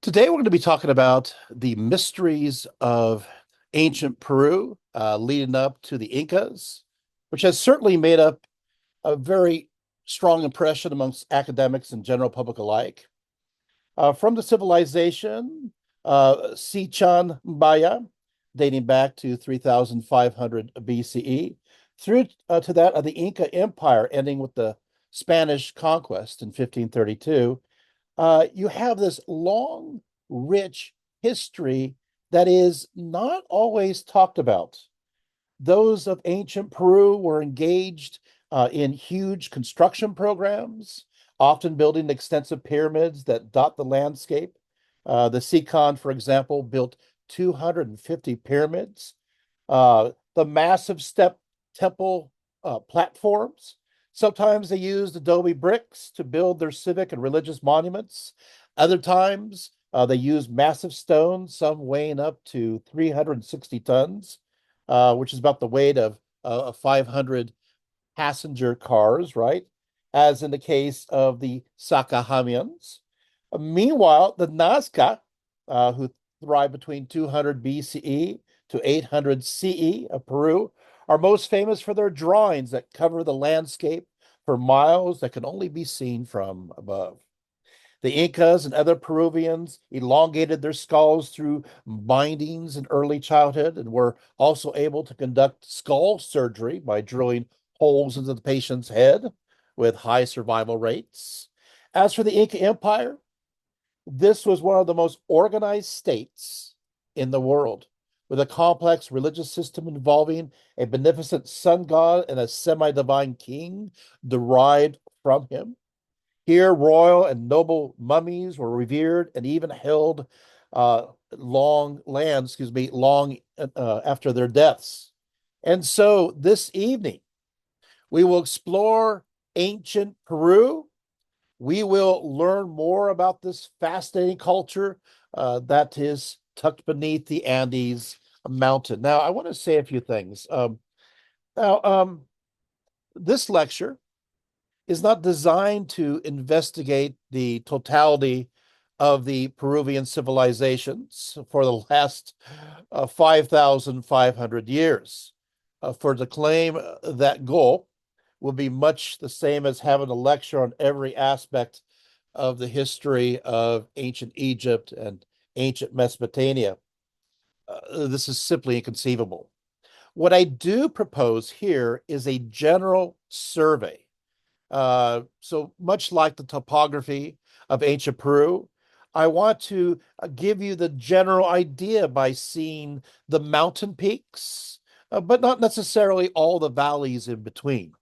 Today, we're going to be talking about the mysteries of ancient Peru, leading up to the Incas, which has certainly made up a very strong impression amongst academics and general public alike. From the civilization, Sichan Maya, dating back to 3500 BCE, through to that of the Inca Empire, ending with the Spanish conquest in 1532. You have this long, rich history that is not always talked about. Those of ancient Peru were engaged in huge construction programs, often building extensive pyramids that dot the landscape. The Sikon, for example, built 250 pyramids. The massive step temple platforms. Sometimes they used adobe bricks to build their civic and religious monuments. Other times they used massive stones, some weighing up to 360 tons, which is about the weight of 500 passenger cars, right? As in the case of the Sakahamians. Meanwhile, the Nazca, who thrived between 200 BCE to 800 CE of Peru, are most famous for their drawings that cover the landscape for miles that can only be seen from above. The Incas and other Peruvians elongated their skulls through bindings in early childhood and were also able to conduct skull surgery by drilling holes into the patient's head with high survival rates. As for the Inca Empire, this was one of the most organized states in the world, with a complex religious system involving a beneficent sun god and a semi divine king derived from him. Here, royal and noble mummies were revered and even held long after their deaths. And so this evening, we will explore ancient Peru. We will learn more about this fascinating culture that is tucked beneath the Andes mountain. Now, I want to say a few things. Now, this lecture is not designed to investigate the totality of the Peruvian civilizations for the last 5,500 years. For to claim that goal would be much the same as having a lecture on every aspect of the history of ancient Egypt and ancient Mesopotamia. This is simply inconceivable. What I do propose here is a general survey. So much like the topography of ancient Peru, I want to give you the general idea by seeing the mountain peaks, but not necessarily all the valleys in between.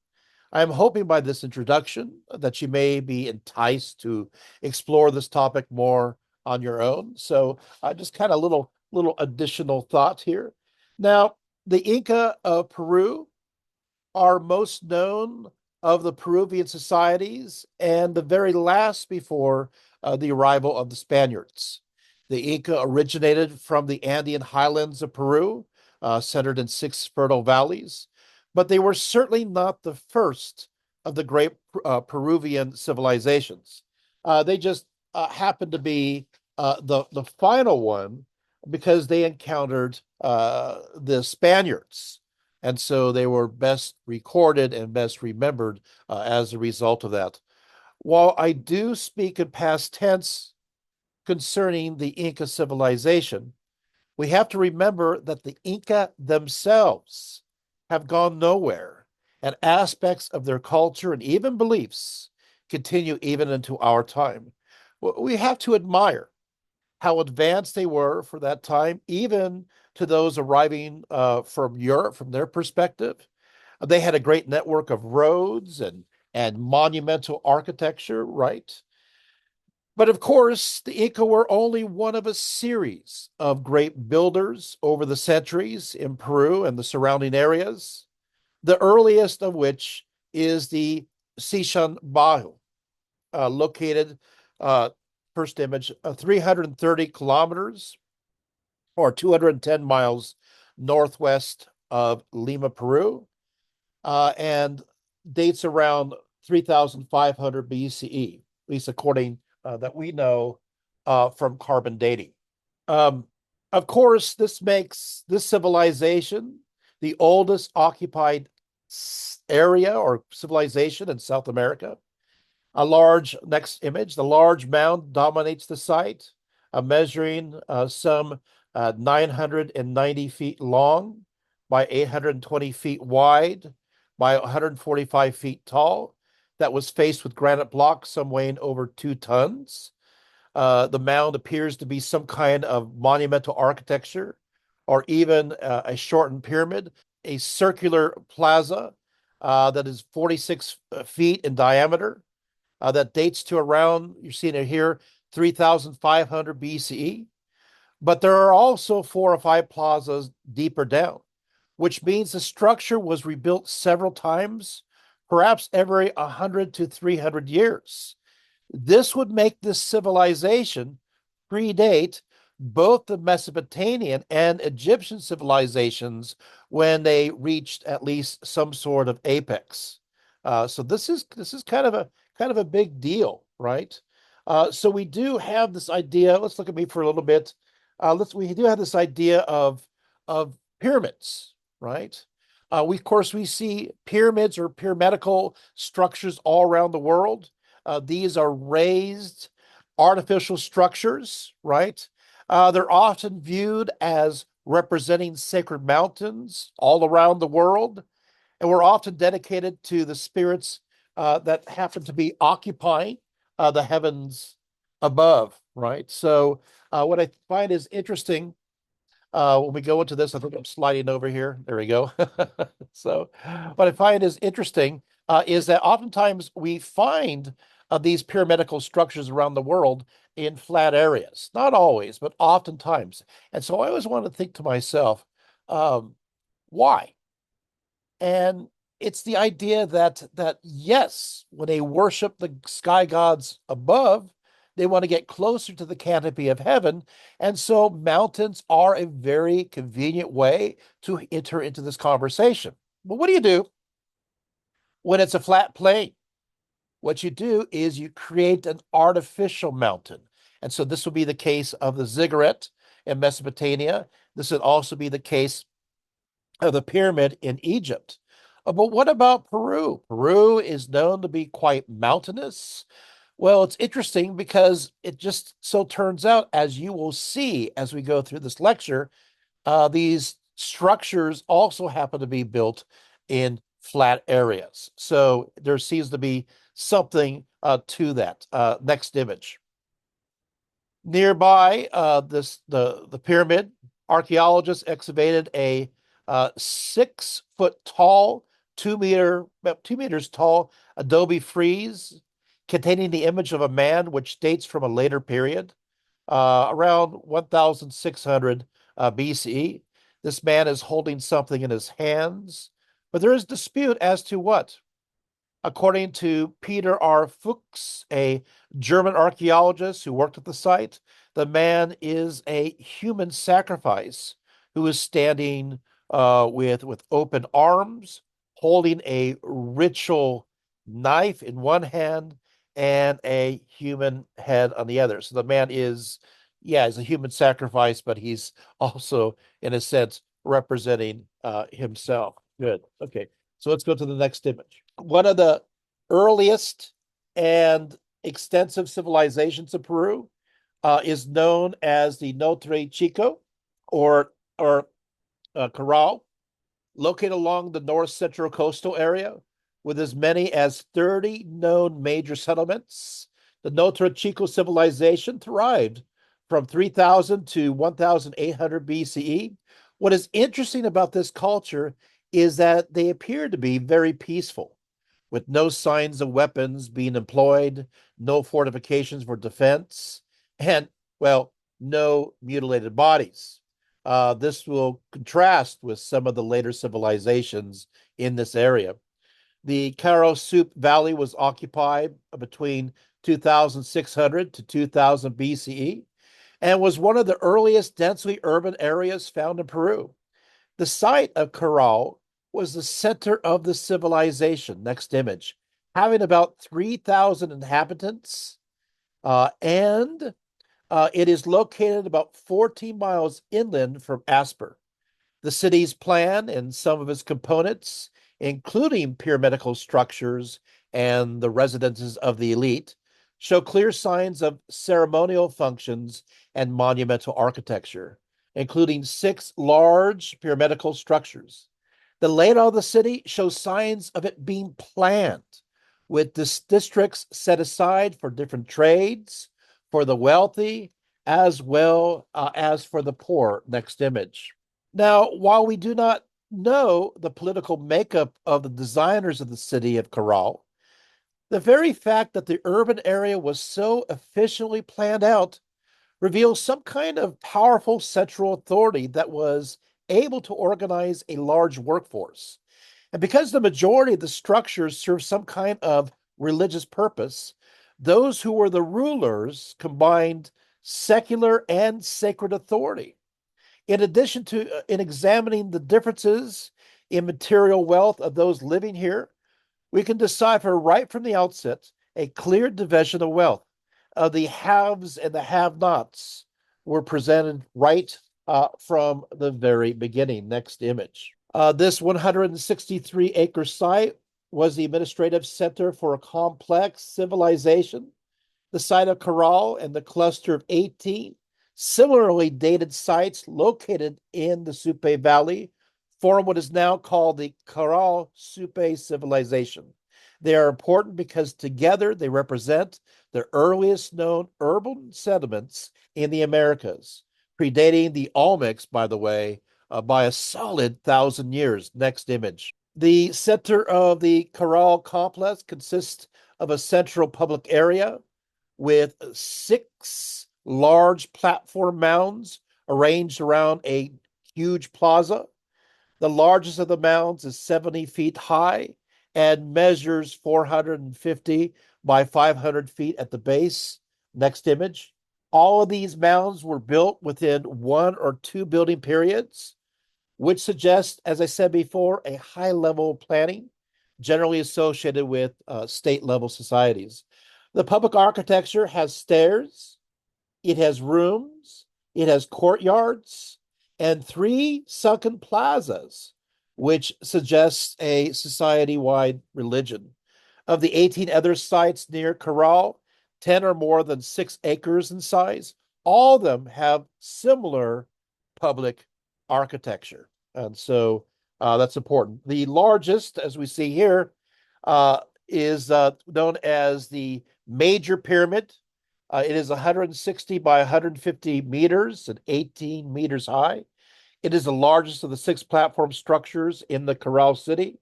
I'm hoping by this introduction that you may be enticed to explore this topic more on your own. So, just kind of little additional thought here. Now, the Inca of Peru are most known of the Peruvian societies and the very last before the arrival of the Spaniards. The Inca originated from the Andean highlands of Peru, centered in six fertile valleys, but they were certainly not the first of the great Peruvian civilizations. They just happened to be the final one because they encountered the Spaniards. And so they were best recorded and best remembered as a result of that. While I do speak in past tense concerning the Inca civilization, we have to remember that the Inca themselves have gone nowhere, and aspects of their culture and even beliefs continue even into our time. We have to admire how advanced they were for that time, even to those arriving from Europe, from their perspective. They had a great network of roads and monumental architecture, right? But of course, the Inca were only one of a series of great builders over the centuries in Peru and the surrounding areas, the earliest of which is the Sichan Bajo, located, uh, first image, 330 kilometers or 210 miles northwest of Lima, Peru, and dates around 3,500 BCE, at least according that we know from carbon dating. Um, of course, this makes this civilization the oldest occupied area or civilization in South America. A large, next image, the large mound dominates the site, measuring some 990 feet long by 820 feet wide by 145 feet tall. That was faced with granite blocks, some weighing over 2 tons. The mound appears to be some kind of monumental architecture or even a shortened pyramid, a circular plaza that is 46 feet in diameter that dates to around, you're seeing it here, 3,500 BCE. But there are also 4 or 5 plazas deeper down, which means the structure was rebuilt several times, perhaps every 100 to 300 years. This would make this civilization predate both the Mesopotamian and Egyptian civilizations when they reached at least some sort of apex. So this is kind of a big deal, right? So we do have this idea. Let's look at me for a little bit. We do have this idea of pyramids, right? We of course we see pyramids or pyramidical structures all around the world. These are raised artificial structures, right? They're often viewed as representing sacred mountains all around the world, and were often dedicated to the spirits that happen to be occupying the heavens above, right? So, what I find is interesting when we go into this, I think I'm sliding over here. There we go. So, what I find is interesting is that oftentimes we find these pyramidical structures around the world in flat areas. Not always, but oftentimes. And so I always want to think to myself, um, why? And it's the idea that yes, when they worship the sky gods above, they want to get closer to the canopy of heaven. And so mountains are a very convenient way to enter into this conversation. But what do you do when it's a flat plain? What you do is you create an artificial mountain. And so this would be the case of the ziggurat in Mesopotamia. This would also be the case of the pyramid in Egypt. But what about Peru? Peru is known to be quite mountainous. Well, it's interesting because it just so turns out, as you will see as we go through this lecture, these structures also happen to be built in flat areas. So there seems to be something to that. Next image. Nearby, the pyramid, archaeologists excavated a 6 foot tall, 2 meter, about 2 meters tall adobe frieze containing the image of a man, which dates from a later period, around 1,600 BCE. This man is holding something in his hands, but there is dispute as to what. According to Peter R. Fuchs, a German archaeologist who worked at the site, the man is a human sacrifice who is standing with open arms, holding a ritual knife in one hand and a human head on the other. So the man is, yeah, he's a human sacrifice, but he's also, in a sense, representing himself. Good. Okay. So let's go to the next image. One of the earliest and extensive civilizations of Peru is known as the Notre Chico or Corral, located along the north central coastal area with as many as 30 known major settlements. The Notre Chico civilization thrived from 3000 to 1800 BCE. What is interesting about this culture is that they appear to be very peaceful, with no signs of weapons being employed, no fortifications for defense, and, well, no mutilated bodies. This will contrast with some of the later civilizations in this area. The Karo Soup Valley was occupied between 2600 to 2000 BCE and was one of the earliest densely urban areas found in Peru. The site of Caral was the center of the civilization. Next image, having about 3,000 inhabitants and It is located about 14 miles inland from Asper. The city's plan and some of its components, including pyramidal structures and the residences of the elite, show clear signs of ceremonial functions and monumental architecture, including six large pyramidal structures. The layout of the city shows signs of it being planned, with districts set aside for different trades, for the wealthy, as well as for the poor. Next image. Now, while we do not know the political makeup of the designers of the city of Corral, the very fact that the urban area was so efficiently planned out reveals some kind of powerful central authority that was able to organize a large workforce. And because the majority of the structures serve some kind of religious purpose, those who were the rulers combined secular and sacred authority. In addition to in examining the differences in material wealth of those living here, we can decipher right from the outset a clear division of wealth. The haves and the have-nots were presented right from the very beginning. Next image. This 163-acre site was the administrative center for a complex civilization. The site of Corral and the cluster of 18 similarly dated sites located in the Supe Valley form what is now called the Corral Supe civilization. They are important because together they represent the earliest known urban settlements in the Americas, predating the Olmecs, by the way, by a solid 1,000 years. Next image. The center of the Corral complex consists of a central public area with six large platform mounds arranged around a huge plaza. The largest of the mounds is 70 feet high and measures 450 by 500 feet at the base. Next image. All of these mounds were built within one or two building periods, which suggests, as I said before, a high level of planning generally associated with state level societies. The public architecture has stairs, it has rooms, it has courtyards, and three sunken plazas, which suggests a society wide religion. Of the 18 other sites near Corral, 10 are more than 6 acres in size. All of them have similar public architecture. And so that's important. The largest, as we see here, is known as the Major Pyramid. It is 160 by 150 meters and 18 meters high. It is the largest of the six platform structures in the Corral City,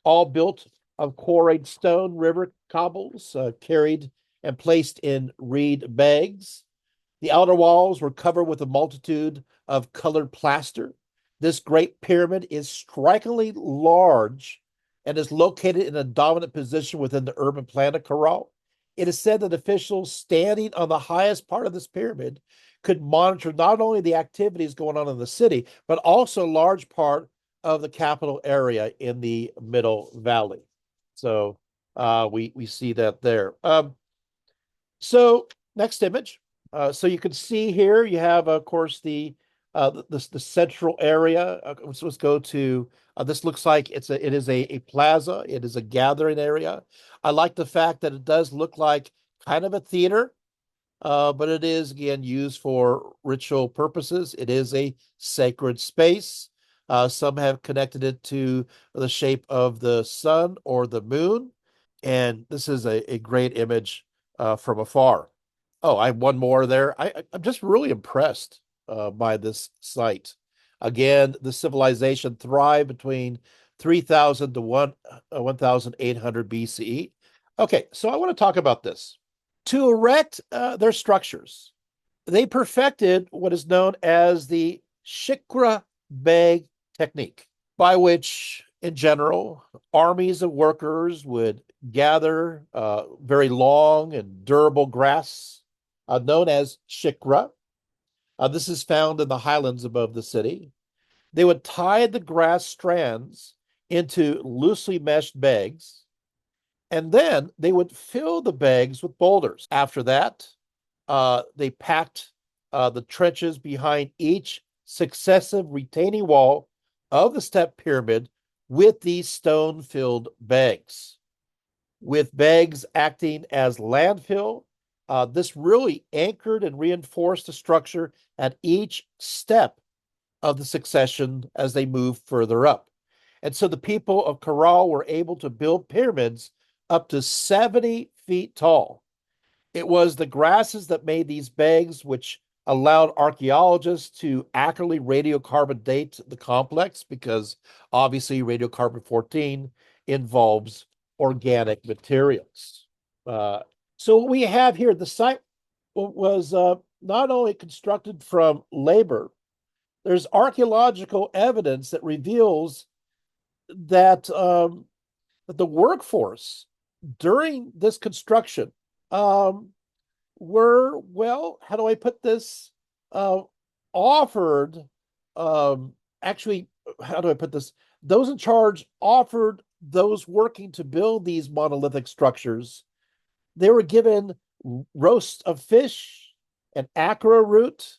all built of quarried stone river cobbles, carried and placed in reed bags. The outer walls were covered with a multitude of colored plaster. This great pyramid is strikingly large and is located in a dominant position within the urban plan of Corral. It is said that officials standing on the highest part of this pyramid could monitor not only the activities going on in the city, but also a large part of the capital area in the Middle Valley. So we see that there. So next image. So you can see here you have, of course, the central area. So let's go to this. Looks like it is a plaza. It is a gathering area. I like the fact that it does look like kind of a theater, but it is again used for ritual purposes. It is a sacred space. Some have connected it to the shape of the sun or the moon, and this is a great image from afar. Oh, I have one more there. I'm just really impressed by this site. Again, the civilization thrived between 3000 to 1800 BCE. Okay, so I want to talk about this. To erect their structures, they perfected what is known as the Shikra bag technique, by which, in general, armies of workers would gather very long and durable grass known as shikra. This is found in the highlands above the city. They would tie the grass strands into loosely meshed bags, and then they would fill the bags with boulders. After that, they packed the trenches behind each successive retaining wall of the step pyramid with these stone-filled bags, with bags acting as landfill. This really anchored and reinforced the structure at each step of the succession as they moved further up. And so the people of Corral were able to build pyramids up to 70 feet tall. It was the grasses that made these bags, which allowed archaeologists to accurately radiocarbon date the complex, because obviously radiocarbon 14 involves organic materials. Uh, so what we have here, the site was not only constructed from labor, there's archaeological evidence that reveals that, that the workforce during this construction um, were, well, how do I put this? Uh, offered, actually, how do I put this? Those in charge offered those working to build these monolithic structures. They were given roast of fish and akara root.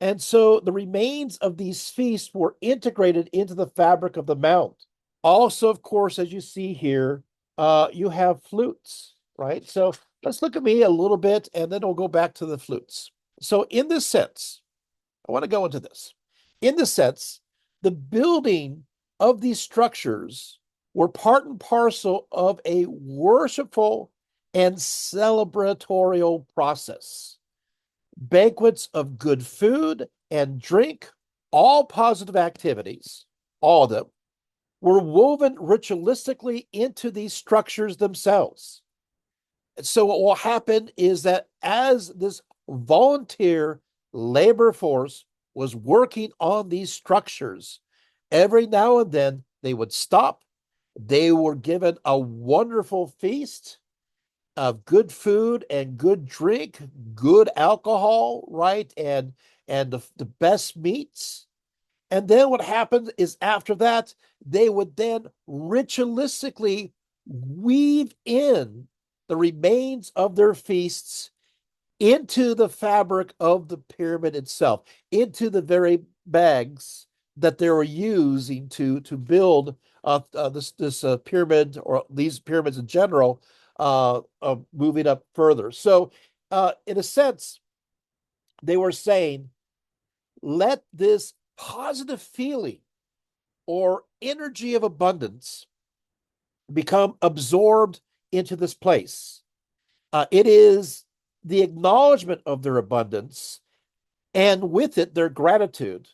And so the remains of these feasts were integrated into the fabric of the mound. Also, of course, as you see here, you have flutes, right? So let's look at me a little bit, and then we'll go back to the flutes. So in this sense, I want to go into this. In this sense, the building of these structures were part and parcel of a worshipful and celebratorial process. Banquets of good food and drink, all positive activities, all of them, were woven ritualistically into these structures themselves. So what will happen is that as this volunteer labor force was working on these structures, every now and then they would stop. They were given a wonderful feast of good food and good drink, good alcohol, right? And the best meats. And then what happened is after that, they would then ritualistically weave in the remains of their feasts into the fabric of the pyramid itself, into the very bags that they were using to build this pyramid, or these pyramids in general, moving up further. So, in a sense, they were saying, let this positive feeling or energy of abundance become absorbed into this place. It is the acknowledgement of their abundance, and with it, their gratitude.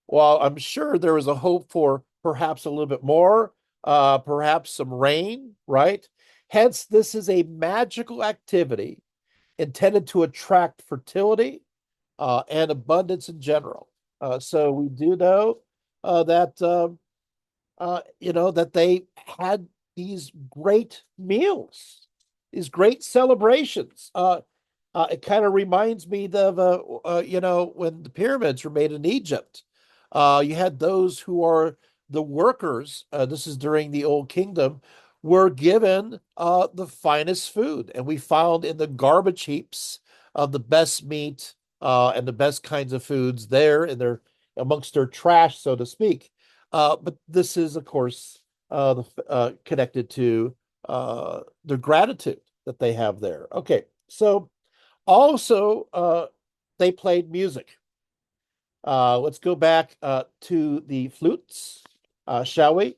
While I'm sure there was a hope for perhaps a little bit more, perhaps some rain, right? Hence, this is a magical activity intended to attract fertility and abundance in general. So we do know that that they had these great meals, these great celebrations. It kind of reminds me of when the pyramids were made in Egypt. You had those who are the workers. This is during the Old Kingdom, were given the finest food, and we found in the garbage heaps of the best meat and the best kinds of foods there in their amongst their trash, so to speak. But this is, of course, connected to the gratitude that they have there. Okay, so also they played music. Let's go back to the flutes, shall we?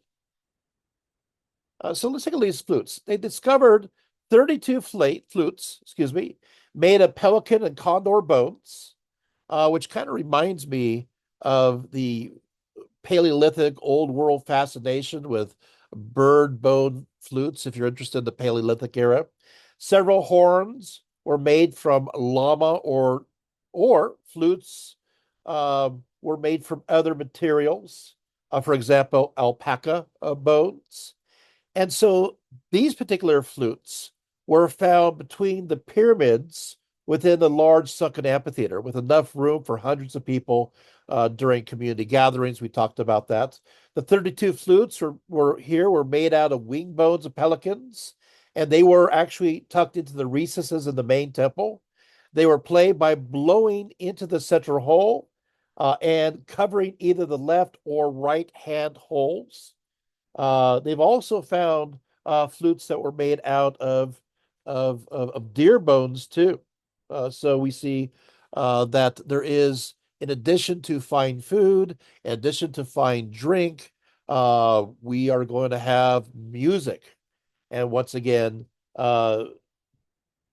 So let's take a look at these flutes. They discovered 32 flutes, excuse me, made of pelican and condor bones, which kind of reminds me of the Paleolithic old world fascination with bird bone flutes, if you're interested in the Paleolithic era. Several horns were made from llama, or flutes were made from other materials, for example, alpaca bones. And so these particular flutes were found between the pyramids within the large sunken amphitheater, with enough room for hundreds of people during community gatherings. We talked about that. The 32 flutes were made out of wing bones of pelicans, and they were actually tucked into the recesses in the main temple. They were played by blowing into the central hole and covering either the left or right hand holes. They've also found flutes that were made out of deer bones too. So we see that there is, in addition to fine food, in addition to fine drink, we are going to have music. And once again,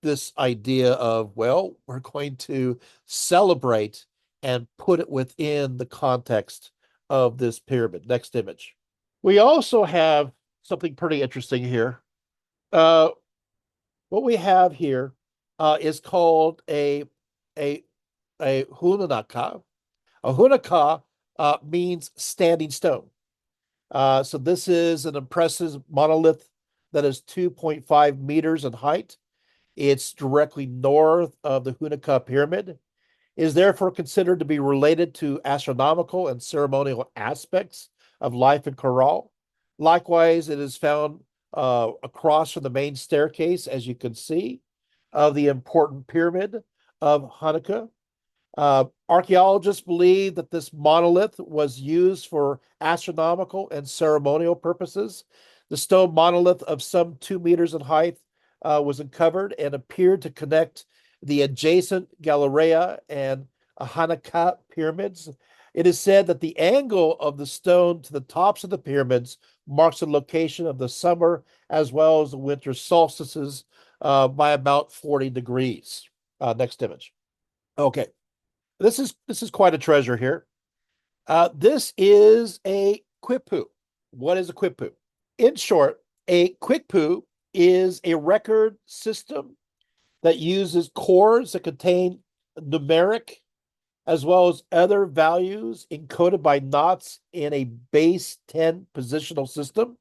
this idea of, well, we're going to celebrate and put it within the context of this pyramid. Next image. We also have something pretty interesting here. Uh, what we have here is called a a hunaka. A hunaka means standing stone. So this is an impressive monolith that is 2.5 meters in height. It's directly north of the Hunaka Pyramid, is therefore considered to be related to astronomical and ceremonial aspects of life in Corral. Likewise, it is found across from the main staircase, as you can see, of the important pyramid of Hanukkah. Archaeologists believe that this monolith was used for astronomical and ceremonial purposes. The stone monolith of some 2 meters in height was uncovered and appeared to connect the adjacent Galleria and Hanukkah pyramids. It is said that the angle of the stone to the tops of the pyramids marks the location of the summer as well as the winter solstices by about 40 degrees. Next image. Okay. This is quite a treasure here. This is a quipu. What is a quipu? In short, a quipu is a record system that uses cores that contain numeric as well as other values encoded by knots in a base 10 positional system.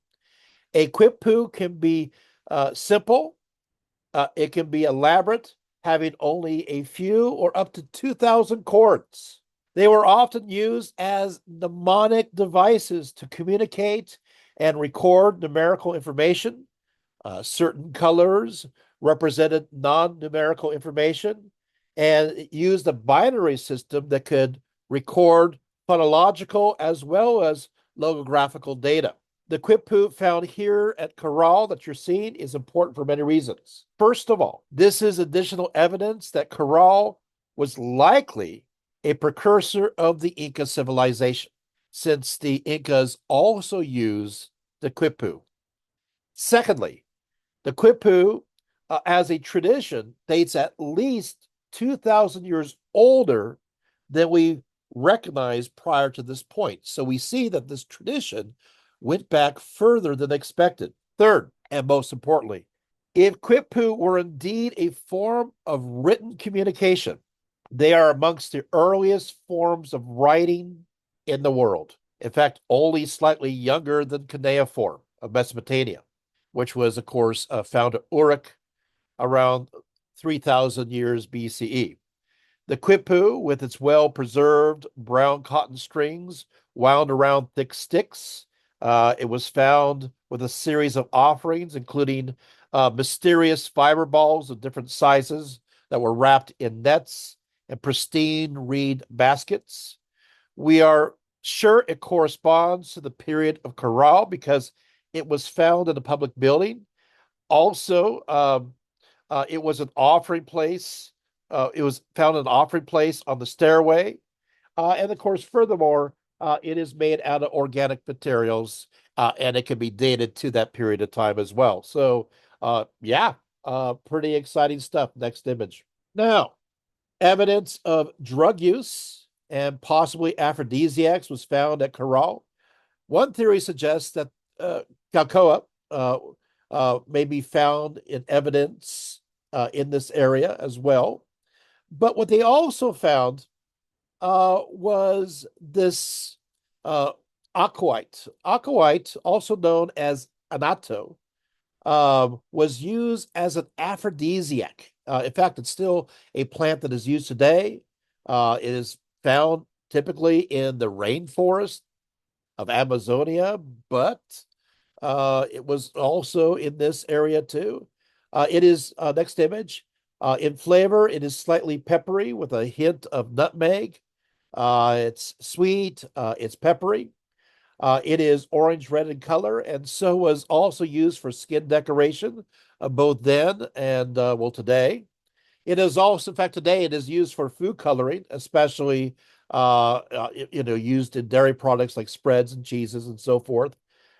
A quipu can be simple, it can be elaborate, having only a few or up to 2,000 chords. They were often used as mnemonic devices to communicate and record numerical information. Certain colors represented non-numerical information, and it used a binary system that could record phonological as well as logographical data. The quipu found here at Corral that you're seeing is important for many reasons. First of all, this is additional evidence that Corral was likely a precursor of the Inca civilization, since the Incas also used the quipu. Secondly, the quipu, as a tradition, dates at least 2,000 years older than we recognized prior to this point. So we see that this tradition went back further than expected. Third, and most importantly, if quipu were indeed a form of written communication, they are amongst the earliest forms of writing in the world. In fact, only slightly younger than cuneiform of Mesopotamia, which was, of course, found at Uruk around 3,000 years BCE. The quipu, with its well-preserved brown cotton strings wound around thick sticks, it was found with a series of offerings, including mysterious fiber balls of different sizes that were wrapped in nets and pristine reed baskets. We are sure it corresponds to the period of Corral because it was found in a public building. Also, it was an offering place. It was found an offering place on the stairway. And of course, furthermore, it is made out of organic materials and it can be dated to that period of time as well. So, yeah, pretty exciting stuff. Next image. Now, evidence of drug use and possibly aphrodisiacs was found at Corral. One theory suggests that Calcoa may be found in evidence in this area as well. But what they also found was this aquaite. Aquaite, also known as anato, was used as an aphrodisiac. In fact, it's still a plant that is used today. It is found typically in the rainforest of Amazonia, but it was also in this area too. It is, next image, In flavor, it is slightly peppery with a hint of nutmeg. It's sweet, it's peppery. It is orange red in color, and so was also used for skin decoration, both then and well today. It is also, in fact, today it is used for food coloring, especially used in dairy products like spreads and cheeses and so forth.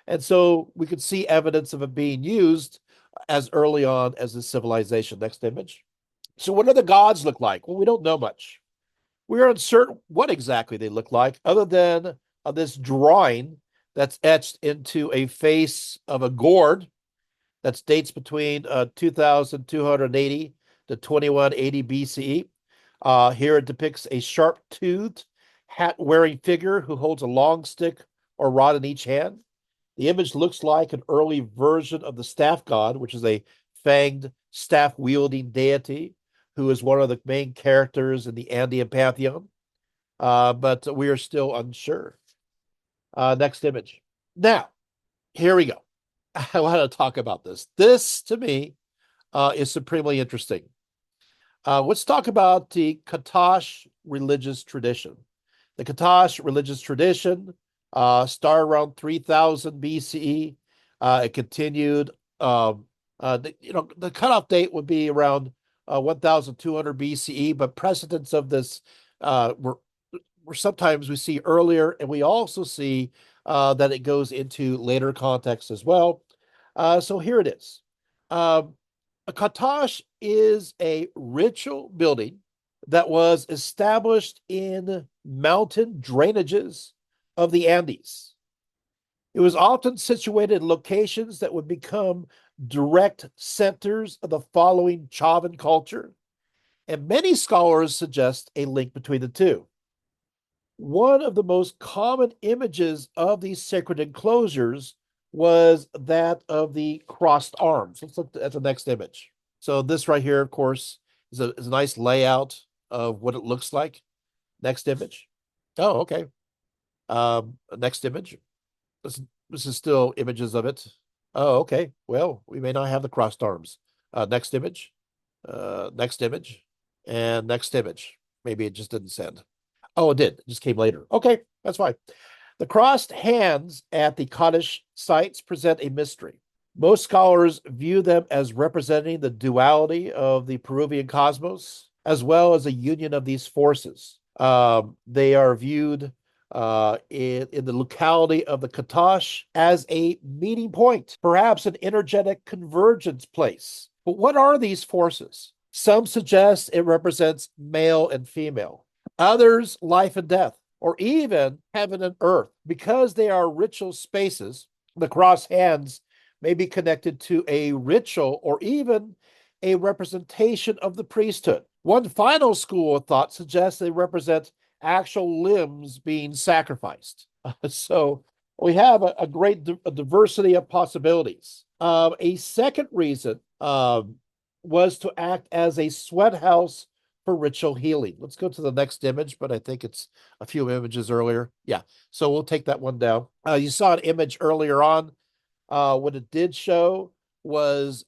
And so we could see evidence of it being used as early on as the civilization. Next image. So, what do the gods look like? Well, we don't know much. We are uncertain what exactly they look like, other than this drawing that's etched into a face of a gourd that dates between 2280 to 2180 BCE. Here it depicts a sharp-toothed, hat-wearing figure who holds a long stick or rod in each hand. The image looks like an early version of the staff god, which is a fanged, staff-wielding deity who is one of the main characters in the Andean pantheon. But we are still unsure. Next image. Now, here we go. I want to talk about this. This, to me, is supremely interesting. Let's talk about the Katash religious tradition. The Katash religious tradition started around 3000 BCE. It continued. The cutoff date would be around 1200 BCE, but precedents of this were sometimes we see earlier, and we also see that it goes into later contexts as well. So here it is. A katash is a ritual building that was established in mountain drainages of the Andes. It was often situated in locations that would become direct centers of the following Chavan culture, and many scholars suggest a link between the two. One of the most common images of these sacred enclosures was that of the crossed arms. Let's look at the next image. So this right here, of course, is a nice layout of what it looks like. Next image. Oh, okay. Next image. This is still images of it. Oh, okay. Well, we may not have the crossed arms. Next image. Next image. And next image. Maybe it just didn't send. Oh, it did. It just came later. Okay, that's fine. The crossed hands at the Kaddish sites present a mystery. Most scholars view them as representing the duality of the Peruvian cosmos, as well as a union of these forces. They are viewed in the locality of the Katash as a meeting point, perhaps an energetic convergence place. But what are these forces? Some suggest it represents male and female, others life and death, or even heaven and earth. Because they are ritual spaces, the cross hands may be connected to a ritual or even a representation of the priesthood. One final school of thought suggests they represent actual limbs being sacrificed. So we have a great diversity of possibilities. A second reason was to act as a sweat house for ritual healing. Let's go to the next image, but I think it's a few images earlier. Yeah, so we'll take that one down. You saw an image earlier on. What it did show was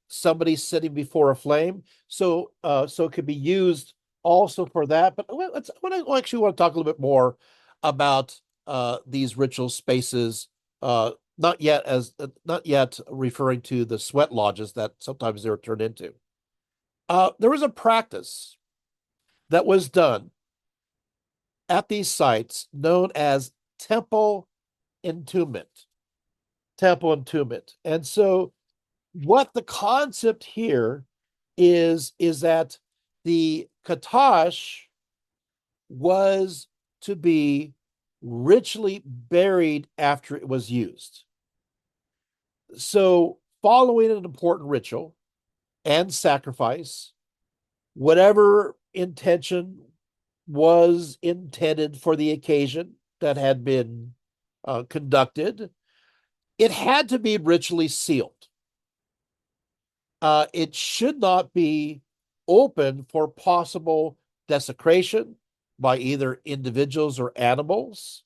somebody sitting before a flame. So it could be used also for that. But I actually want to talk a little bit more about these ritual spaces. Not yet referring to the sweat lodges that sometimes they were turned into. There was a practice that was done at these sites known as temple entombment. Temple entombment. And so what the concept here is that the katash was to be richly buried after it was used. So following an important ritual and sacrifice, whatever intention was intended for the occasion that had been conducted, it had to be ritually sealed. It should not be open for possible desecration by either individuals or animals,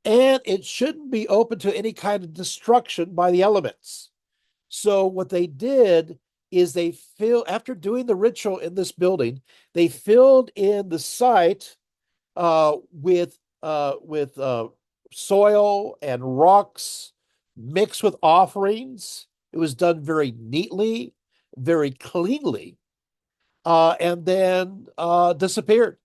and it shouldn't be open to any kind of destruction by the elements. So what they did is they fill after doing the ritual in this building, they filled in the site with soil and rocks mixed with offerings. It was done very neatly, very cleanly, and then disappeared.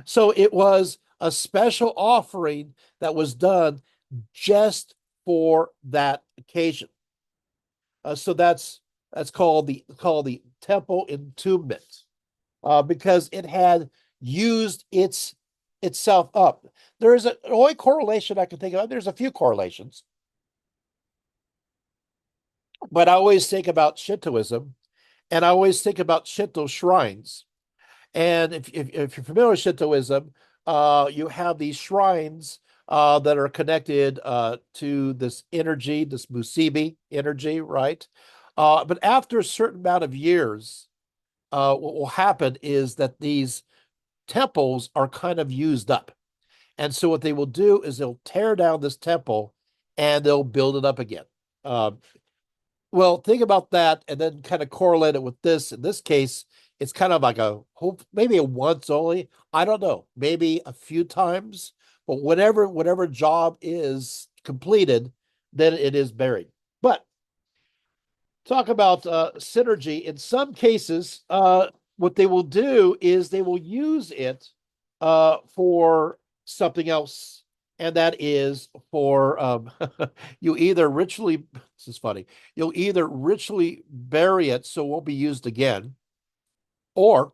So it was a special offering that was done just for that occasion. So that's called the temple entombment, because it had used itself up. There is an only correlation I can think of. There's a few correlations, but I always think about Shintoism, and I always think about Shinto shrines. And if you're familiar with Shintoism, you have these shrines that are connected to this energy, this musebi energy, right? But after a certain amount of years, what will happen is that these temples are kind of used up. And so what they will do is they'll tear down this temple and they'll build it up again. Um, well, think about that and then kind of correlate it with this. In this case, it's kind of like a hope, maybe a once only. I don't know, maybe a few times, but whatever job is completed, then it is buried. But talk about synergy. In some cases, what they will do is they will use it for something else, and that is for you either ritually. This is funny. You'll either ritually bury it so it won't be used again, or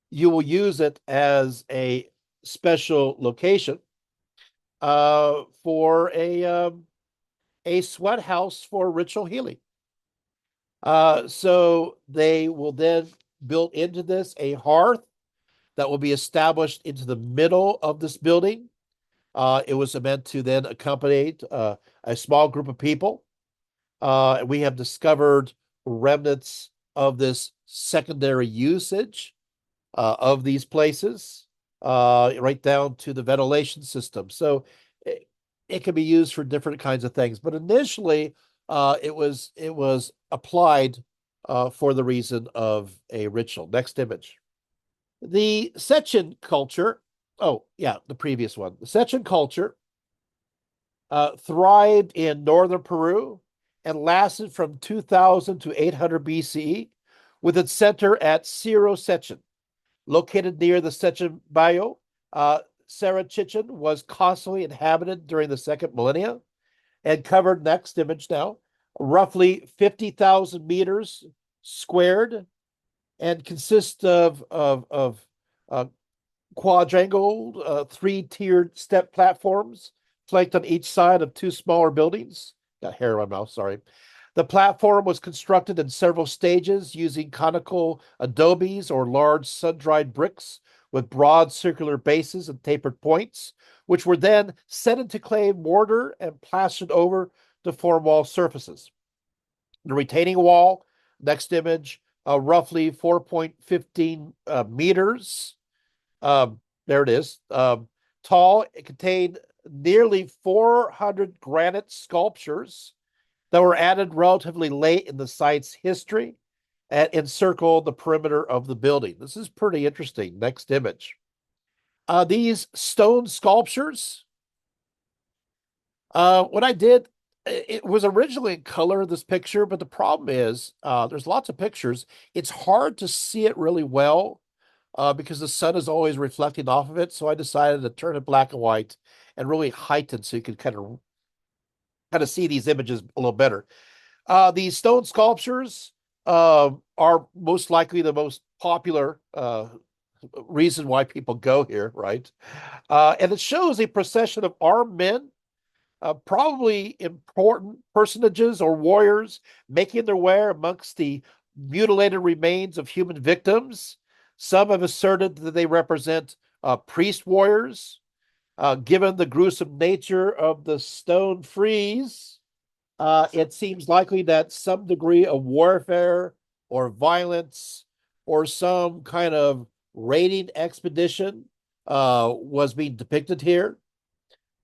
you will use it as a special location for a sweat house for ritual healing. So they will then build into this a hearth that will be established into the middle of this building. It was meant to then accommodate a small group of people. We have discovered remnants of this secondary usage of these places, right down to the ventilation system. So it can be used for different kinds of things. But initially, it was applied for the reason of a ritual. Next image. The Sechin culture. Oh, yeah, the previous one. The Sechin culture thrived in northern Peru and lasted from 2000 to 800 BCE, with its center at Cerro Sechin, located near the Sechin Bayou. Cerro Chichen was constantly inhabited during the second millennia and covered, next image now, roughly 50,000 meters squared, and consists of uh, quadrangle, three-tiered step platforms flanked on each side of two smaller buildings. Got hair in my mouth, sorry. The platform was constructed in several stages using conical adobes or large sun-dried bricks with broad circular bases and tapered points, which were then set into clay mortar and plastered over to form wall surfaces. The retaining wall, next image, roughly 4.15 meters. There it is. Tall. It contained nearly 400 granite sculptures that were added relatively late in the site's history and encircle the perimeter of the building. This is pretty interesting. Next image. These stone sculptures, what I did, it was originally in color, this picture, but the problem is there's lots of pictures. It's hard to see it really well because the sun is always reflecting off of it. So I decided to turn it black and white and really heighten so you could kind of see these images a little better. These stone sculptures are most likely the most popular reason why people go here, right? And it shows a procession of armed men, probably important personages or warriors, making their way amongst the mutilated remains of human victims. Some have asserted that they represent priest warriors. Given the gruesome nature of the stone frieze, it seems likely that some degree of warfare or violence or some kind of raiding expedition was being depicted here.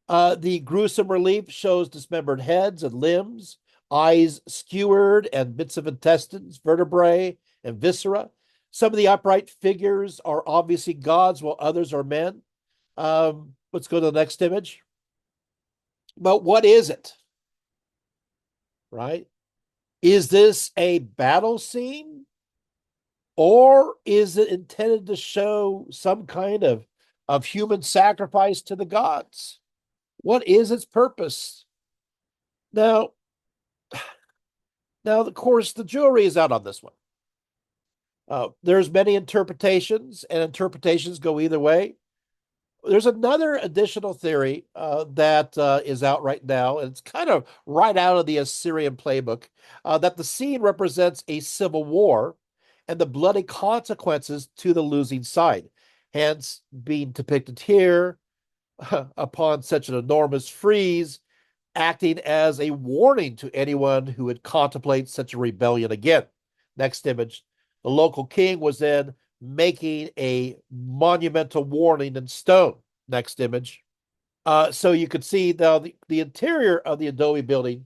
The gruesome relief shows dismembered heads and limbs, eyes skewered, and bits of intestines, vertebrae, and viscera. Some of the upright figures are obviously gods, while others are men. Let's go to the next image. But what is it? Right? Is this a battle scene? Or is it intended to show some kind of human sacrifice to the gods? What is its purpose? Now, now, of course, the jury is out on this one. There's many interpretations, and interpretations go either way. There's another additional theory that is out right now, and it's kind of right out of the Assyrian playbook, that the scene represents a civil war and the bloody consequences to the losing side. Hence, being depicted here upon such an enormous freeze, acting as a warning to anyone who would contemplate such a rebellion again. Next image. The local king was then making a monumental warning in stone. Next image. So you could see the interior of the adobe building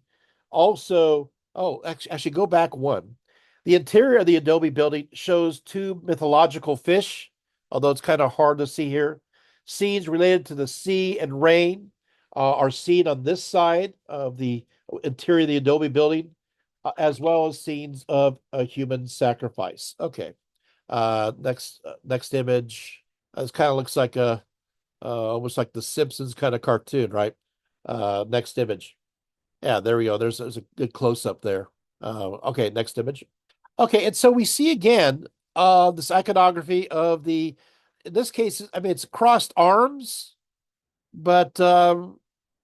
also. Oh, actually, go back one. The interior of the adobe building shows two mythological fish, although it's kind of hard to see here. Scenes related to the sea and rain are seen on this side of the interior of the adobe building, as well as scenes of a human sacrifice. Okay. Next image. This kind of looks like a almost like the Simpsons kind of cartoon, right? Next image. Yeah, there we go. There's a good close up there. Okay, next image. Okay, and so we see again this iconography of the, in this case, I mean, it's crossed arms, but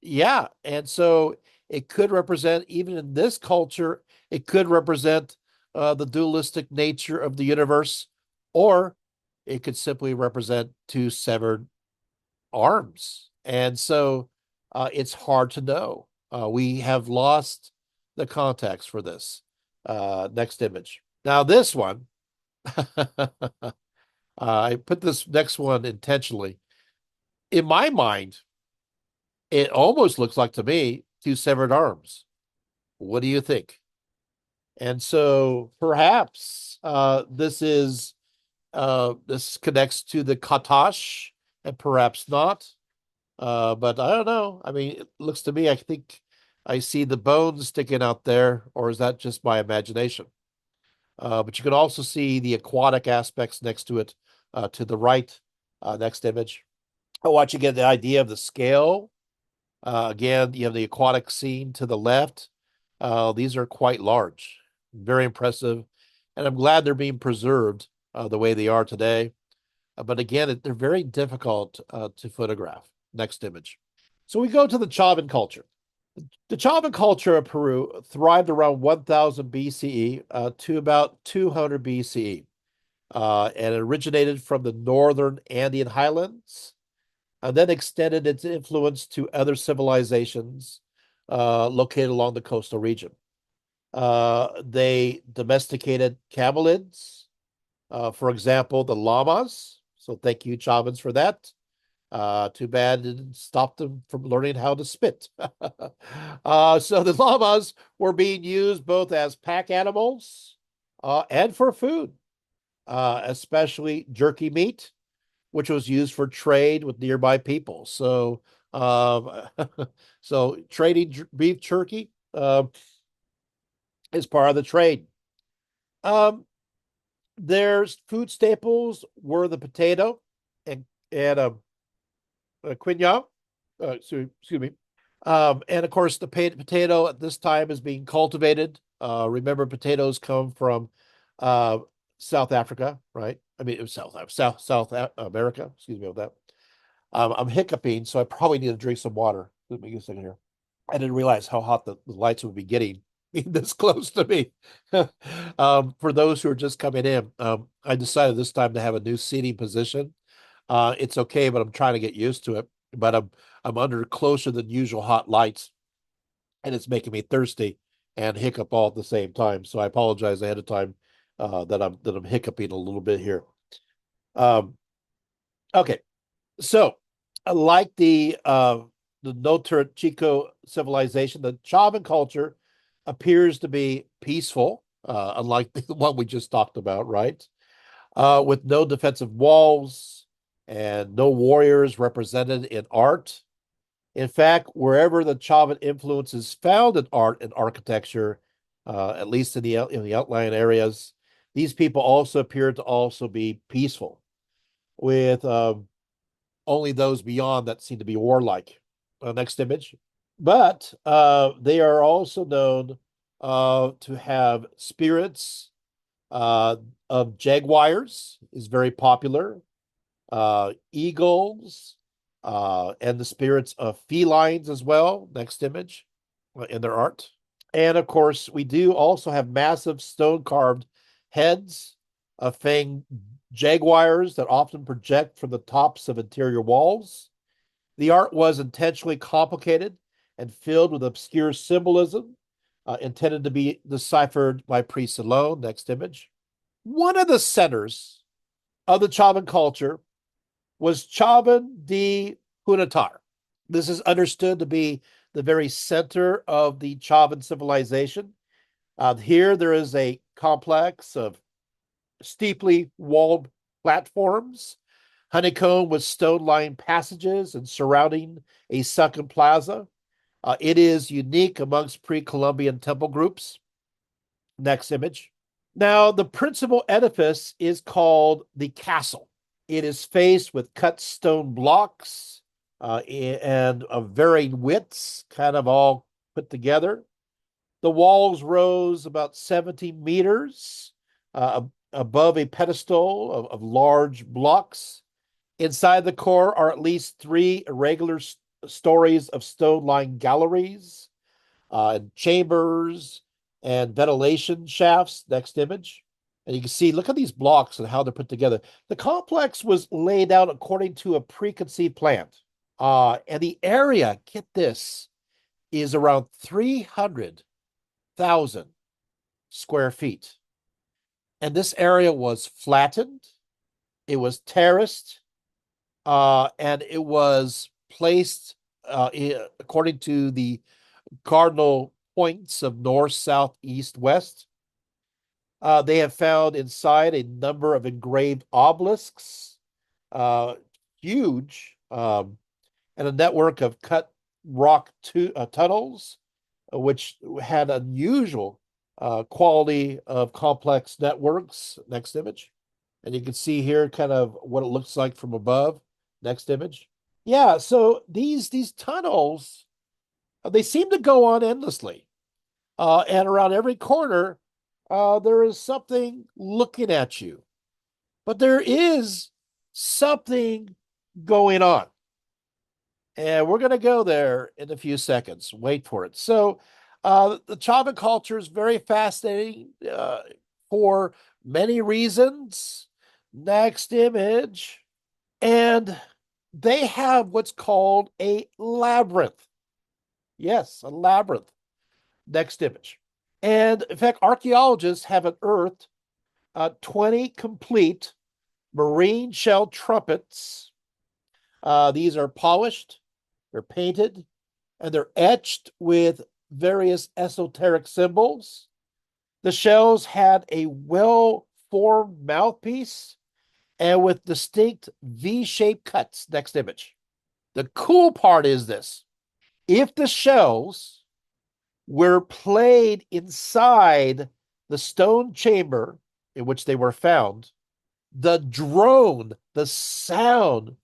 yeah, and so it could represent, even in this culture, it could represent the dualistic nature of the universe, or it could simply represent two severed arms. And so it's hard to know. We have lost the context for this. Next image. Now, this one, I put this next one intentionally. In my mind, it almost looks like to me two severed arms. What do you think? And so perhaps this connects to the katash, and perhaps not. But I don't know. I mean, it looks to me, I think I see the bones sticking out there, or is that just my imagination? But you can also see the aquatic aspects next to it, to the right. Next image. I want you to get the idea of the scale. Again, you have the aquatic scene to the left. These are quite large, very impressive, and I'm glad they're being preserved the way they are today. But again, they're very difficult to photograph. Next image. So we go to the Chavan culture. The Chavan culture of Peru thrived around 1000 BCE to about 200 BCE, and it originated from the northern Andean highlands and then extended its influence to other civilizations located along the coastal region. They domesticated camelids, for example, the llamas. So thank you, Chavans, for that. Too bad it didn't stop them from learning how to spit. So the llamas were being used both as pack animals and for food, especially jerky meat, which was used for trade with nearby people. So, um, so trading beef jerky is part of the trade. Um, their food staples were the potato and quinoa. Excuse me. And of course, the potato at this time is being cultivated. Remember, potatoes come from uh, South Africa, right? I mean, it was South America. Excuse me about that. I'm hiccuping, so I probably need to drink some water. Let me get a second here. I didn't realize how hot the lights would be getting this close to me. For those who are just coming in, I decided this time to have a new seating position. It's okay, but I'm trying to get used to it. But I'm under closer than usual hot lights, and it's making me thirsty and hiccup all at the same time. So I apologize ahead of time that I'm hiccuping a little bit here. Okay, so like the Notar Chico civilization, the Chavan culture appears to be peaceful, unlike the one we just talked about, right? With no defensive walls and no warriors represented in art. In fact, wherever the Chavan influence is found in art and architecture, at least in the outlying areas, these people also appear to also be peaceful, with only those beyond that seem to be warlike. Next image. But they are also known to have spirits uh, of jaguars is very popular, eagles, and the spirits of felines as well. Next image in their art. And of course, we do also have massive stone carved heads of fanged jaguars that often project from the tops of interior walls. The art was intentionally complicated and filled with obscure symbolism, intended to be deciphered by priests alone. Next image. One of the centers of the Chavan culture was Chavan de Hunatar. This is understood to be the very center of the Chavan civilization. Here, there is a complex of steeply walled platforms, honeycombed with stone-lined passages and surrounding a sunken plaza. It is unique amongst pre-Columbian temple groups. Next image. Now, the principal edifice is called the castle. It is faced with cut stone blocks and of varying widths, kind of all put together. The walls rose about 70 meters above a pedestal of large blocks. Inside the core are at least three irregular stories of stone-lined galleries, chambers, and ventilation shafts. Next image. And you can see, look at these blocks and how they're put together. The complex was laid out according to a preconceived plan. And the area, get this, is around 300,000 square feet. And this area was flattened, it was terraced, and it was placed according to the cardinal points of north, south, east, west. They have found inside a number of engraved obelisks, uh, huge, and a network of cut rock tunnels, which had unusual quality of complex networks. Next image. And you can see here kind of what it looks like from above. Next image. Yeah, so these tunnels, they seem to go on endlessly. And around every corner, there is something looking at you. But there is something going on. And we're going to go there in a few seconds. Wait for it. So, the Chava culture is very fascinating for many reasons. Next image. And they have what's called a labyrinth. Yes, a labyrinth. Next image. And in fact, archaeologists have unearthed 20 complete marine shell trumpets. These are polished, they're painted, and they're etched with various esoteric symbols. The shells had a well-formed mouthpiece and with distinct V-shaped cuts. Next image. The cool part is this. If the shells were played inside the stone chamber in which they were found, the drone, the sound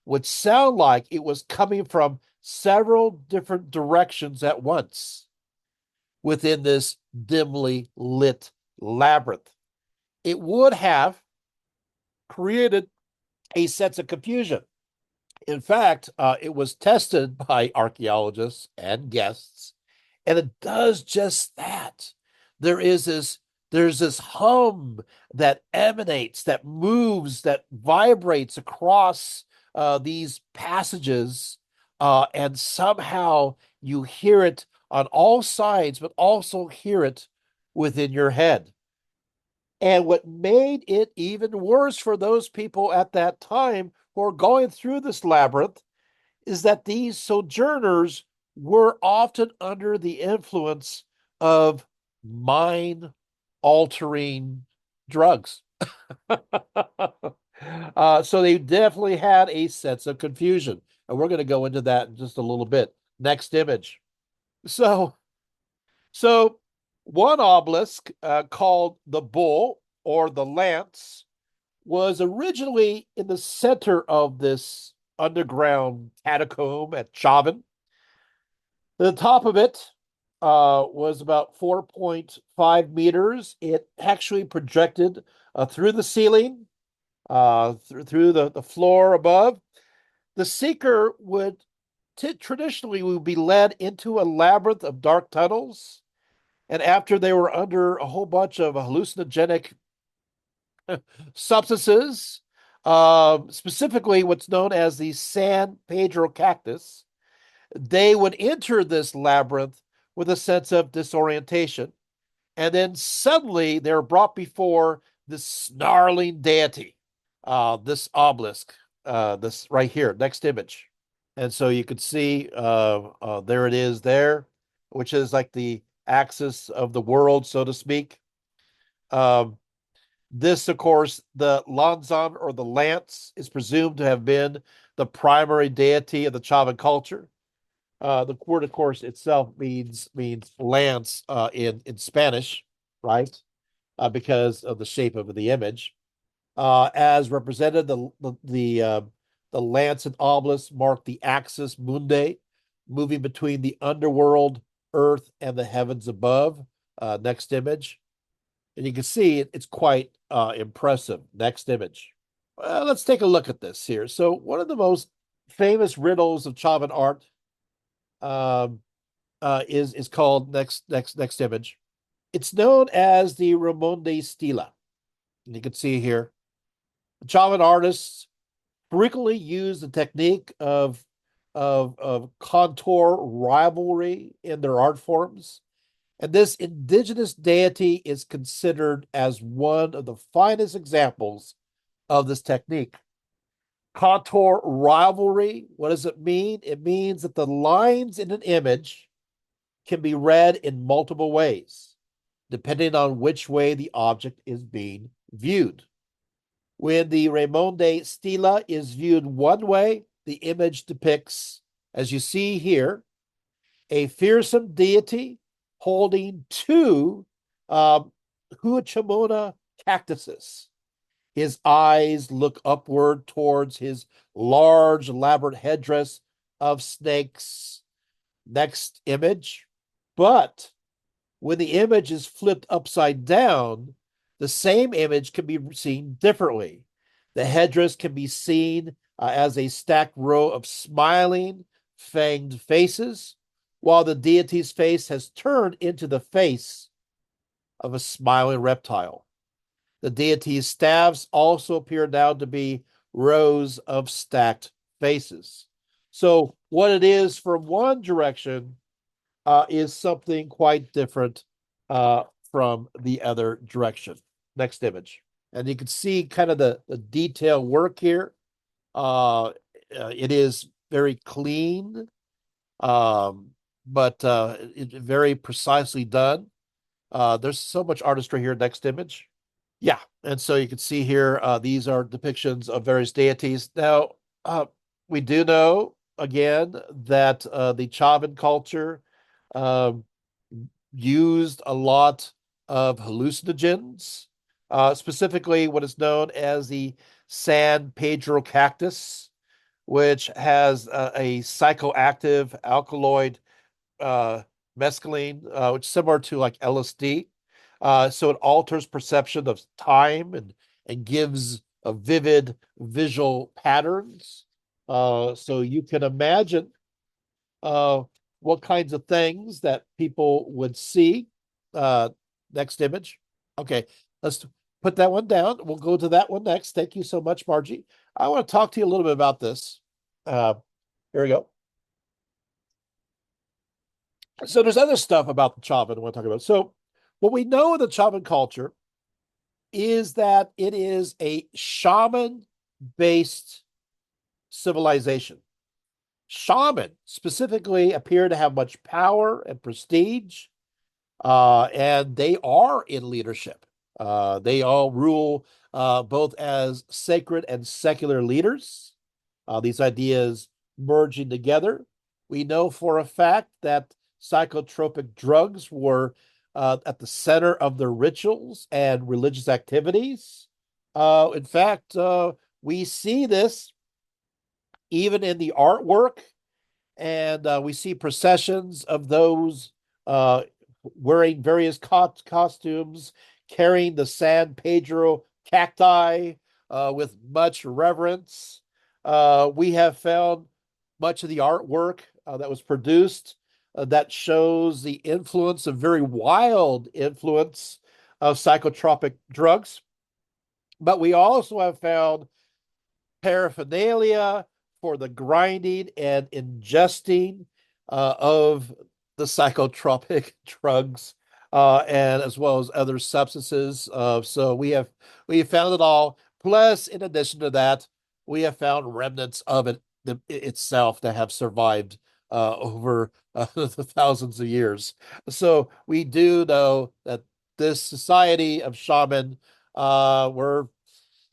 would sound like it was coming from several different directions at once within this dimly lit labyrinth. It would have created a sense of confusion. In fact, it was tested by archaeologists and guests, and it does just that. There is this there's this hum that emanates, that moves, that vibrates across these passages, and somehow you hear it on all sides, but also hear it within your head. And what made it even worse for those people at that time who are going through this labyrinth is that these sojourners were often under the influence of mind altering drugs. So they definitely had a sense of confusion. And we're going to go into that in just a little bit. Next image. So, so one obelisk called the Bull or the Lance was originally in the center of this underground catacomb at Chavan. The top of it was about 4.5 meters. It actually projected through the ceiling, through the floor above. The seeker would traditionally would be led into a labyrinth of dark tunnels. And after they were under a whole bunch of hallucinogenic substances, specifically what's known as the San Pedro cactus, they would enter this labyrinth with a sense of disorientation. And then suddenly they're brought before this snarling deity, this obelisk, this right here, next image. And so you could see there it is there, which is like the axis of the world, so to speak. Um, this, of course, the Lanzan or the lance is presumed to have been the primary deity of the Chavan culture. The word, of course, itself means lance in Spanish, right? Because of the shape of the image. As represented, the lance and obelisk mark the axis mundi, moving between the underworld, earth, and the heavens above. Next image, and you can see it's quite impressive. Next image. Let's take a look at this here. So, one of the most famous riddles of Chavan art um, is called next image. It's known as the Ramonde Stela. And you can see here, Chavan artists frequently use the technique of contour rivalry in their art forms. And this indigenous deity is considered as one of the finest examples of this technique. Contour rivalry, what does it mean? It means that the lines in an image can be read in multiple ways, depending on which way the object is being viewed. When the Raimonde Stela is viewed one way, the image depicts, as you see here, a fearsome deity holding two Huachamona cactuses. His eyes look upward towards his large, elaborate headdress of snakes. Next image. But when the image is flipped upside down, the same image can be seen differently. The headdress can be seen as a stacked row of smiling, fanged faces, while the deity's face has turned into the face of a smiling reptile. The deity's staffs also appear now to be rows of stacked faces. So, what it is from one direction is something quite different from the other direction. Next image. And you can see kind of the detail work here. It is very clean, but very precisely done. There's so much artistry here. Next image. Yeah, and so you can see here, these are depictions of various deities. Now, we do know again that the Chavan culture um, used a lot of hallucinogens, specifically what is known as the San Pedro cactus, which has a psychoactive alkaloid uh, mescaline, which is similar to like LSD. So it alters perception of time and gives a vivid visual patterns. So you can imagine uh, what kinds of things that people would see. Uh, Next image. Okay, let's put that one down. We'll go to that one next. Thank you so much, Margie. I want to talk to you a little bit about this. Uh, Here we go. So there's other stuff about the Chavan I want to talk about. So what we know of the Chavan culture is that it is a shaman-based civilization. Shaman specifically appear to have much power and prestige. and they are in leadership. They all rule both as sacred and secular leaders. These ideas merging together. We know for a fact that psychotropic drugs were at the center of their rituals and religious activities. In fact, we see this even in the artwork, and we see processions of those uh, wearing various costumes, carrying the San Pedro cacti with much reverence. We have found much of the artwork that was produced that shows the influence, a very wild influence of psychotropic drugs. But we also have found paraphernalia for the grinding and ingesting of the psychotropic drugs, and as well as other substances. So we have found it all. Plus, in addition to that, we have found remnants of itself that have survived over the thousands of years. So we do know that this society of shaman were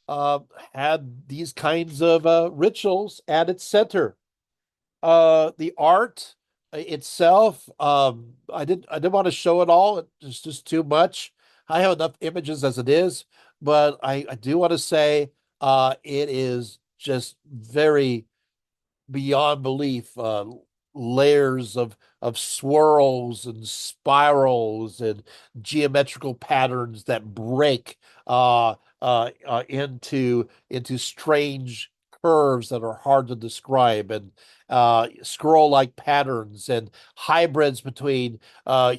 uh, had these kinds of rituals at its center. The art itself, I didn't want to show it all. It's just too much. I have enough images as it is, but I do want to say it is just very beyond belief, layers of swirls and spirals and geometrical patterns that break into strange curves that are hard to describe, and scroll-like patterns and hybrids between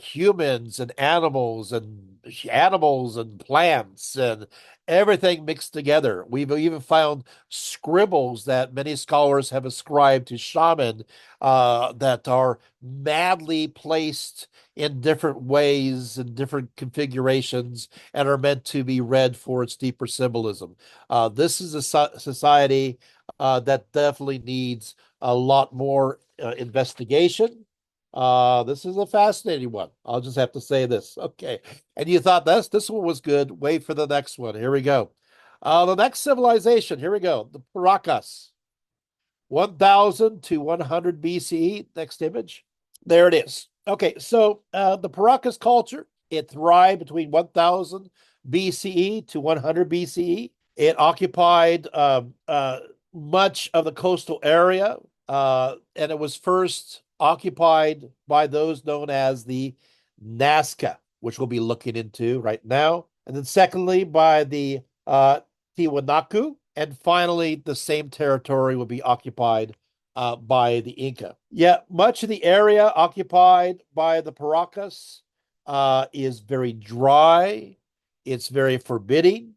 humans and animals and plants and everything mixed together. We've even found scribbles that many scholars have ascribed to shaman that are madly placed in different ways and different configurations and are meant to be read for its deeper symbolism. This is a society that definitely needs a lot more investigation. This is a fascinating one. I'll just have to say this. Okay. And you thought this one was good. Wait for the next one. Here we go. The next civilization. Here we go. The Paracas, 1000 to 100 BCE. Next image. There it is. Okay, so the Paracas culture, it thrived between 1000 BCE to 100 BCE. It occupied much of the coastal area, and it was first occupied by those known as the Nazca, which we'll be looking into right now. And then secondly, by the Tiwanaku. And finally, the same territory will be occupied by the Inca. Yeah, much of the area occupied by the Paracas is very dry. It's very forbidding,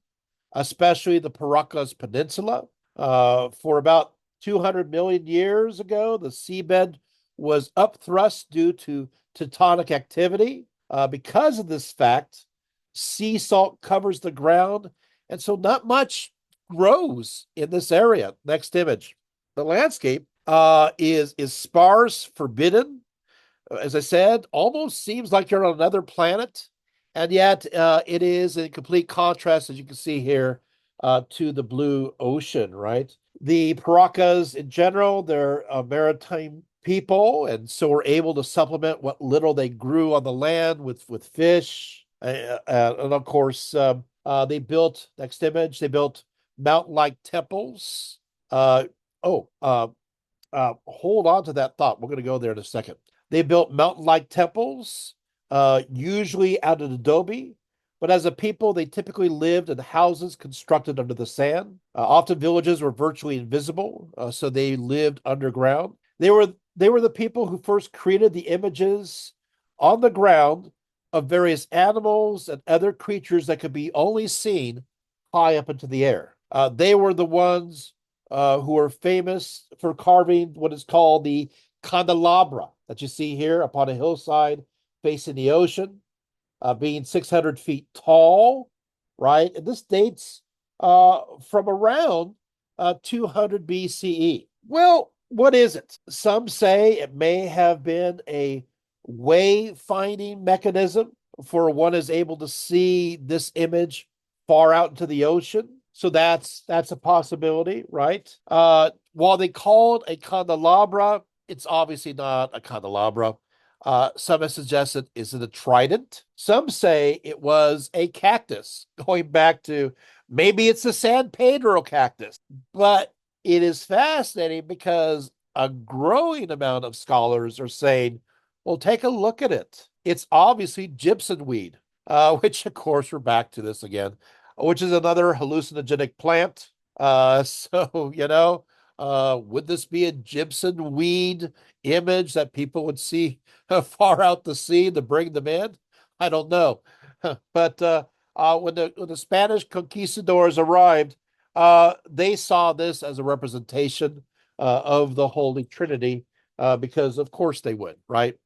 especially the Paracas Peninsula. For about 200 million years ago, the seabed was upthrust due to tectonic activity. Because of this fact, sea salt covers the ground, and so not much grows in this area. Next image. The landscape is sparse, forbidden. As I said, almost seems like you're on another planet, and yet it is in complete contrast, as you can see here, to the blue ocean, right? The Paracas in general, they're a maritime people, and so were able to supplement what little they grew on the land with fish. And of course, they built, next image, they built mountain-like temples. Uh, oh, hold on to that thought. We're going to go there in a second. They built mountain-like temples, usually out of adobe, but as a people, they typically lived in houses constructed under the sand. Often villages were virtually invisible, so they lived underground. They were the people who first created the images on the ground of various animals and other creatures that could be only seen high up into the air. They were the ones who are famous for carving what is called the candelabra that you see here upon a hillside facing the ocean, being 600 feet tall, right? And this dates from around 200 BCE. Well, what is it? Some say it may have been a way-finding mechanism for one is able to see this image far out into the ocean. So that's a possibility, right? While they called a candelabra, it's obviously not a candelabra. Some have suggested, is it a trident? Some say it was a cactus, going back to maybe it's a San Pedro cactus. But it is fascinating because a growing amount of scholars are saying, well, take a look at it. It's obviously gypsum weed, which, of course, we're back to this again, which is another hallucinogenic plant. So, would this be a gypsum weed image that people would see far out to sea to bring them in? I don't know. But when the Spanish conquistadors arrived, they saw this as a representation of the Holy Trinity, because of course they would, right?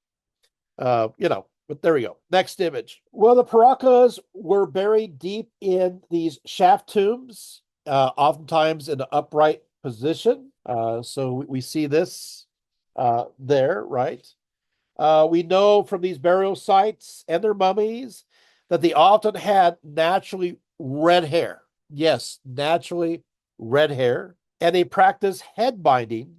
But there we go. Next image. Well, the Paracas were buried deep in these shaft tombs, oftentimes in an upright position. So we see this there, right? We know from these burial sites and their mummies that they often had naturally red hair. Yes, naturally red hair. And they practiced head binding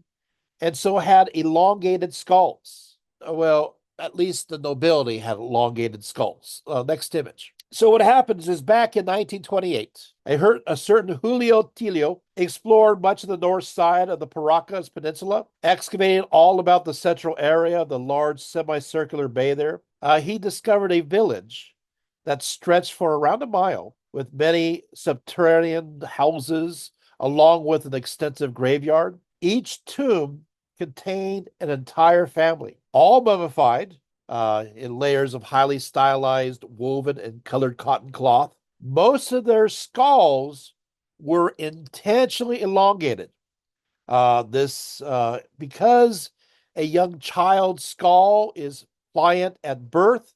and so had elongated skulls. Well, at least the nobility had elongated skulls. Next image. So what happens is back in 1928, I heard a certain Julio Tilio explored much of the north side of the Paracas Peninsula, excavating all about the central area of the large semicircular bay there. He discovered a village that stretched for around a mile with many subterranean houses, along with an extensive graveyard. Each tomb contained an entire family, all mummified in layers of highly stylized, woven, and colored cotton cloth. Most of their skulls were intentionally elongated. This because a young child's skull is pliant at birth.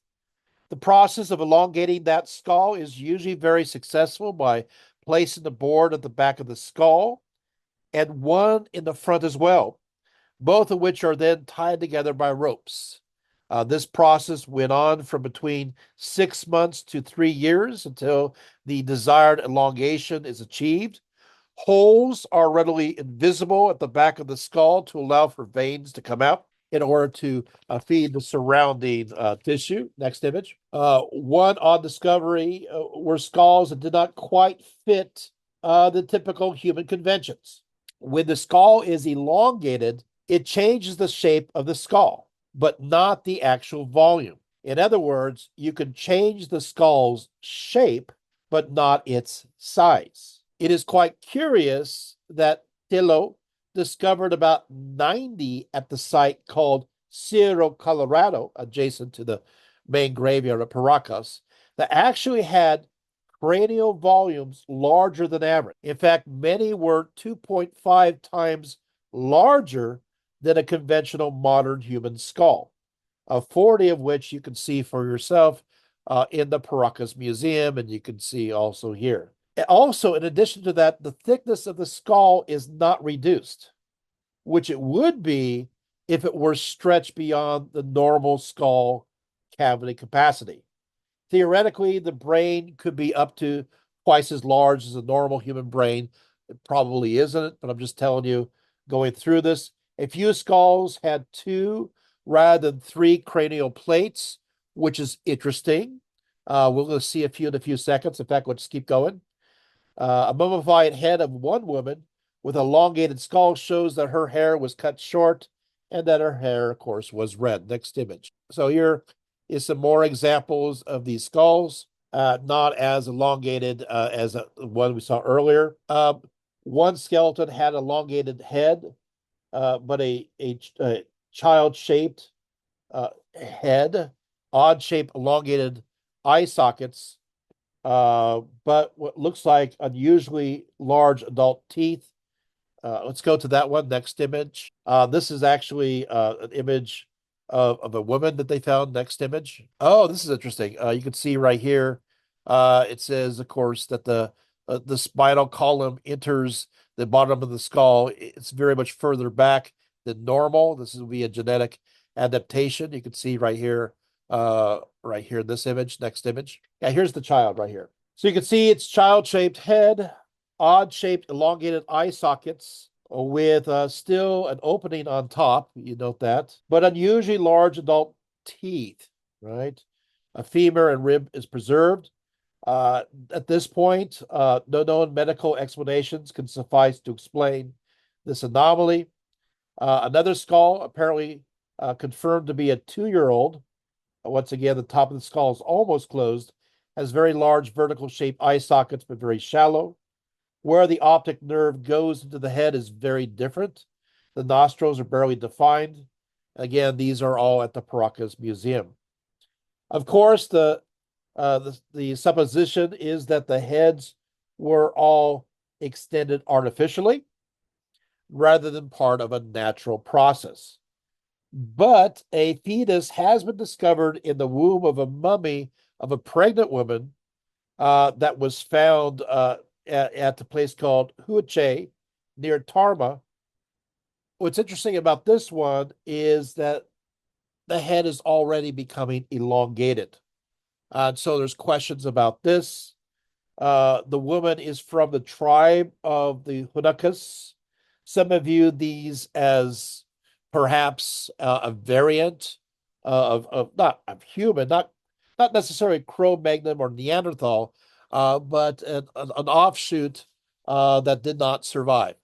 The process of elongating that skull is usually very successful by placing the board at the back of the skull and one in the front as well, both of which are then tied together by ropes. This process went on from between 6 months to 3 years until the desired elongation is achieved. Holes are readily invisible at the back of the skull to allow for veins to come out in order to feed the surrounding tissue. Next image. One odd discovery were skulls that did not quite fit the typical human conventions. When the skull is elongated, it changes the shape of the skull, but not the actual volume. In other words, you can change the skull's shape, but not its size. It is quite curious that Tillo discovered about 90 at the site called Cerro Colorado, adjacent to the main graveyard of Paracas, that actually had cranial volumes larger than average. In fact, many were 2.5 times larger than a conventional modern human skull, 40 of which you can see for yourself in the Paracas Museum, and you can see also here. Also, in addition to that, the thickness of the skull is not reduced, which it would be if it were stretched beyond the normal skull cavity capacity. Theoretically, the brain could be up to twice as large as a normal human brain. It probably isn't, but I'm just telling you, going through this, a few skulls had two rather than three cranial plates, which is interesting. We're going to see a few in a few seconds. In fact, let's keep going. A mummified head of one woman with an elongated skull shows that her hair was cut short and that her hair, of course, was red. Next image. So here is some more examples of these skulls, not as elongated as the one we saw earlier. One skeleton had an elongated head, but a child-shaped head, odd-shaped elongated eye sockets, but what looks like unusually large adult teeth. Let's go to that one. Next image. This is actually an image of a woman that they found. Next image. Oh, this is interesting. You can see right here. It says, of course, that the spinal column enters the bottom of the skull. It's very much further back than normal. This would be a genetic adaptation. You can see right here right here in this image, next image. Yeah, here's the child right here. So you can see its child-shaped head, odd-shaped elongated eye sockets with still an opening on top. You note that, but unusually large adult teeth, right? A femur and rib is preserved. At this point, no known medical explanations can suffice to explain this anomaly. Another skull, apparently confirmed to be a 2-year-old. Once again, the top of the skull is almost closed, has very large vertical shaped eye sockets, but very shallow. Where the optic nerve goes into the head is very different. The nostrils are barely defined. Again, these are all at the Paracas Museum. Of course, the supposition is that the heads were all extended artificially rather than part of a natural process. But a fetus has been discovered in the womb of a mummy of a pregnant woman that was found at the place called Huache near Tarma. What's interesting about this one is that the head is already becoming elongated. So there's questions about this. The woman is from the tribe of the Hunacas. Some have viewed these as perhaps a variant of not of human, not necessarily Cro-Magnon or Neanderthal, but an offshoot that did not survive.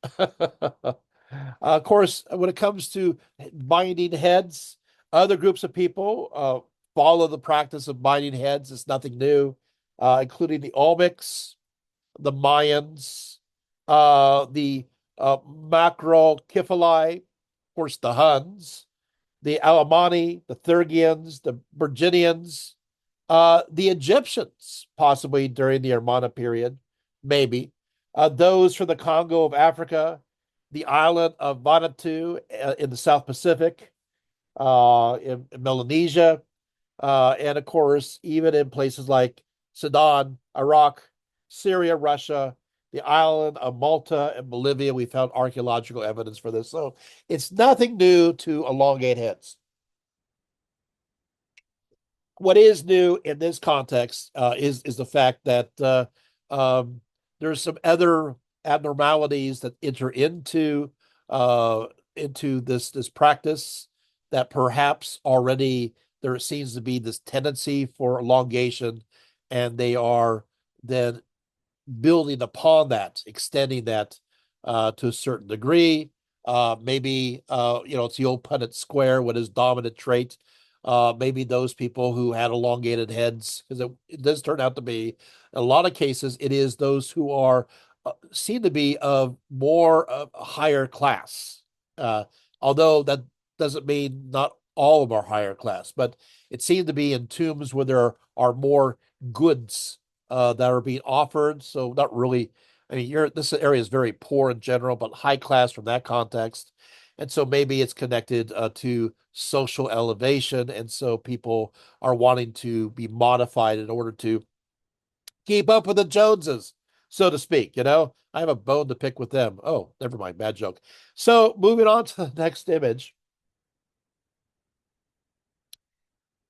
Of course, when it comes to binding heads, other groups of people follow the practice of binding heads. It's nothing new, including the Olmecs, the Mayans, the Macrocephali, of course, the Huns, the Alemanni, the Thurgians, the Virginians, the Egyptians, possibly during the Armana period, maybe. Those from the Congo of Africa, the island of Vanuatu in the South Pacific, in Melanesia, and of course, even in places like Sudan, Iraq, Syria, Russia, the island of Malta and Bolivia, we found archaeological evidence for this. So it's nothing new to elongate heads. What is new in this context is the fact that um, there's some other abnormalities that enter into this practice that perhaps already there seems to be this tendency for elongation, and they are then building upon that, extending that to a certain degree. Maybe it's the old Punnett square, what is dominant trait. Maybe those people who had elongated heads, because it does turn out to be, in a lot of cases, it is those who are seem to be of more higher class. Uh, Although that doesn't mean not all of them are higher class, but it seemed to be in tombs where there are more goods that are being offered. So not really. I mean, this area is very poor in general, but high class from that context. And so maybe it's connected to social elevation. And so people are wanting to be modified in order to keep up with the Joneses, so to speak. I have a bone to pick with them. Oh, never mind. Bad joke. So moving on to the next image.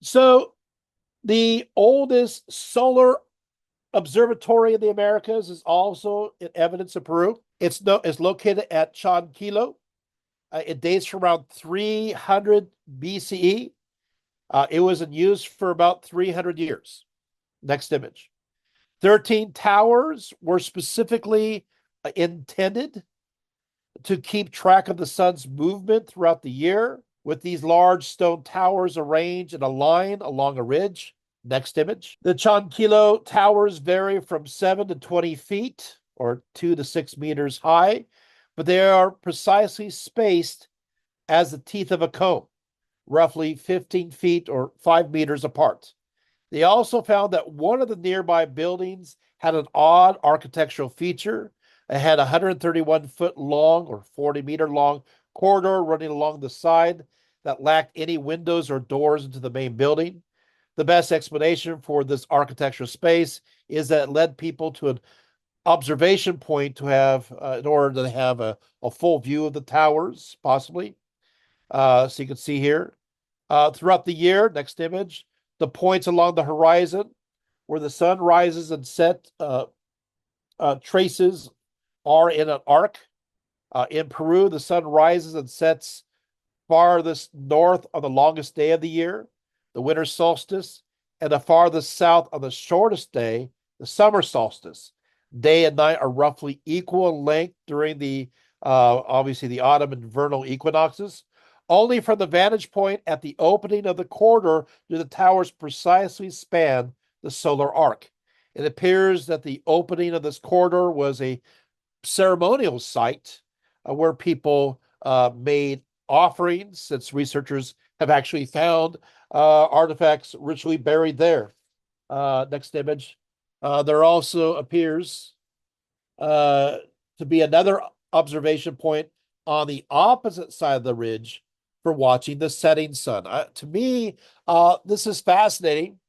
So the oldest solar observatory in the Americas is also in evidence in Peru. It's located at Chanquilo. It dates from around 300 BCE. It was in use for about 300 years. Next image. 13 towers were specifically intended to keep track of the sun's movement throughout the year, with these large stone towers arranged in a line along a ridge. Next image. The Chanquilo towers vary from 7 to 20 feet or 2 to 6 meters high, but they are precisely spaced as the teeth of a comb, roughly 15 feet or 5 meters apart. They also found that one of the nearby buildings had an odd architectural feature. It had a 131-foot long or 40-meter long corridor running along the side that lacked any windows or doors into the main building. The best explanation for this architectural space is that it led people to an observation point to have, in order to have a full view of the towers, possibly. So you can see here. Throughout the year, next image, The points along the horizon where the sun rises and set traces are in an arc. In Peru, the sun rises and sets farthest north on the longest day of the year, the winter solstice, and the farthest south on the shortest day, the summer solstice. Day and night are roughly equal in length during the obviously the autumn and vernal equinoxes. Only from the vantage point at the opening of the corridor do the towers precisely span the solar arc. It appears that the opening of this corridor was a ceremonial site where people made offerings, since researchers have actually found artifacts ritually buried there. Next image. There also appears uh, to be another observation point on the opposite side of the ridge for watching the setting sun. To me, this is fascinating.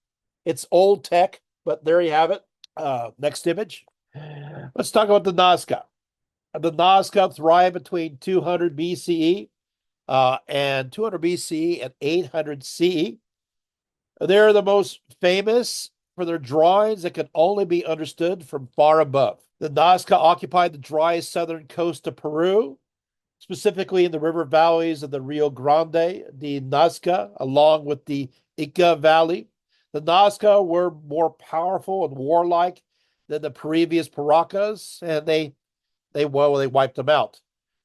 It's old tech, but there you have it. Next image. Let's talk about the Nazca. The Nazca thrive between 200 BCE and 200 BCE and 800 CE. They're the most famous for their drawings that can only be understood from far above. The Nazca occupied the dry southern coast of Peru, specifically in the river valleys of the Rio Grande, the Nazca, along with the Ica Valley. The Nazca were more powerful and warlike than the previous Paracas, and they wiped them out.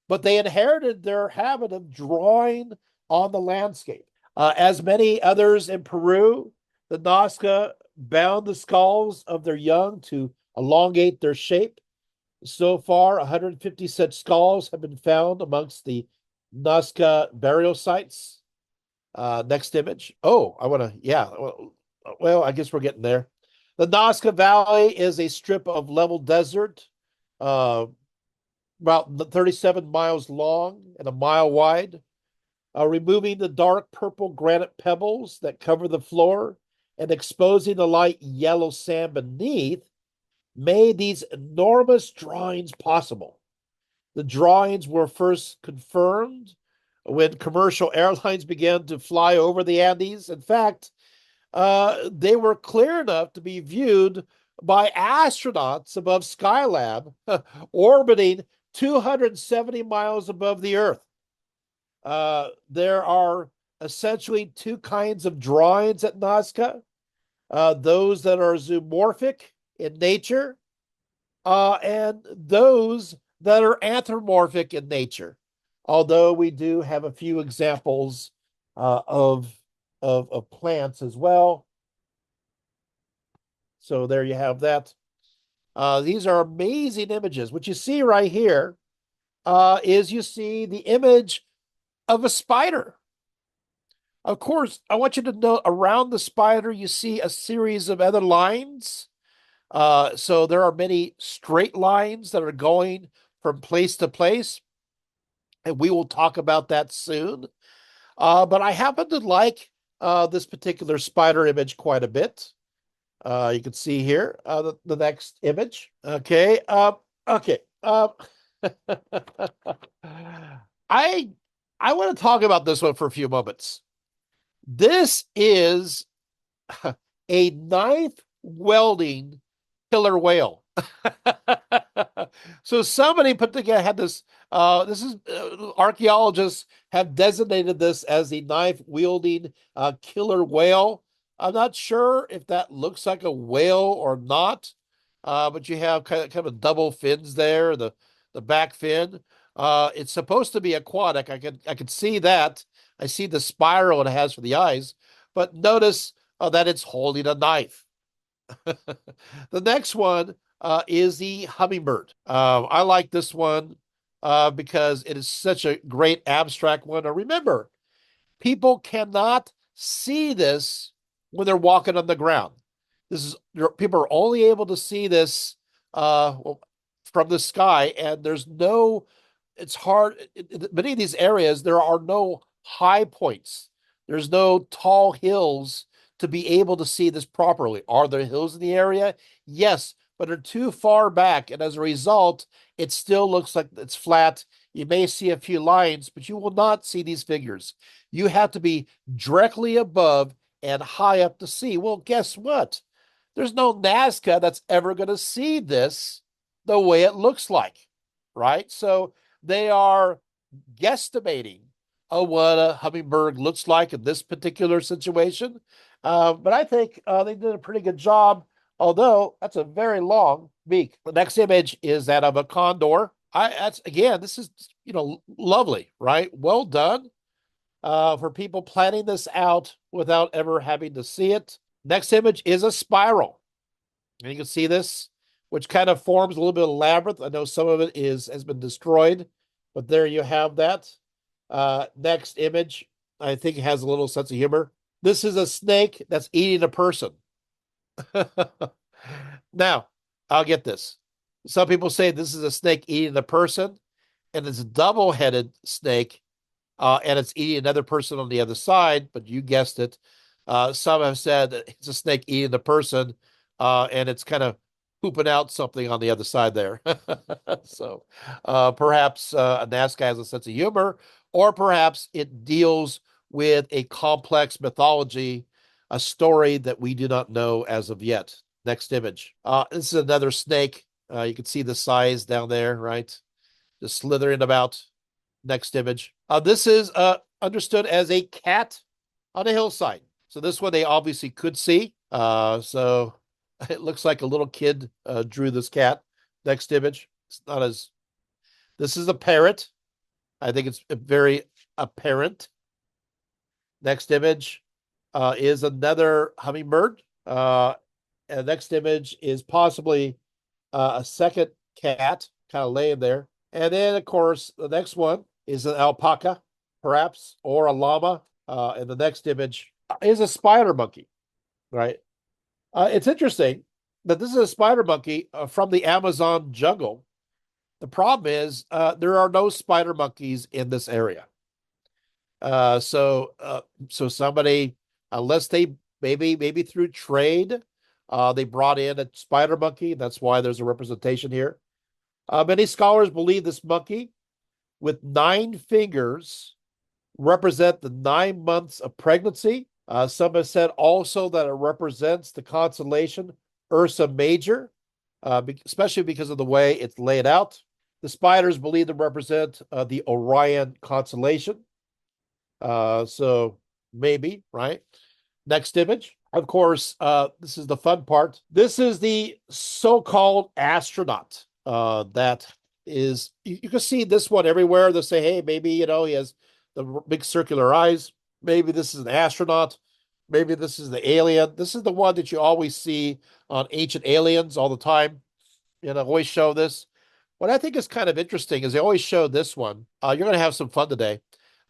But they inherited their habit of drawing on the landscape. As many others in Peru, the Nazca bound the skulls of their young to elongate their shape. So far, 150 such skulls have been found amongst the Nazca burial sites. Next image. Oh, I want to, yeah. Well, I guess we're getting there. The Nazca Valley is a strip of level desert, uh, about 37 miles long and a mile wide. Removing the dark purple granite pebbles that cover the floor and exposing the light yellow sand beneath made these enormous drawings possible. The drawings were first confirmed when commercial airlines began to fly over the Andes. In fact, they were clear enough to be viewed by astronauts above Skylab, orbiting 270 miles above the Earth. There are essentially two kinds of drawings at Nazca. Those that are zoomorphic in nature, and those that are anthropomorphic in nature. Although we do have a few examples of plants as well. So there you have that. These are amazing images. What you see right here is you see the image of a spider. Of course, I want you to know around the spider, you see a series of other lines. So there are many straight lines that are going from place to place, and we will talk about that soon. But I happen to like this particular spider image quite a bit. You can see here the next image. Okay. Okay. I I want to talk about this one for a few moments. This is a knife welding killer whale. So somebody put together had this. This is archaeologists have designated this as the knife wielding killer whale. I'm not sure if that looks like a whale or not, but you have kind of double fins there. The back fin. It's supposed to be aquatic. I could see that. I see the spiral it has for the eyes, but notice that it's holding a knife. The next one is the hummingbird. I like this one because it is such a great abstract one. Now, remember, people cannot see this when they're walking on the ground. This is people are only able to see this well, from the sky, and there's no. It's hard. Many of these areas, there are no high points. There's no tall hills to be able to see this properly. Are there hills in the area? Yes, but they're too far back, and as a result, it still looks like it's flat. You may see a few lines, but you will not see these figures. You have to be directly above and high up to sea. Well, guess what? There's no Nazca that's ever going to see this the way it looks like, right? So they are guesstimating what a hummingbird looks like in this particular situation. But I think they did a pretty good job, although that's a very long beak. The next image is that of a condor. That's again, this is lovely, right? Well done for people planning this out without ever having to see it. Next image is a spiral. And you can see this, which kind of forms a little bit of labyrinth. I know some of it has been destroyed, but there you have that. Next image, I think it has a little sense of humor. This is a snake that's eating a person. Now, I'll get this. Some people say this is a snake eating a person, and it's a double-headed snake and it's eating another person on the other side, but you guessed it. Some have said that it's a snake eating the person, and it's kind of pooping out something on the other side there. So perhaps a Nazca has a sense of humor, or perhaps it deals with a complex mythology, a story that we do not know as of yet. Next image. This is another snake. You can see the size down there, right? Just slithering about. Next image. This is understood as a cat on a hillside. So this one they obviously could see. So it looks like a little kid drew this cat. Next image. It's not as. This is a parrot. I think it's very apparent. Next image is another hummingbird. And next image is possibly a second cat kind of laying there. And then, of course, the next one is an alpaca, perhaps, or a llama. And the next image is a spider monkey, right? It's interesting that this is a spider monkey from the Amazon jungle. The problem is there are no spider monkeys in this area. So somebody, unless they maybe through trade, they brought in a spider monkey. That's why there's a representation here. Many scholars believe this monkey with 9 fingers represent the 9 months of pregnancy. Some have said also that it represents the constellation Ursa Major, especially because of the way it's laid out. The spiders believe to represent the Orion constellation. So maybe, right? Next image. Of course, this is the fun part. This is the so-called astronaut that is, you can see this one everywhere. They'll say, hey, maybe, he has the big circular eyes. Maybe this is an astronaut. Maybe this is the alien. This is the one that you always see on Ancient Aliens all the time. Always show this. What I think is kind of interesting is they always show this one. You're going to have some fun today.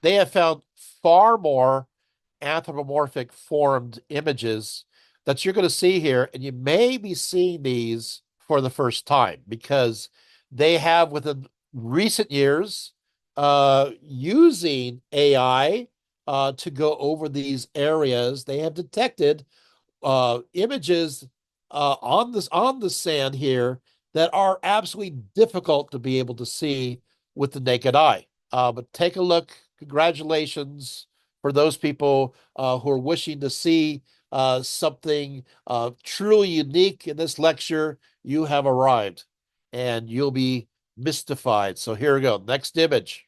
They have found far more anthropomorphic formed images that you're going to see here, and you may be seeing these for the first time because they have within recent years using AI to go over these areas. They have detected images on the sand here that are absolutely difficult to be able to see with the naked eye. But take a look. Congratulations for those people who are wishing to see something truly unique in this lecture. You have arrived and you'll be mystified. So here we go. Next image.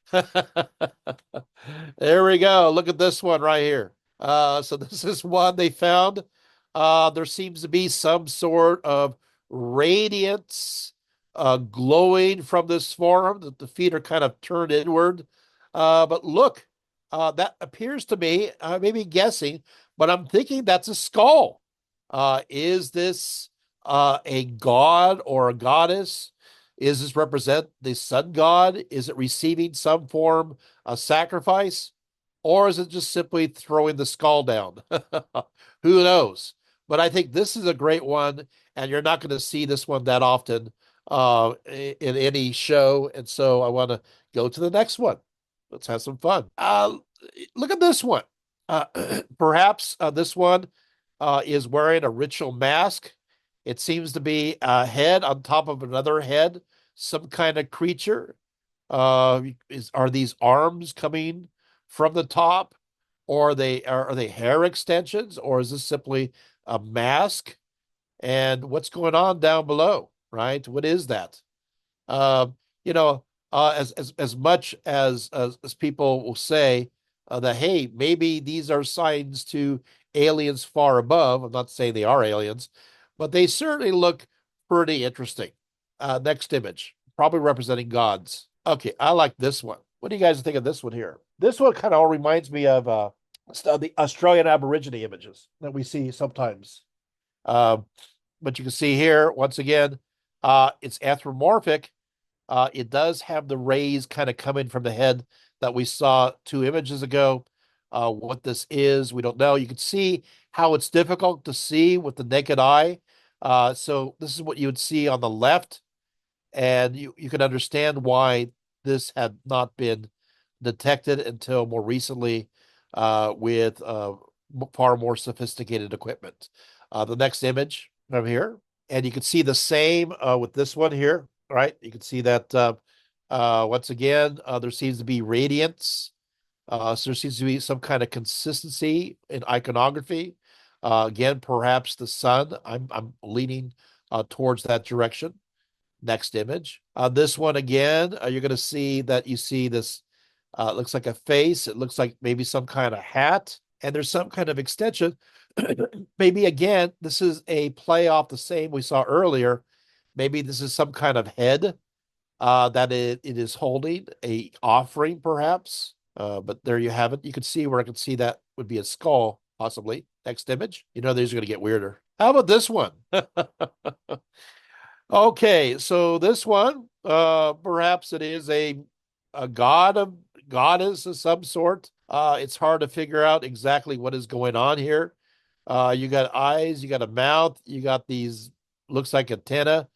There we go. Look at this one right here. So this is one they found. There seems to be some sort of radiance glowing from this form. The feet are kind of turned inward. But look, that appears to me, I may be guessing, but I'm thinking that's a skull. Is this a god or a goddess? Is this represent the sun god? Is it receiving some form of sacrifice? Or is it just simply throwing the skull down? Who knows? But I think this is a great one, and you're not going to see this one that often in any show. And so I want to go to the next one. Let's have some fun. Look at this one. Uh, Perhaps this one is wearing a ritual mask. It seems to be a head on top of another head, some kind of creature. Are these arms coming from the top, or are they hair extensions, or is this simply a mask? And what's going on down below, right? What is that? Um, you know, as much as people will say that, hey, maybe these are signs to aliens far above. I'm not saying they are aliens, but they certainly look pretty interesting. Next image, probably representing gods. Okay, I like this one. What do you guys think of this one here? This one kind of all reminds me of the Australian Aborigine images that we see sometimes. Um, but you can see here, once again, it's anthropomorphic. It does have the rays kind of coming from the head that we saw 2 images ago. What this is, we don't know. You can see how it's difficult to see with the naked eye. So this is what you would see on the left, and you can understand why this had not been detected until more recently with far more sophisticated equipment. The next image over here, and you can see the same with this one here, right? You can see that once again, there seems to be radiance. So there seems to be some kind of consistency in iconography. Again, perhaps the sun. I'm leaning towards that direction. Next image. This one again, you're going to see that you see this. It looks like a face. It looks like maybe some kind of hat, and there's some kind of extension. Maybe again, this is a play off the same we saw earlier. Maybe this is some kind of head that it is holding a offering, perhaps. But there you have it. You can see where I can see that would be a skull, possibly. Next image. You know, these are going to get weirder. How about this one? Okay, so this one, perhaps it is a god of goddess of some sort. It's hard to figure out exactly what is going on here. You got eyes, you got a mouth, you got these looks like antenna.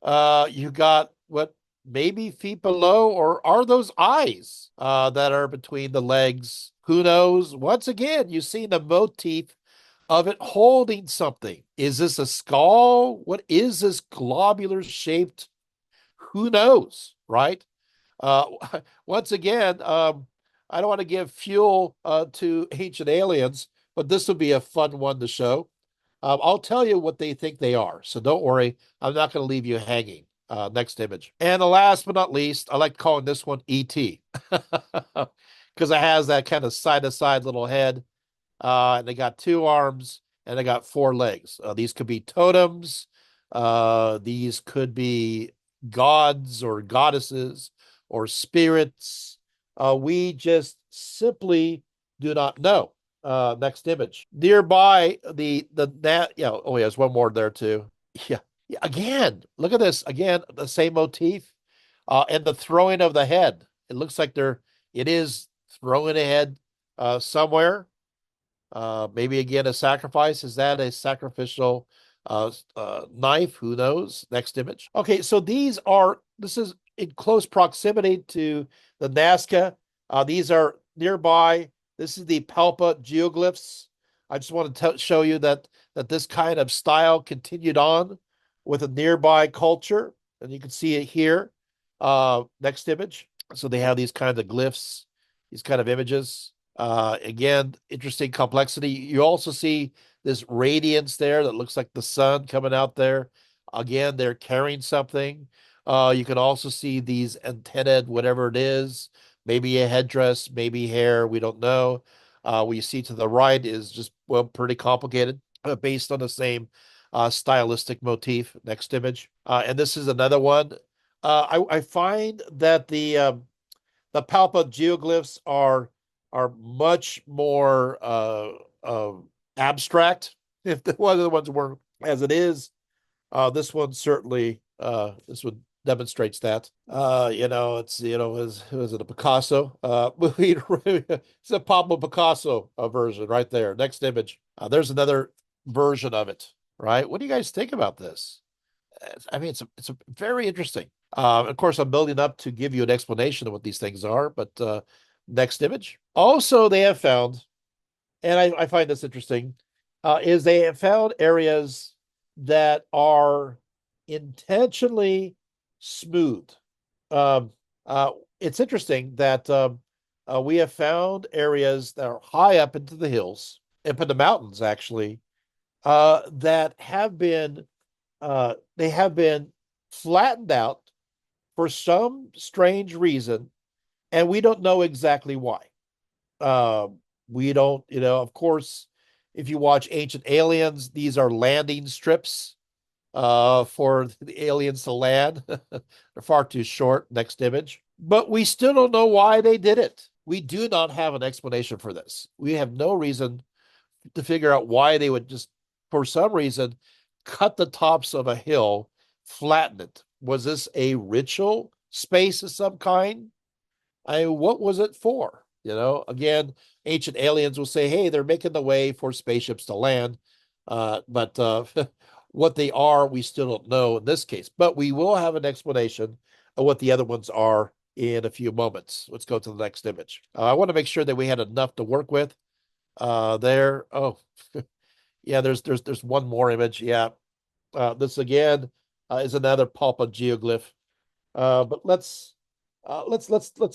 You got what maybe feet below, or are those eyes that are between the legs? Who knows? Once again, you see the motif of it holding something. Is this a skull? What is this globular shaped? Who knows, right? Uh, Once again, I don't want to give fuel to ancient aliens, but this would be a fun one to show. I'll tell you what they think they are, so don't worry. I'm not going to leave you hanging. Next image. And the last but not least, I like calling this one ET because it has that kind of side to side little head and they got 2 arms and they got 4 legs. These could be totems. These could be gods or goddesses or spirits. We just simply do not know. Next image. Nearby, the that yeah. Oh, yeah, there's one more there too. Yeah. Yeah. Again, look at this. Again, the same motif. And the throwing of the head. It looks like it is throwing a head somewhere. Maybe again a sacrifice. Is that a sacrificial knife? Who knows? Next image. Okay, so this is in close proximity to the Nazca. These are nearby. This is the Palpa geoglyphs. I just want to show you that this kind of style continued on with a nearby culture, and you can see it here. Next image. So they have these kinds of glyphs, these kind of images. Again, interesting complexity. You also see this radiance there that looks like the sun coming out there. Again, they're carrying something. You can also see these antennae, whatever it is, maybe a headdress, maybe hair, we don't know. What you see to the right is just, well, pretty complicated, based on the same stylistic motif. Next image. And this is another one. I find that the Palpa geoglyphs are much more abstract. If the one of the ones were as it is, this one certainly this one demonstrates that. Is it a Picasso movie? It's a Pablo Picasso version right there. Next image. There's another version of it. Right? What do you guys think about this? I mean, it's a very interesting. Of course, I'm building up to give you an explanation of what these things are, but next image. Also, they have found, and I find this interesting, is they have found areas that are intentionally smooth. Um, it's interesting that We have found areas that are high up into the hills, up in the mountains, actually, that have been flattened out for some strange reason, and we don't know exactly why. We don't, of course, if you watch Ancient Aliens, these are landing strips for the aliens to land. They're far too short. Next image. But we still don't know why they did it. We do not have an explanation for this. We have no reason to figure out why they would just, for some reason, cut the tops of a hill, flatten it. Was this a ritual space of some kind? What was it for? Again, ancient aliens will say, hey, they're making the way for spaceships to land. But what they are, we still don't know in this case. But we will have an explanation of what the other ones are in a few moments. Let's go to the next image. I want to make sure that we had enough to work with. There. Oh, yeah, there's one more image. Yeah. This again is another pulp geoglyph. But let's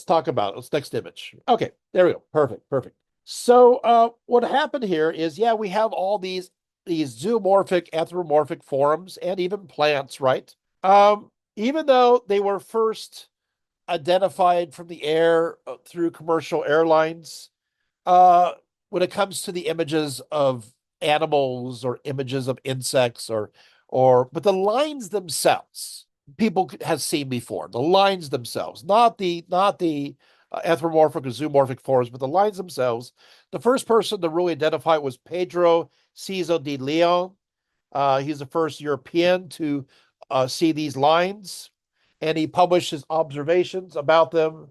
talk about it. Let's next image. Okay, there we go. Perfect, perfect. So what happened here is, yeah, we have all these zoomorphic, anthropomorphic forms and even plants, right? Even though they were first identified from the air through commercial airlines, uh, when it comes to the images of animals or images of insects but the lines themselves people have seen before. The lines themselves, not the anthropomorphic or zoomorphic forms, but the lines themselves. The first person to really identify it was Pedro Ciso de Leon. He's the first European to see these lines, and he published his observations about them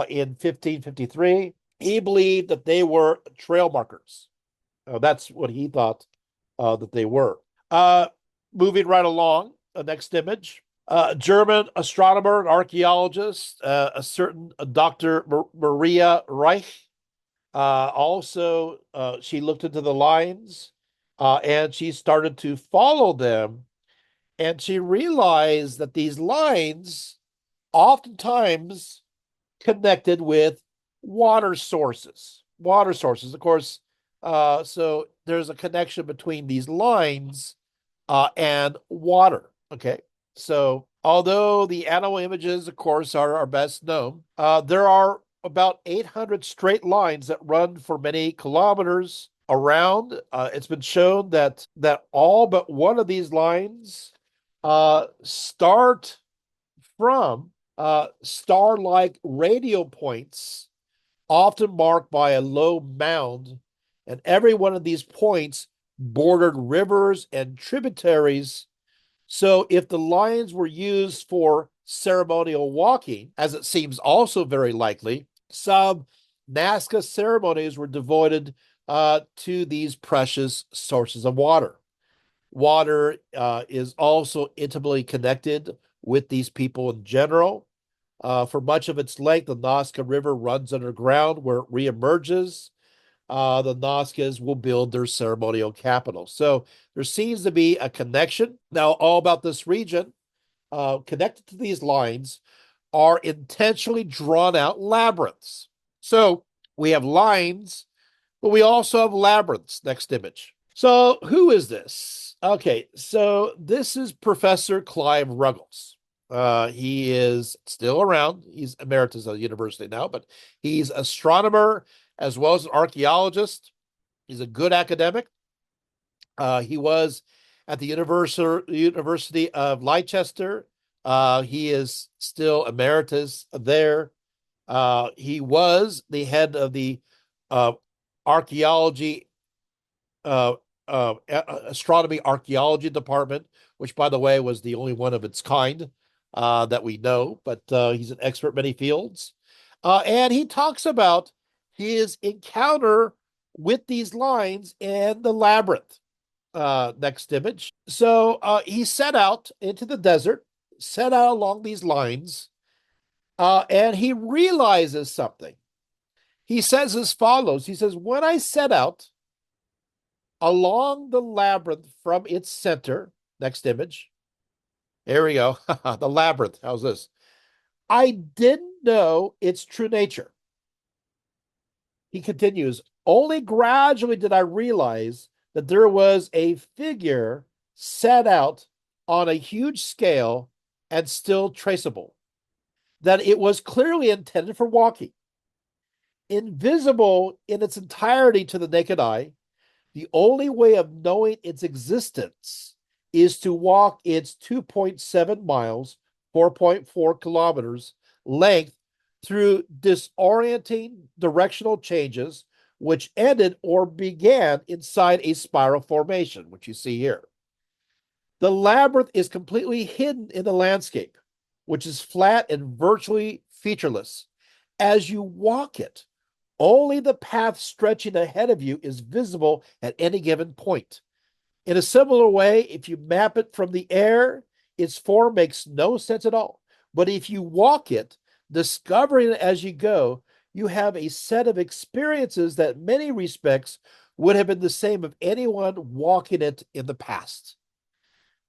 in 1553. He believed that they were trail markers. That's what he thought that they were. Uh, Moving right along, the next image. German astronomer and archaeologist, a certain Dr. Maria Reich. Also, she looked into the lines and she started to follow them. And she realized that these lines oftentimes connected with water sources. Water sources, of course. So there's a connection between these lines and water. Okay. So although the animal images, of course, are best known, there are about 800 straight lines that run for many kilometers around. It's been shown that all but one of these lines start from star-like radial points, often marked by a low mound, and every one of these points bordered rivers and tributaries. So if the lines were used for ceremonial walking, as it seems also very likely, some Nazca ceremonies were devoted to these precious sources of water. Water is also intimately connected with these people in general. For much of its length, the Nazca River runs underground where it reemerges. The Nazcas will build their ceremonial capital. So there seems to be a connection. Now, all about this region, connected to these lines, are intentionally drawn out labyrinths. So we have lines, but we also have labyrinths. Next image. So who is this? Okay, so this is Professor Clive Ruggles. He is still around. He's emeritus at the university now, but he's astronomer as well as an archaeologist. He's a good academic. He was at the University of Leicester. He is still emeritus there. He was the head of the uh, archaeology astronomy archaeology department, which, by the way, was the only one of its kind that we know. But he's an expert in many fields, and he talks about his encounter with these lines and the labyrinth. Next image. So he set out into the desert, set out along these lines, and he realizes something. He says as follows. He says, when I set out along the labyrinth from its center, next image. Here we go. The labyrinth. How's this? I didn't know its true nature. He continues, only gradually did I realize that there was a figure set out on a huge scale and still traceable, that it was clearly intended for walking. Invisible in its entirety to the naked eye, the only way of knowing its existence is to walk its 2.7 miles, 4.4 kilometers length through disorienting directional changes, which ended or began inside a spiral formation, which you see here. The labyrinth is completely hidden in the landscape, which is flat and virtually featureless. As you walk it, only the path stretching ahead of you is visible at any given point. In a similar way, if you map it from the air, its form makes no sense at all. But if you walk it, discovering it as you go, you have a set of experiences that in many respects would have been the same of anyone walking it in the past.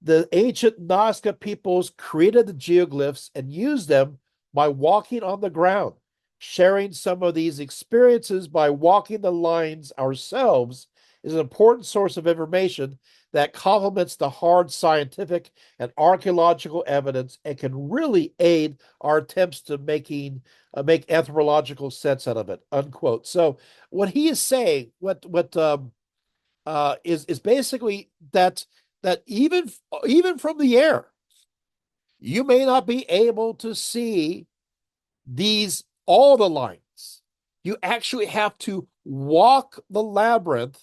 The ancient Nazca peoples created the geoglyphs and used them by walking on the ground. Sharing some of these experiences by walking the lines ourselves is an important source of information that complements the hard scientific and archaeological evidence and can really aid our attempts to make anthropological sense out of it. Unquote. So what he is saying, is basically that even from the air, you may not be able to see these all the lines. You actually have to walk the labyrinth,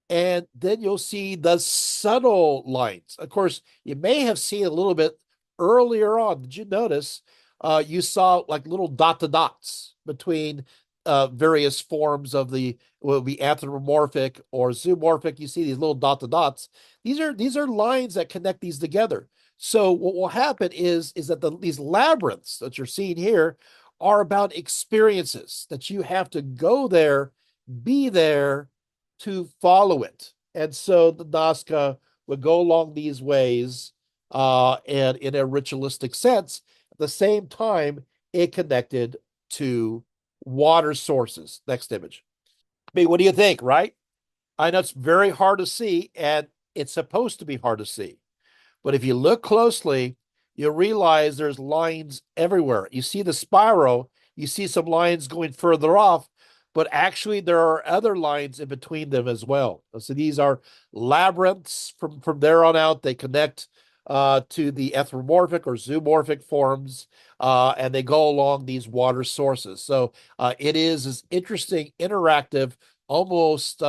and then you'll see the subtle lines. Of course, you may have seen a little bit earlier on. Did you notice you saw like little dots between various forms of the will be anthropomorphic or zoomorphic. You see these little dots. These are lines that connect these together. So what will happen is that these labyrinths that you're seeing here are about experiences that you have to go there, be there to follow it. And so the Nazca would go along these ways, and in a ritualistic sense. At the same time, it connected to water sources. Next image. I mean, what do you think, right? I know it's very hard to see, and it's supposed to be hard to see. But if you look closely, you'll realize there's lines everywhere. You see the spiral, you see some lines going further off, but actually there are other lines in between them as well. So these are labyrinths from there on out. They connect to the anthropomorphic or zoomorphic forms, and they go along these water sources. So it is this interesting, interactive, almost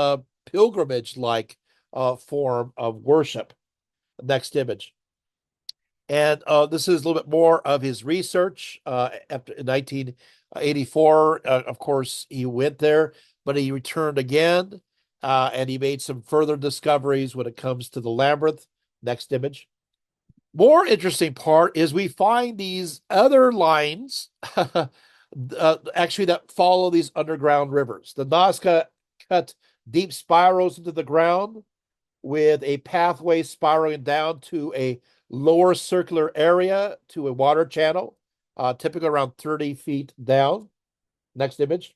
pilgrimage-like form of worship. Next image. And this is a little bit more of his research. After in 1984, of course, he went there, but he returned again, and he made some further discoveries when it comes to the labyrinth. Next image. More interesting part is we find these other lines actually that follow these underground rivers. The Nazca cut deep spirals into the ground with a pathway spiraling down to a lower circular area to a water channel, typically around 30 feet down. Next image.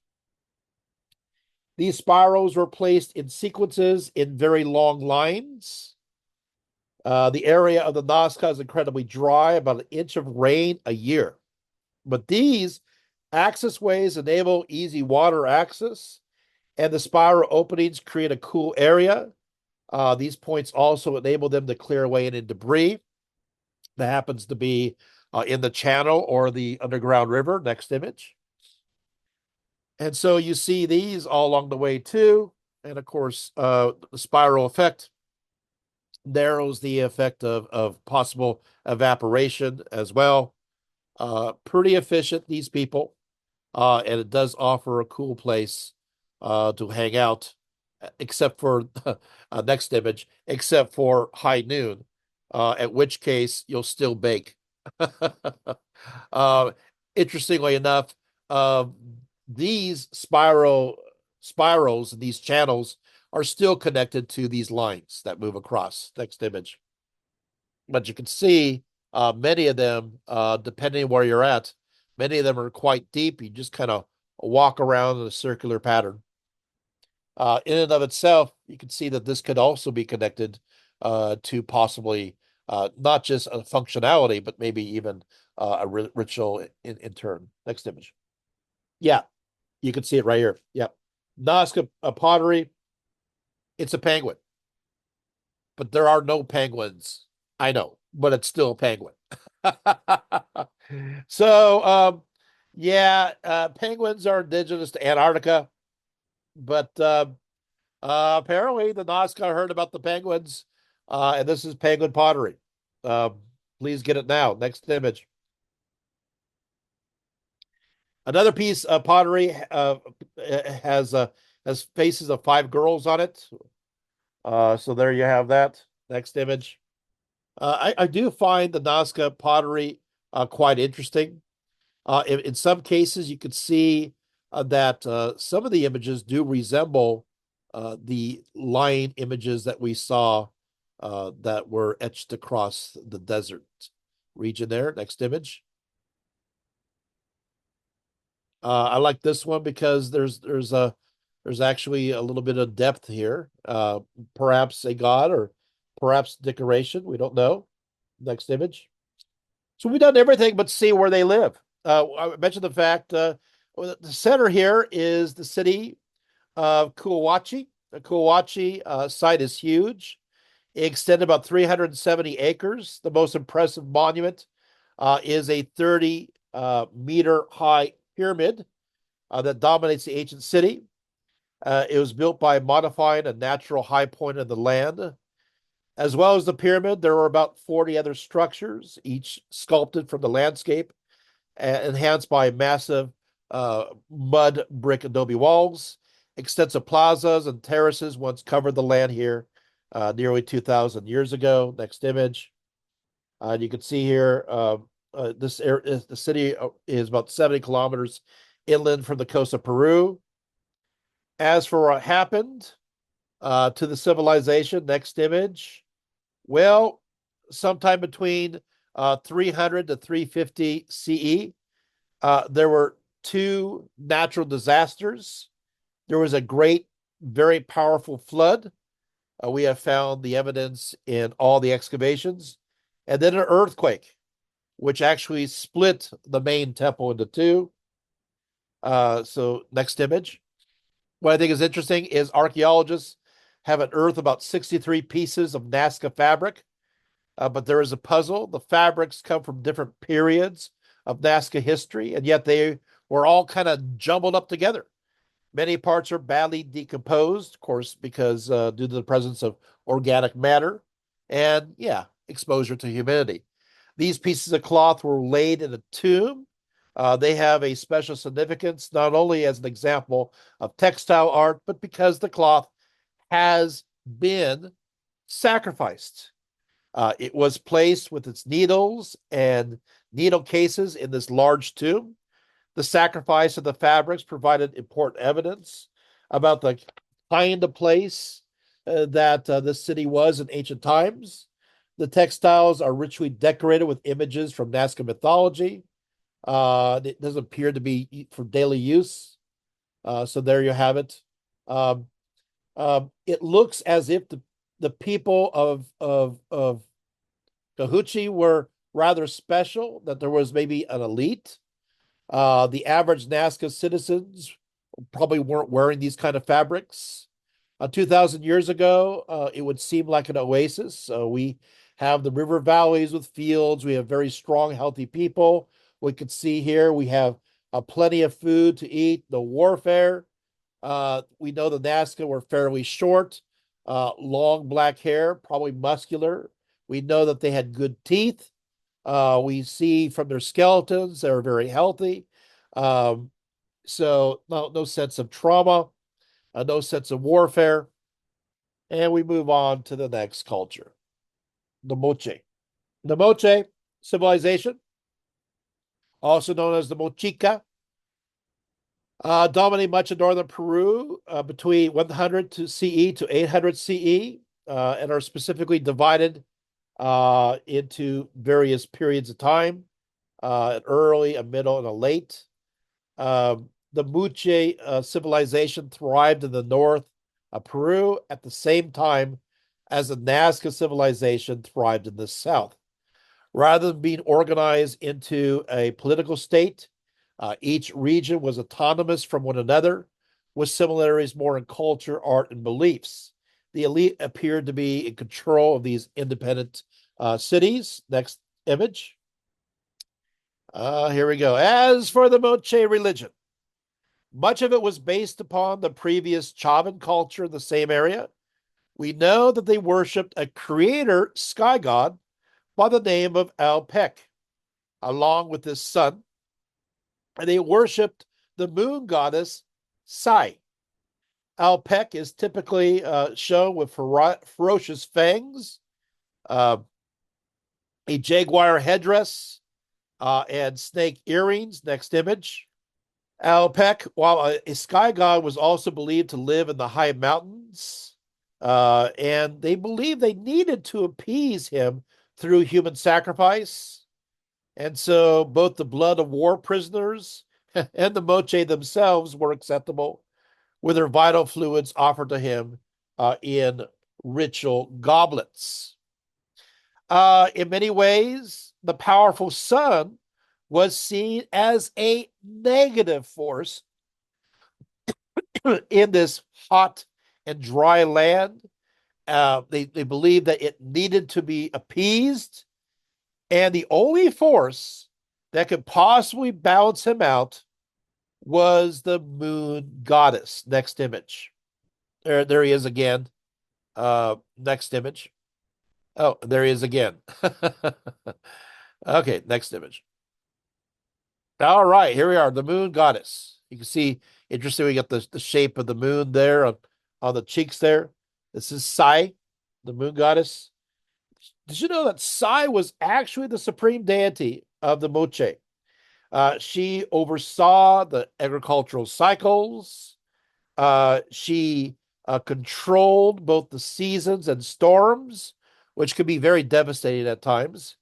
These spirals were placed in sequences in very long lines. The area of the Nazca is incredibly dry, about an inch of rain a year. But these access ways enable easy water access, and the spiral openings create a cool area. These points also enable them to clear away any debris that happens to be in the channel or the underground river. Next image. And so you see these all along the way too. And of course, the spiral effect narrows the effect of possible evaporation as well. Pretty efficient, these people. And it does offer a cool place to hang out, except for next image, except for high noon, at which case you'll still bake. uh, Interestingly enough, these spirals, these channels are still connected to these lines that move across. Next image. But you can see many of them, depending where you're at, many of them are quite deep. You just kind of walk around in a circular pattern. In and of itself, you can see that this could also be connected to possibly not just a functionality, but maybe even a ritual in turn. Next image. Yeah, you can see it right here. Yeah. Nazca pottery, it's a penguin, but there are no penguins. I know, but it's still a penguin. So, yeah, penguins are indigenous to Antarctica, but apparently the Nazca heard about the penguins, and this is penguin pottery. Um, please get it now. Next image. Another piece of pottery has has faces of five girls on it. So there you have that. Next image. I do find the Nazca pottery quite interesting. In some cases, you could see that some of the images do resemble the line images that we saw that were etched across the desert region there. Next image. I like this one because there's actually a little bit of depth here. Perhaps a god or perhaps decoration. We don't know. Next image. So we've done everything but see where they live. I mentioned the fact well, the center here is the city of Kuawachi. The Kuawachi site is huge. It extended about 370 acres. The most impressive monument is a 30 meter high pyramid that dominates the ancient city. It was built by modifying a natural high point of the land. As well as the pyramid, there were about 40 other structures, each sculpted from the landscape, enhanced by massive mud brick adobe walls. Extensive plazas and terraces once covered the land here nearly 2,000 years ago. Next image. You can see here the city is about 70 kilometers inland from the coast of Peru. As for what happened to the civilization, next image. Well, sometime between 300 to 350 CE, there were two natural disasters. There was a great, very powerful flood. We have found the evidence in all the excavations. And then an earthquake, which actually split the main temple into two. So, next image. What I think is interesting is archaeologists have unearthed about 63 pieces of Nazca fabric, but there is a puzzle. The fabrics come from different periods of Nazca history, and yet they were all kind of jumbled up together. Many parts are badly decomposed, of course, because due to the presence of organic matter and, yeah, exposure to humidity. These pieces of cloth were laid in a tomb. They have a special significance, not only as an example of textile art, but because the cloth has been sacrificed. It was placed with its needles and needle cases in this large tomb. The sacrifice of the fabrics provided important evidence about the kind of place that this city was in ancient times. The textiles are richly decorated with images from Nazca mythology. It doesn't appear to be for daily use. So there you have it. Um, it looks as if the people of Cahuchi were rather special, that there was maybe an elite. The average Nazca citizens probably weren't wearing these kind of fabrics. 2,000 years ago, it would seem like an oasis. We have the river valleys with fields. We have very strong, healthy people. We could see here we have plenty of food to eat, no warfare. We know the Nazca were fairly short, long black hair, probably muscular. We know that they had good teeth. We see from their skeletons, they're very healthy. Um, so no sense of trauma, no sense of warfare. And we move on to the next culture, the Moche. The Moche civilization, also known as the Mochica, dominate much of northern Peru between 100 to CE to 800 CE, and are specifically divided into various periods of time, an early, a middle, and a late. the Muche civilization thrived in the north of Peru at the same time as the Nazca civilization thrived in the south. Rather than being organized into a political state, each region was autonomous from one another, with similarities more in culture, art, and beliefs. The elite appeared to be in control of these independent cities. Next image. Here we go. As for the Moche religion, much of it was based upon the previous Chavan culture in the same area. We know that they worshipped a creator sky god by the name of Alpec, along with his son, and they worshipped the moon goddess Sai. Alpec is typically shown with ferocious fangs, uh, a jaguar headdress, and snake earrings. Next image. Alpec, while a sky god, was also believed to live in the high mountains, and they believed they needed to appease him through human sacrifice. And so both the blood of war prisoners and the Moche themselves were acceptable, with their vital fluids offered to him in ritual goblets. In many ways, the powerful sun was seen as a negative force in this hot and dry land. They believed that it needed to be appeased, and the only force that could possibly balance him out was the moon goddess. Next image. There he is again. Next image. Oh, there he is again. Okay, next image. All right, here we are, the moon goddess. You can see, interesting, we got the shape of the moon there on the cheeks there. This is Sai, the moon goddess. Did you know that Sai was actually the supreme deity of the Moche? She oversaw the agricultural cycles. She controlled both the seasons and storms, which could be very devastating at times.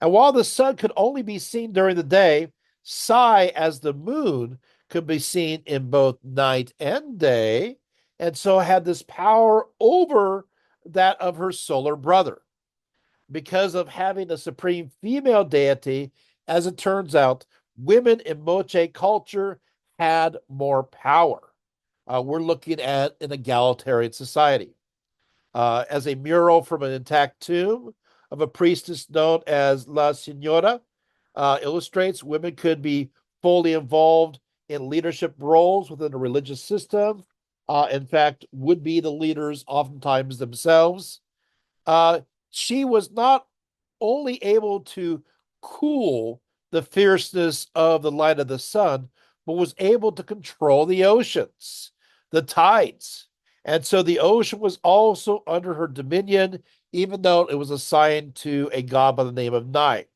And while the sun could only be seen during the day, Sai, as the moon, could be seen in both night and day, and so had this power over that of her solar brother. Because of having a supreme female deity, as it turns out, women in Moche culture had more power. We're looking at an egalitarian society. As a mural from an intact tomb of a priestess known as La Senora illustrates, women could be fully involved in leadership roles within a religious system. In fact, would be the leaders oftentimes themselves. Uh, she was not only able to cool the fierceness of the light of the sun, but was able to control the oceans, the tides. And so the ocean was also under her dominion, even though it was assigned to a god by the name of Night.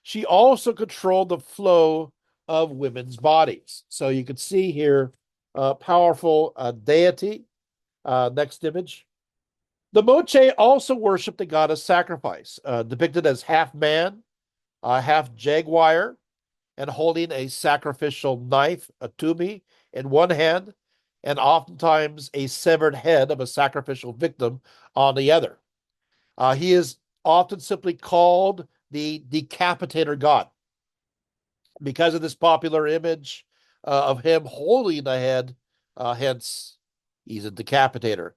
She also controlled the flow of women's bodies. So you can see here, powerful deity. Next image. The Moche also worshiped the goddess sacrifice, depicted as half man, half jaguar, and holding a sacrificial knife, a tumi, in one hand, and oftentimes a severed head of a sacrificial victim on the other. He is often simply called the decapitator god because of this popular image of him holding the head, hence, he's a decapitator.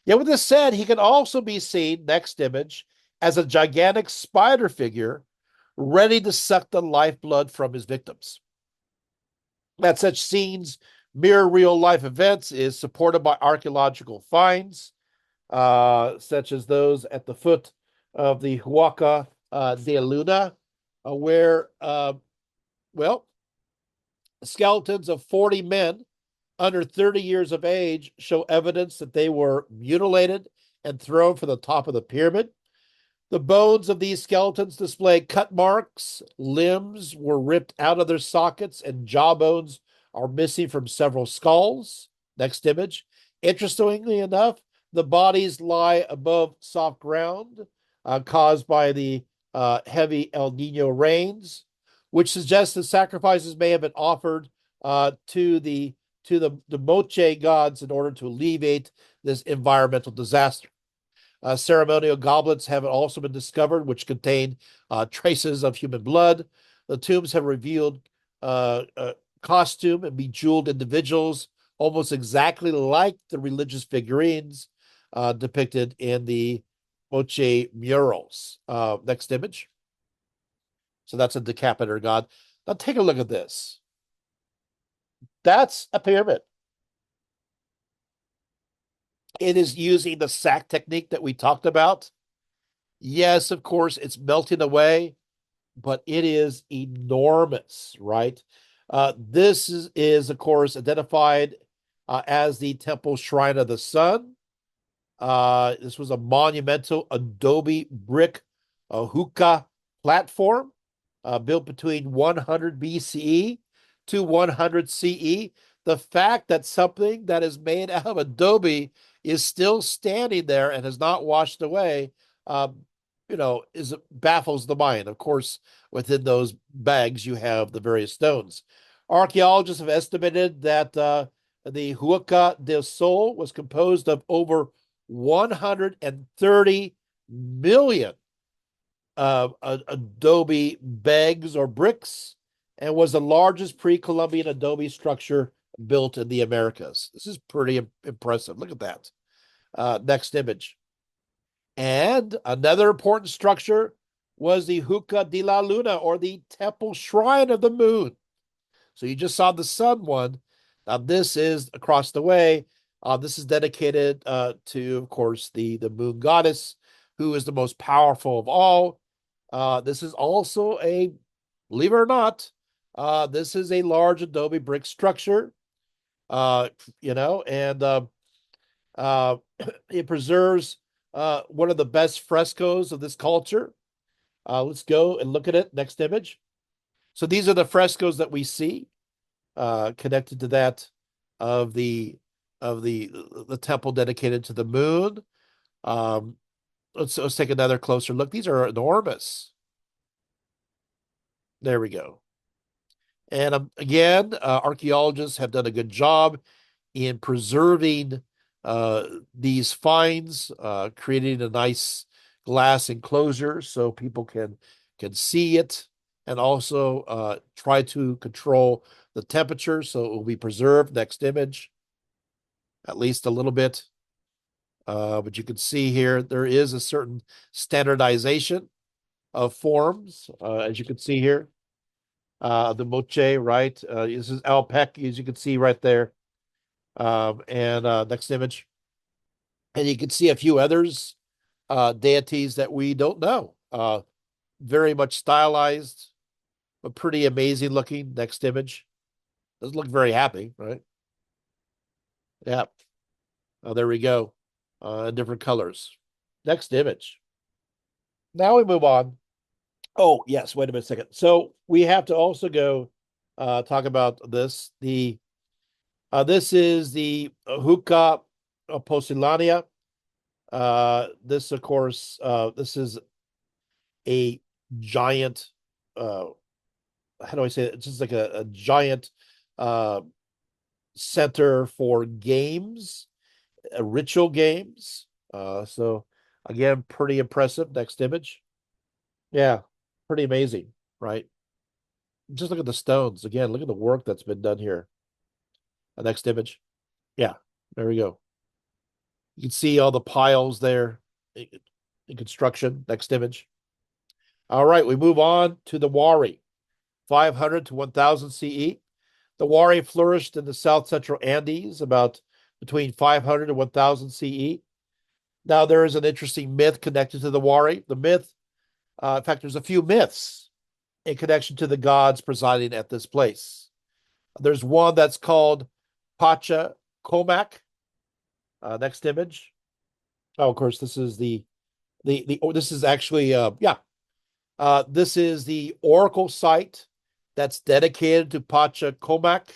Yet, with this said, he can also be seen, next image, as a gigantic spider figure ready to suck the lifeblood from his victims. That such scenes mirror real life events is supported by archaeological finds, such as those at the foot of the Huaca de Luna, where, well, skeletons of 40 men under 30 years of age show evidence that they were mutilated and thrown from the top of the pyramid. The bones of these skeletons display cut marks, limbs were ripped out of their sockets, and jawbones are missing from several skulls. Next image. Interestingly enough, the bodies lie above soft ground caused by the heavy El Nino rains, which suggests that sacrifices may have been offered to the Moche gods in order to alleviate this environmental disaster. Ceremonial goblets have also been discovered, which contain traces of human blood. The tombs have revealed costume and bejeweled individuals, almost exactly like the religious figurines depicted in the Moche murals. Next image. So that's a decapitator god. Now take a look at this. That's a pyramid. It is using the sack technique that we talked about. Yes, of course, it's melting away, but it is enormous, right? This is of course, identified as the temple shrine of the sun. This was a monumental adobe brick hookah platform built between 100 BCE to 100 CE. The fact that something that is made out of adobe is still standing there and has not washed away, um, is baffles the mind. Of course, within those bags, you have the various stones. Archaeologists have estimated that the Huaca del Sol was composed of over 130 million adobe bags or bricks and was the largest pre-Columbian adobe structure built in the Americas. This is pretty impressive. Look at that. Next image. And another important structure was the Juca de la Luna, or the temple shrine of the moon. So you just saw the sun one. Now this is across the way. This is dedicated to, of course, the moon goddess, who is the most powerful of all. This is also believe it or not, this is a large adobe brick structure. Uh, and uh, it preserves one of the best frescoes of this culture. Let's go and look at it. Next image. So these are the frescoes that we see connected to that of the temple dedicated to the moon. Um, let's take another closer look. These are enormous. There we go. And again, archaeologists have done a good job in preserving these finds, creating a nice glass enclosure so people can see it, and also try to control the temperature so it will be preserved. Next image, at least a little bit. But you can see here there is a certain standardization of forms, as you can see here. The moche, right? This is Alpec, as you can see right there. And next image. And you can see a few others, deities that we don't know. Very much stylized, but pretty amazing looking. Next image. Doesn't look very happy, right? Yeah. Oh, there we go. Different colors. Next image. Now we move on. Oh, yes. Wait a minute a second. So we have to also go talk about this. This is the Hookah Posilania. This, of course, this is a giant, how do I say it? It's just like a giant uh, center for games, ritual games. So again, pretty impressive. Next image. Yeah, pretty amazing, right? Just look at the stones. Again, look at the work that's been done here. Next image. Yeah, there we go. You can see all the piles there in construction. Next image. All right, we move on to the Wari, 500 to 1000 CE. The Wari flourished in the south central Andes about between 500 and 1000 CE. Now, there is an interesting myth connected to the Wari. The myth, in fact, there's a few myths in connection to the gods presiding at this place. There's one that's called Pacha Comac. Next image. Oh, of course, this is this is actually this is the oracle site that's dedicated to Pacha Comac.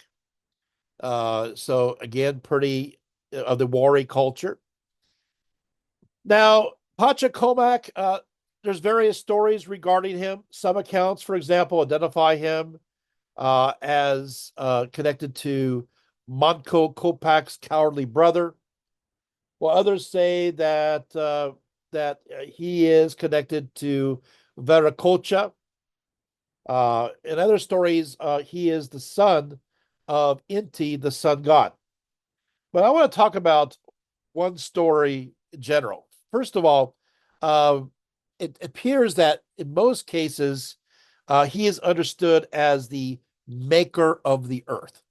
So again, pretty of the Wari culture. Now, Pacha Comac, there's various stories regarding him. Some accounts, for example, identify him as connected to Manco Copac's cowardly brother, while others say that he is connected to Viracocha. In other stories, he is the son of Inti, the sun god. But I want to talk about one story in general. First of all, uh, it appears that in most cases, he is understood as the maker of the earth.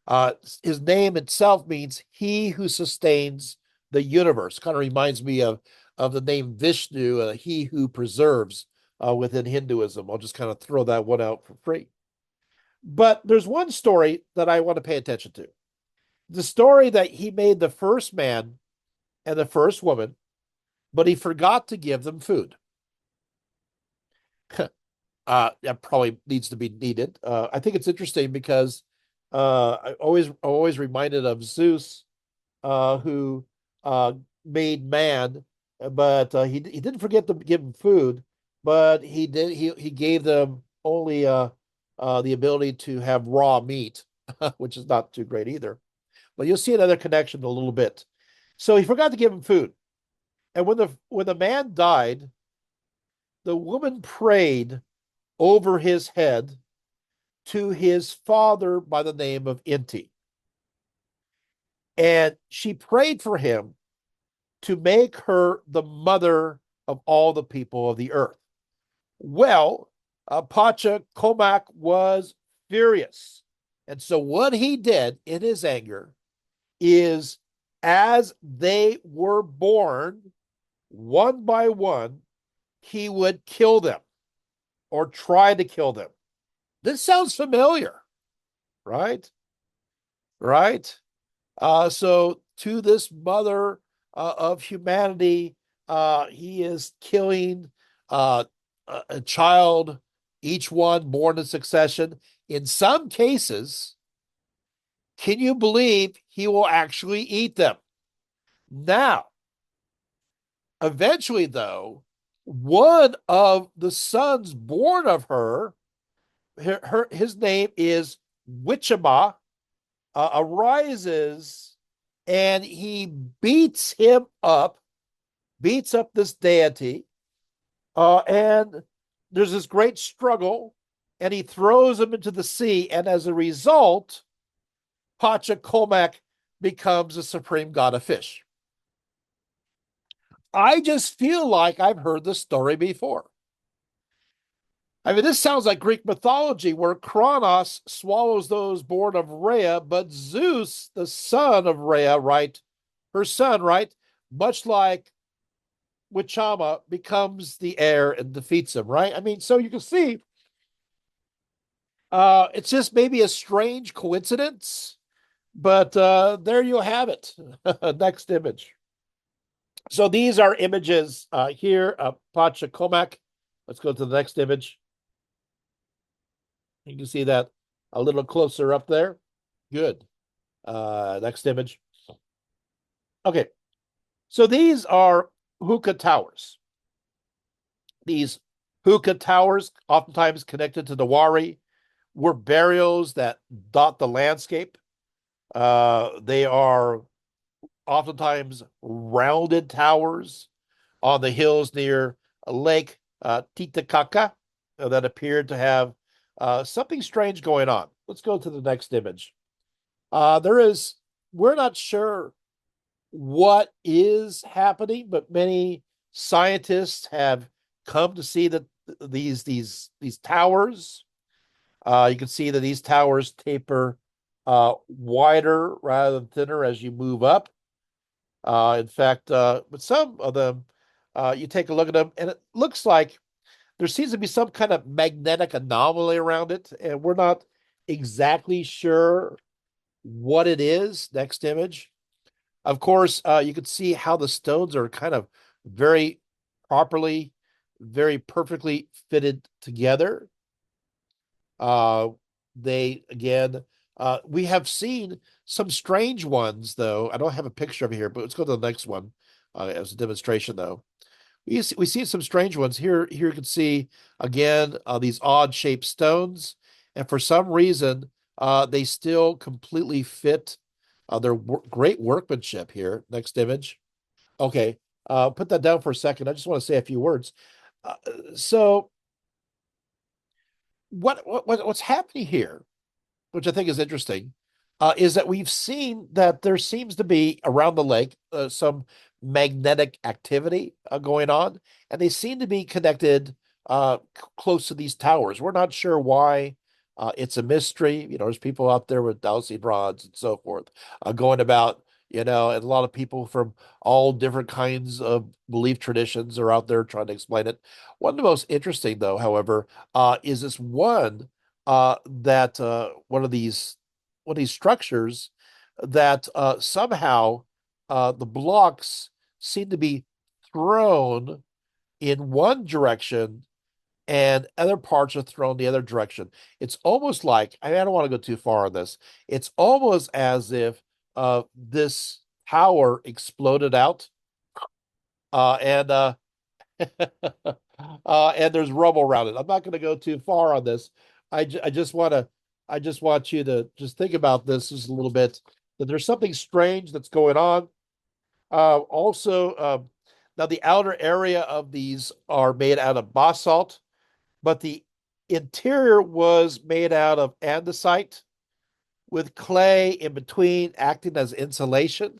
Uh, his name itself means he who sustains the universe. Kind of reminds me of the name Vishnu, he who preserves within Hinduism. I'll just kind of throw that one out for free. But there's one story that I want to pay attention to. The story that he made the first man and the first woman, but he forgot to give them food. That probably needs to be needed. I think it's interesting because I always reminded of Zeus, who made man, but he didn't forget to give them food, but he gave them only the ability to have raw meat, which is not too great either. But you'll see another connection in a little bit. So he forgot to give him food, and when the man died, the woman prayed over his head to his father by the name of Inti. And she prayed for him to make her the mother of all the people of the earth. Well, Pacha Comac was furious. And so what he did in his anger is, as they were born, one by one, he would kill them or try to kill them. This sounds familiar, right? Right? So to this mother of humanity, he is killing a child, each one born in succession. In some cases, can you believe he will actually eat them? Now, eventually, though, one of the sons born of his name is Wichama, arises and he beats up this deity, and there's this great struggle, and he throws him into the sea, and as a result, Pachacomac becomes the supreme god of fish. I just feel like I've heard this story before. I mean, this sounds like Greek mythology where Kronos swallows those born of Rhea, but Zeus, the son of Rhea, right, her son, right, much like Wichama, becomes the heir and defeats him, right? I mean, so you can see it's just maybe a strange coincidence, but there you have it. Next image. So these are images here of Pachacomac. Let's go to the next image. You can see that a little closer up there. Good. Next image. Okay. So these are hookah towers. These hookah towers, oftentimes connected to the Wari, were burials that dot the landscape. They are oftentimes rounded towers on the hills near Lake Titicaca that appeared to have something strange going on. Let's go to the next image. We're not sure what is happening, but many scientists have come to see that these towers. You can see that these towers taper wider rather than thinner as you move up. In fact, but some of them, you take a look at them, and it looks like there seems to be some kind of magnetic anomaly around it, and we're not exactly sure what it is. Next image. Of course, you can see how the stones are kind of very properly, very perfectly fitted together. Uh, they again, we have seen some strange ones, though. I don't have a picture of it here, but let's go to the next one as a demonstration, though. We see some strange ones here. Here you can see again these odd shaped stones, and for some reason, they still completely fit their great workmanship here. Next image. Okay, put that down for a second. I just want to say a few words. Uh, so, what's happening here, which I think is interesting, is that we've seen that there seems to be around the lake some magnetic activity going on, and they seem to be connected close to these towers. We're not sure why. It's a mystery. There's people out there with dowsing rods and so forth going about. And a lot of people from all different kinds of belief traditions are out there trying to explain it. One of the most interesting, though, however, is this that one of these structures that somehow the blocks seem to be thrown in one direction and other parts are thrown the other direction. It's almost like, I don't want to go too far on this. It's almost as if this tower exploded out and and there's rubble around it. I'm not going to go too far on this. I just want you to just think about this just a little bit. That there's something strange that's going on. Also, now the outer area of these are made out of basalt, but the interior was made out of andesite with clay in between, acting as insulation.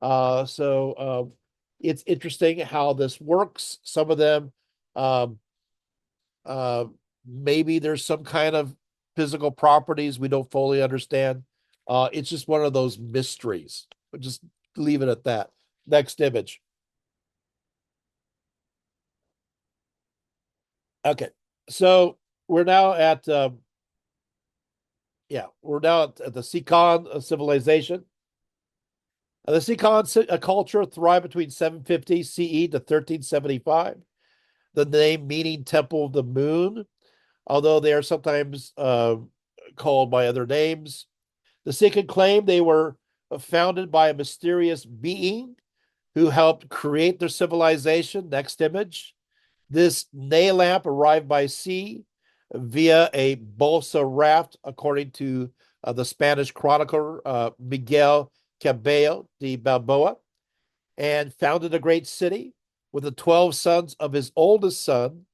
So it's interesting how this works. Some of them um, uh, maybe there's some kind of physical properties we don't fully understand. It's just one of those mysteries. But just leave it at that. Next image. Okay. So we're now at we're now at the Sikon civilization. The Sikon culture thrived between 750 CE to 1375. The name meaning Temple of the Moon, although they are sometimes called by other names. The Sikh claim they were founded by a mysterious being who helped create their civilization. Next image. This nail lamp arrived by sea via a balsa raft, according to the Spanish chronicler Miguel Cabello de Balboa, and founded a great city with the 12 sons of his oldest son,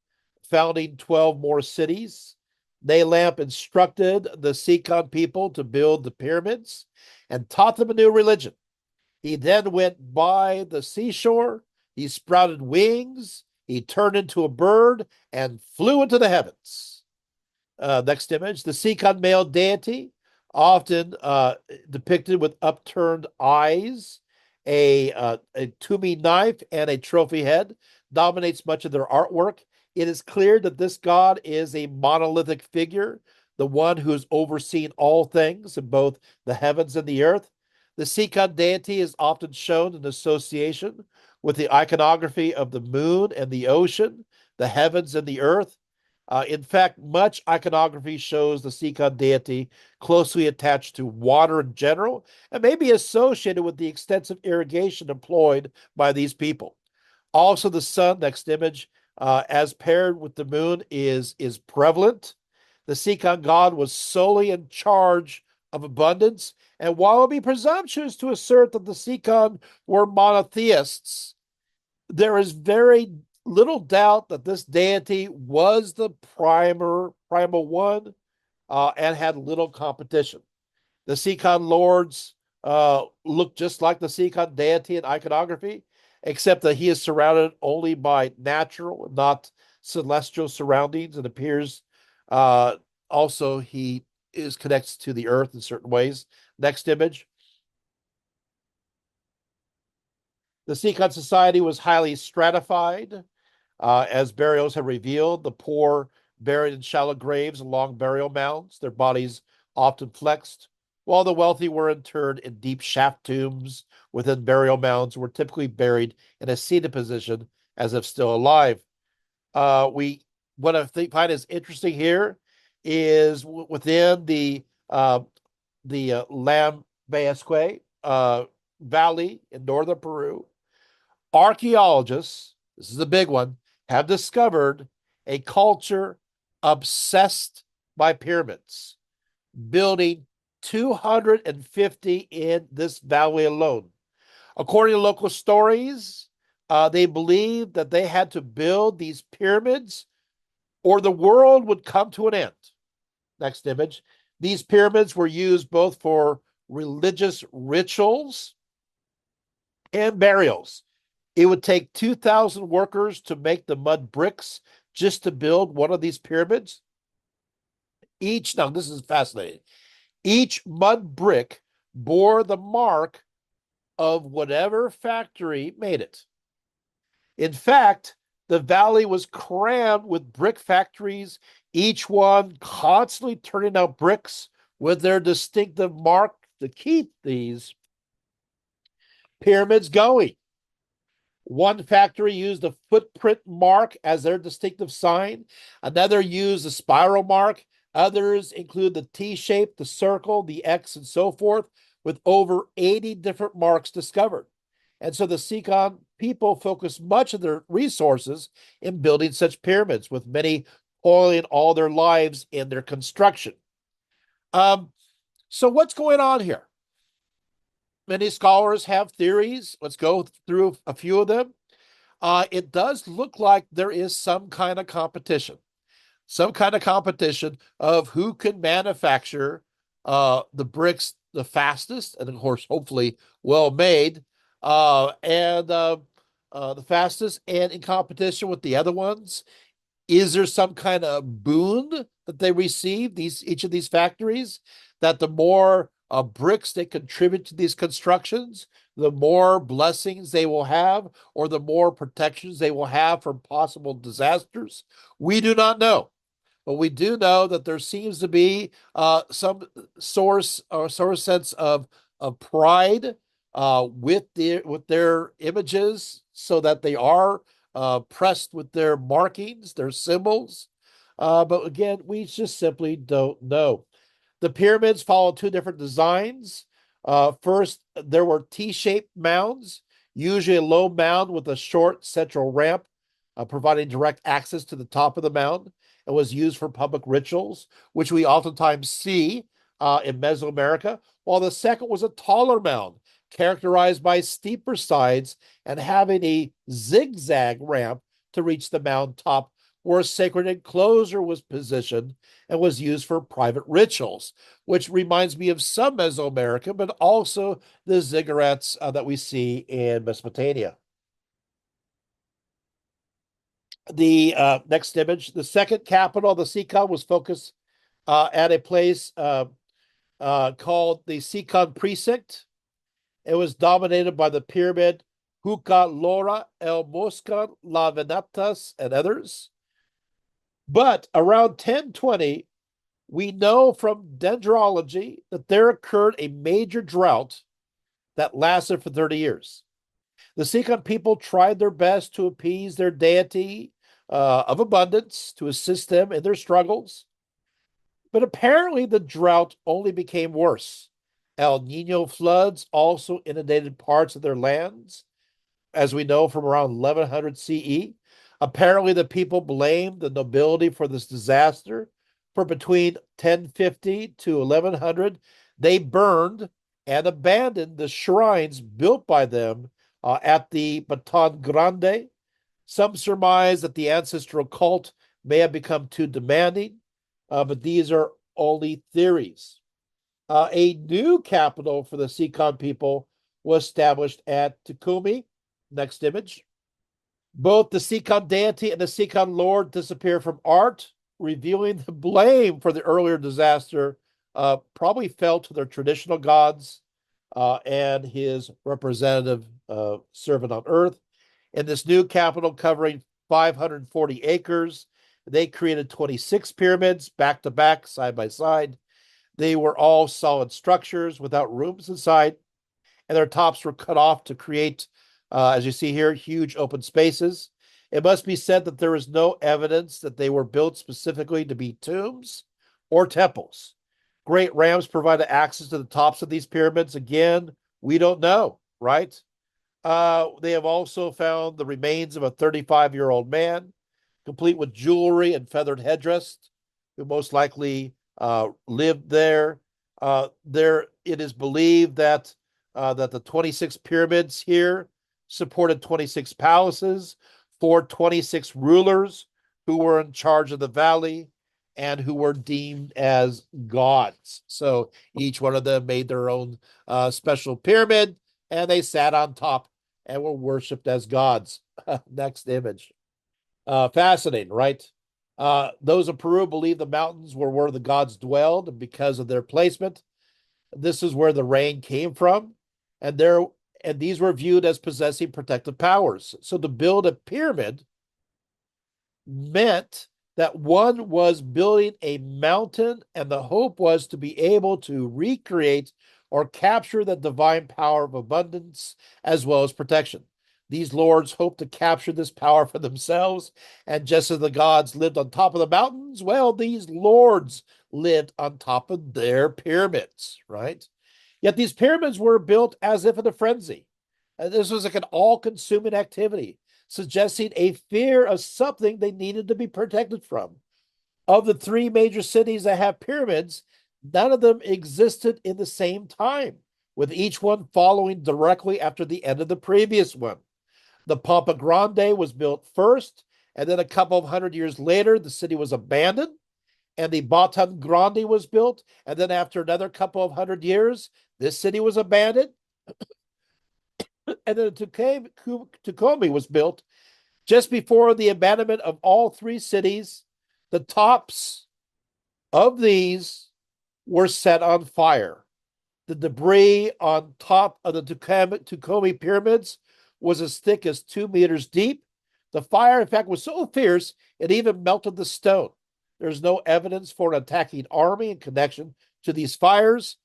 founding 12 more cities. Nalamp instructed the Sikon people to build the pyramids and taught them a new religion. He then went by the seashore. He sprouted wings. He turned into a bird and flew into the heavens. Next image, the Sikon male deity, often depicted with upturned eyes, a Tumi knife, and a trophy head, dominates much of their artwork. It is clear that this god is a monolithic figure, the one who has overseen all things in both the heavens and the earth. The Sikon deity is often shown in association with the iconography of the moon and the ocean, the heavens and the earth. In fact, much iconography shows the Sikon deity closely attached to water in general and may be associated with the extensive irrigation employed by these people. Also, the sun, next image, as paired with the moon, is prevalent. The Sikon god was solely in charge of abundance, and while it would be presumptuous to assert that the Sikon were monotheists, there is very little doubt that this deity was the primal one and had little competition. The Sikon lords look just like the Sikon deity in iconography, except that he is surrounded only by natural, not celestial surroundings. It appears also he is connected to the earth in certain ways. Next image. The Sikon society was highly stratified, as burials have revealed. The poor buried in shallow graves and long burial mounds, their bodies often flexed, while the wealthy were interred in deep shaft tombs within burial mounds, were typically buried in a seated position as if still alive. We What I find is interesting here is within the Lambayeque Valley in northern Peru. Archaeologists, this is a big one, have discovered a culture obsessed by pyramids, building 250 in this valley alone. According to local stories, they believed that they had to build these pyramids or the world would come to an end. Next image. These pyramids were used both for religious rituals and burials. It would take 2,000 workers to make the mud bricks just to build one of these pyramids. Now this is fascinating. Each mud brick bore the mark of whatever factory made it. In fact, the valley was crammed with brick factories, each one constantly turning out bricks with their distinctive mark to keep these pyramids going. One factory used a footprint mark as their distinctive sign. Another used a spiral mark. Others include the T shape, the circle, the X, and so forth, with over 80 different marks discovered. And so the Sikon people focused much of their resources in building such pyramids, with many toiling all their lives in their construction. So what's going on here? Many scholars have theories. Let's go through a few of them. It does look like there is some kind of competition of who can manufacture the bricks the fastest, and of course, hopefully well made, and the fastest, and in competition with the other ones. Is there some kind of boon that they receive, each of these factories, that the more bricks they contribute to these constructions, the more blessings they will have, or the more protections they will have from possible disasters? We do not know. But we do know that there seems to be some sense of pride with their images, so that they are pressed with their markings, their symbols. But again, we just simply don't know. The pyramids follow two different designs. First, there were T-shaped mounds, usually a low mound with a short central ramp, providing direct access to the top of the mound, and was used for public rituals, which we oftentimes see in Mesoamerica, while the second was a taller mound, characterized by steeper sides and having a zigzag ramp to reach the mound top, where a sacred enclosure was positioned and was used for private rituals, which reminds me of some Mesoamerica, but also the ziggurats that we see in Mesopotamia. The next image, the second capital of the Sikon was focused at a place called the Sikon Precinct. It was dominated by the pyramid Huka Lora, El Moscan, La Venatas, and others. But around 1020, we know from dendrology that there occurred a major drought that lasted for 30 years. The Sikon people tried their best to appease their deity of abundance, to assist them in their struggles. But apparently, the drought only became worse. El Nino floods also inundated parts of their lands, as we know from around 1100 CE. Apparently, the people blamed the nobility for this disaster. For between 1050 to 1100, they burned and abandoned the shrines built by them at the Baton Grande. Some surmise that the ancestral cult may have become too demanding, but these are only theories. A new capital for the Sikon people was established at Tukumi. Next image. Both the Sikon deity and the Sikon lord disappear from art, revealing the blame for the earlier disaster probably fell to their traditional gods and his representative servant on earth. In this new capital covering 540 acres, they created 26 pyramids back to back, side by side. They were all solid structures without rooms inside, and their tops were cut off to create, as you see here, huge open spaces. It must be said that there is no evidence that they were built specifically to be tombs or temples. Great ramps provided access to the tops of these pyramids. Again, we don't know, right? They have also found the remains of a 35-year-old man, complete with jewelry and feathered headdress, who most likely lived there. There, it is believed that that the 26 pyramids here supported 26 palaces for 26 rulers who were in charge of the valley and who were deemed as gods. So each one of them made their own special pyramid, and they sat on top and were worshipped as gods. Next image. Fascinating, right? Those of Peru believe the mountains were where the gods dwelled, and because of their placement, this is where the rain came from, and there and these were viewed as possessing protective powers. So to build a pyramid meant that one was building a mountain, and the hope was to be able to recreate or capture the divine power of abundance as well as protection. These lords hoped to capture this power for themselves, and just as the gods lived on top of the mountains, well, these lords lived on top of their pyramids, right? Yet these pyramids were built as if in a frenzy. This was like an all consuming activity, suggesting a fear of something they needed to be protected from. Of the three major cities that have pyramids, none of them existed in the same time, with each one following directly after the end of the previous one. The Pampa Grande was built first, and then a couple of hundred years later, the city was abandoned, and the Batan Grande was built, and then after another couple of hundred years, this city was abandoned, and then Tucumbe was built just before the abandonment of all three cities. The tops of these were set on fire. The debris on top of the Tucumbe pyramids was as thick as 2 meters deep. The fire, in fact, was so fierce it even melted the stone. There's no evidence for an attacking army in connection to these fires,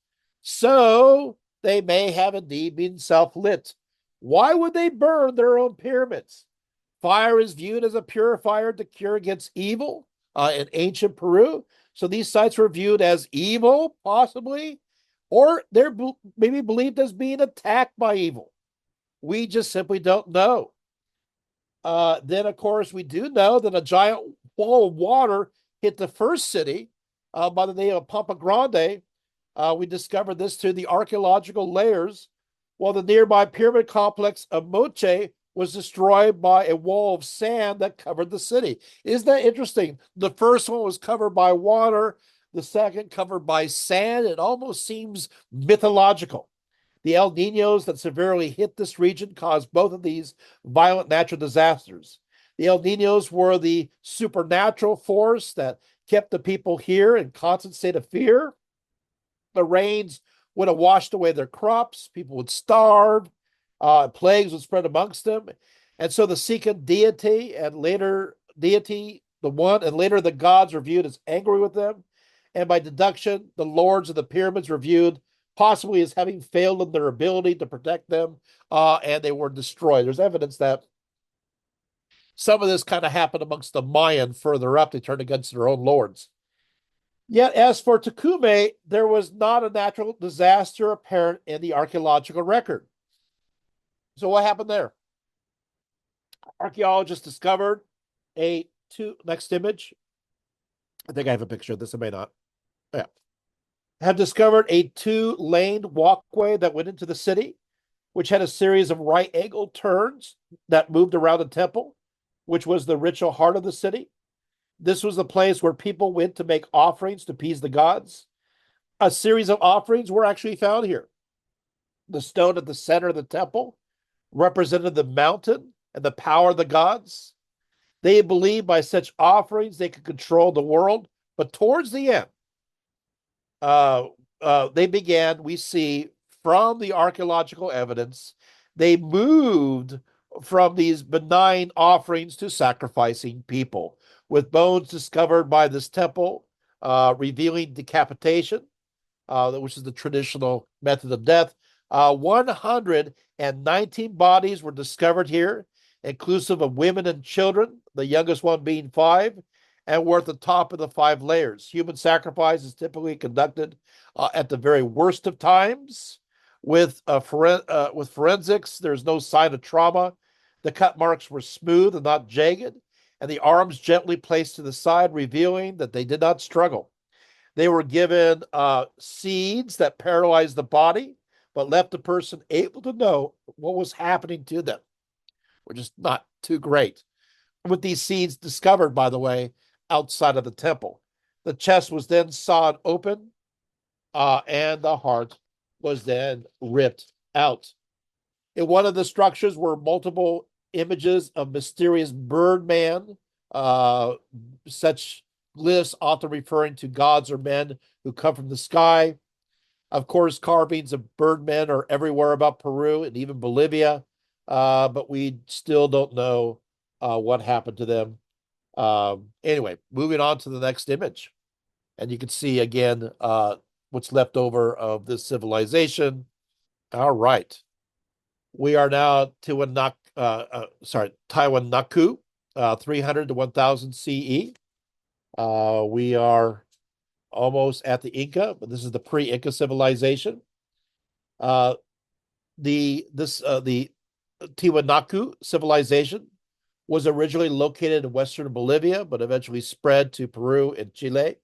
so they may have indeed been self-lit. Why would they burn their own pyramids? Fire is viewed as a purifier to cure against evil in ancient Peru. So these sites were viewed as evil, possibly, or they're maybe believed as being attacked by evil. We just simply don't know. Then, of course, we do know that a giant wall of water hit the first city by the name of Pampa Grande. We discovered this through the archaeological layers, while the nearby pyramid complex of Moche was destroyed by a wall of sand that covered the city. Isn't that interesting? The first one was covered by water, the second covered by sand. It almost seems mythological. The El Niños that severely hit this region caused both of these violent natural disasters. The El Niños were the supernatural force that kept the people here in constant state of fear. The rains would have washed away their crops, people would starve, plagues would spread amongst them. And so the second deity and later the gods were viewed as angry with them. And by deduction, the lords of the pyramids were viewed possibly as having failed in their ability to protect them, and they were destroyed. There's evidence that some of this kind of happened amongst the Mayan further up. They turned against their own lords. Yet, as for Tucumbe, there was not a natural disaster apparent in the archaeological record. So what happened there? Archaeologists discovered next image. I think I have a picture of this. I may not. Yeah. Have discovered a two-laned walkway that went into the city, which had a series of right-angled turns that moved around the temple, which was the ritual heart of the city. This was the place where people went to make offerings to appease the gods. A series of offerings were actually found here. The stone at the center of the temple represented the mountain and the power of the gods. They believed by such offerings they could control the world. But towards the end, we see from the archaeological evidence, they moved from these benign offerings to sacrificing people, with bones discovered by this temple, revealing decapitation, which is the traditional method of death. 119 bodies were discovered here, inclusive of women and children, the youngest one being 5, and were at the top of the 5 layers. Human sacrifice is typically conducted at the very worst of times. With forensics, there's no sign of trauma. The cut marks were smooth and not jagged, and the arms gently placed to the side, revealing that they did not struggle. They were given seeds that paralyzed the body, but left the person able to know what was happening to them, which is not too great. With these seeds discovered, by the way, outside of the temple, the chest was then sawed open, and the heart was then ripped out. In one of the structures were multiple images of mysterious birdman, uh, such glyphs often referring to gods or men who come from the sky. Of course, carvings of birdmen are everywhere about Peru and even Bolivia, but we still don't know what happened to them. Anyway, moving on to the next image. And you can see again what's left over of this civilization. All right. We are now Tiwanaku, 300 to 1000 CE. We are almost at the Inca, but this is the pre-Inca civilization. Uh, the Tiwanaku civilization was originally located in western Bolivia, but eventually spread to Peru and Chile.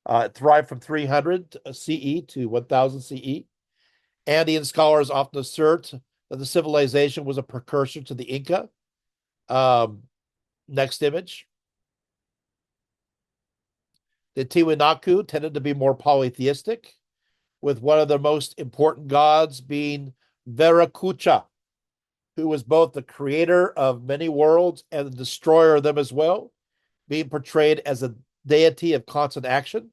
It thrived from 300 CE to 1000 CE. Andean scholars often assert that the civilization was a precursor to the Inca. Um, Next image. The Tiwanaku tended to be more polytheistic, with one of their most important gods being Veracucha, who was both the creator of many worlds and the destroyer of them as well, being portrayed as a deity of constant action.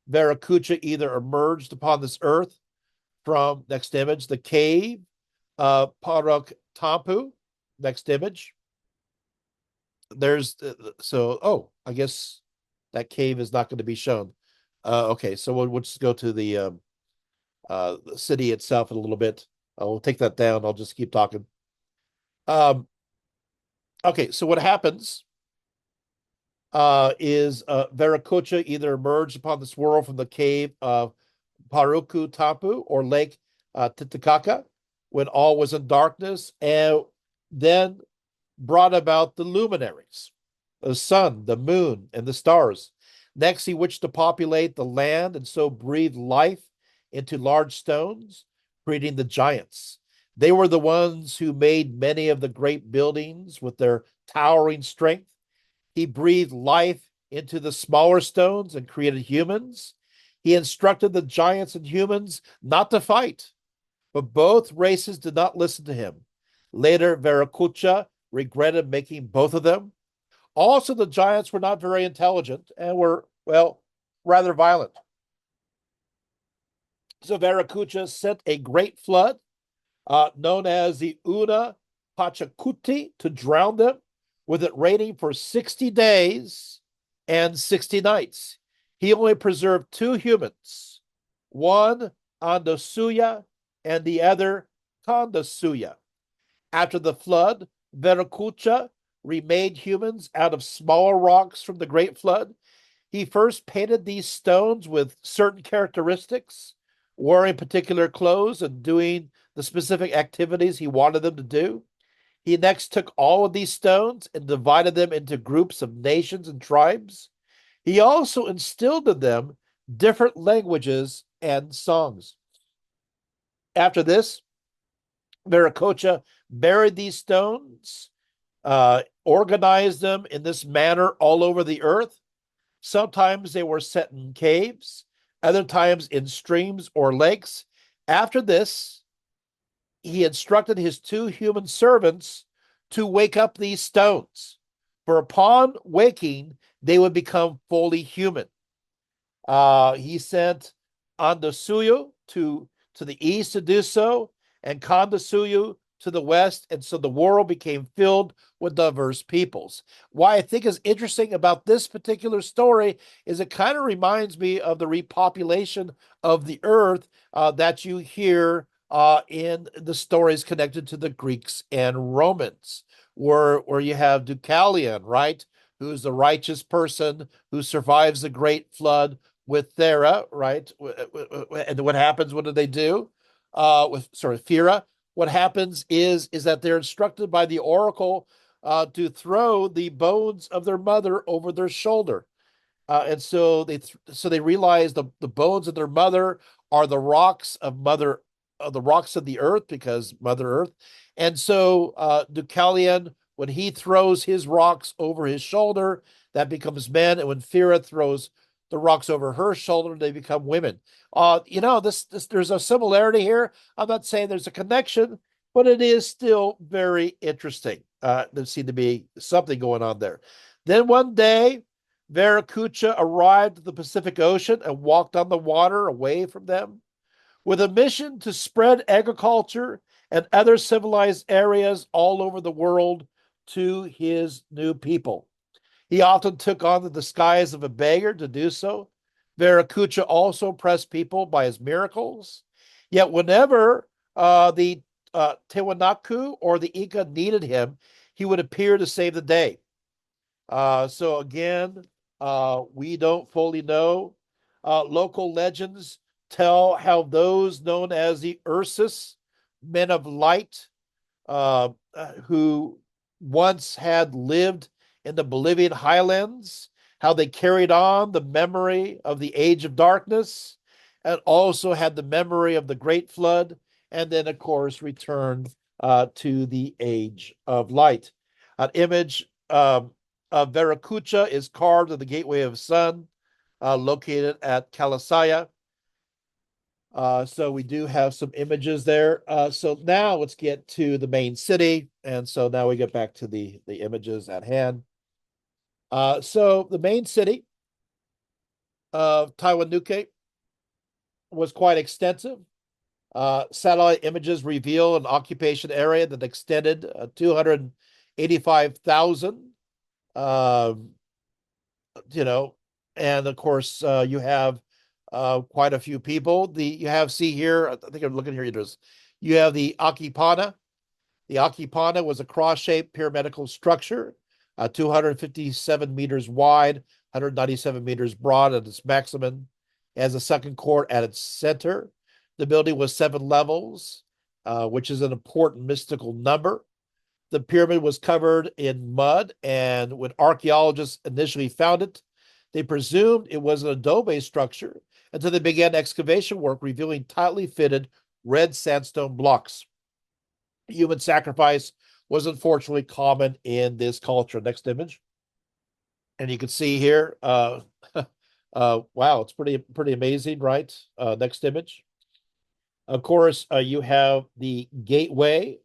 Veracucha either emerged upon this earth from, next image, the cave Parok Tampu. Next image. There's I guess that cave is not going to be shown. Okay, so we'll just go to the city itself in a little bit. We'll take that down. I'll just keep talking. Okay, so what happens is Veracocha either emerged upon this world from the cave of Paruku Tapu or Lake Titicaca when all was in darkness, and then brought about the luminaries, the sun, the moon, and the stars. Next, he wished to populate the land and so breathe life into large stones, creating the giants. They were the ones who made many of the great buildings with their towering strength. He breathed life into the smaller stones and created humans. He instructed the giants and humans not to fight, but both races did not listen to him. Later, Veracucha regretted making both of them. Also, the giants were not very intelligent and were, well, rather violent. So Veracucha sent a great flood, known as the Una Pachacuti, to drown them, with it raining for 60 days and 60 nights. He only preserved two humans, one Andasuya and the other Kandasuya. After the flood, Veracucha remade humans out of smaller rocks from the Great Flood. He first painted these stones with certain characteristics, wearing particular clothes and doing the specific activities he wanted them to do. He next took all of these stones and divided them into groups of nations and tribes. He also instilled in them different languages and songs. After this, Viracocha buried these stones, organized them in this manner all over the earth. Sometimes they were set in caves, other times in streams or lakes. After this, he instructed his two human servants to wake up these stones, for upon waking, they would become fully human. He sent Andasuyu to the east to do so, and Kandasuyu to the west, and so the world became filled with diverse peoples. Why I think is interesting about this particular story is it kind of reminds me of the repopulation of the earth that you hear in the stories connected to the Greeks and Romans, where you have Deucalion, right, who's the righteous person who survives the great flood with Thera, right? And what happens? What do they do? With Thera. What happens is that they're instructed by the oracle to throw the bones of their mother over their shoulder. And so they realize the bones of their mother are the rocks of the earth, because Mother Earth. And so Deucalion, when he throws his rocks over his shoulder, that becomes men, and when Fira throws the rocks over her shoulder, they become women. This there's a similarity here. I'm not saying there's a connection, but it is still very interesting. There seemed to be something going on there. Then one day, Viracocha arrived at the Pacific Ocean and walked on the water away from them with a mission to spread agriculture and other civilized areas all over the world to his new people. He often took on the disguise of a beggar to do so. Viracocha also impressed people by his miracles. Yet whenever the Tiwanaku or the Inca needed him, he would appear to save the day. So again, we don't fully know. Local legends tell how those known as the Ursus, men of light, who once had lived in the Bolivian highlands, how they carried on the memory of the age of darkness, and also had the memory of the great flood, and then, of course, returned to the age of light. An image of Veracucha is carved in the Gateway of Sun, located at Calisaya. So we do have some images there. So now let's get to the main city. And so now we get back to the images at hand. So the main city of Taiwanuke was quite extensive. Satellite images reveal an occupation area that extended 285,000. You know, and of course, you have quite a few people. You have, see here, I think I'm looking here. You have the Akipana. The Akipana was a cross-shaped pyramidical structure, 257 meters wide, 197 meters broad at its maximum, as a second court at its center. The building was 7 levels, which is an important mystical number. The pyramid was covered in mud, and when archaeologists initially found it, they presumed it was an adobe structure until they began excavation work, revealing tightly fitted red sandstone blocks. Human sacrifice was unfortunately common in this culture. Next image. And you can see here, wow, it's pretty amazing, right? Next image. Of course, you have the gateway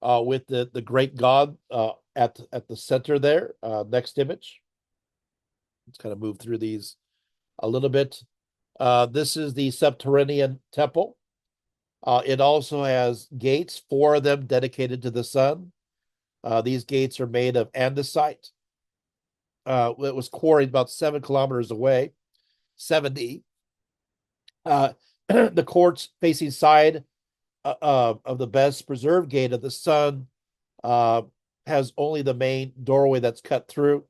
with the great god at the center there. Next image. Let's kind of move through these a little bit. This is the subterranean temple. It also has gates, 4 of them dedicated to the sun. These gates are made of andesite. It was quarried about 7 kilometers away, 70. The court's facing side of the best preserved gate of the sun has only the main doorway that's cut through.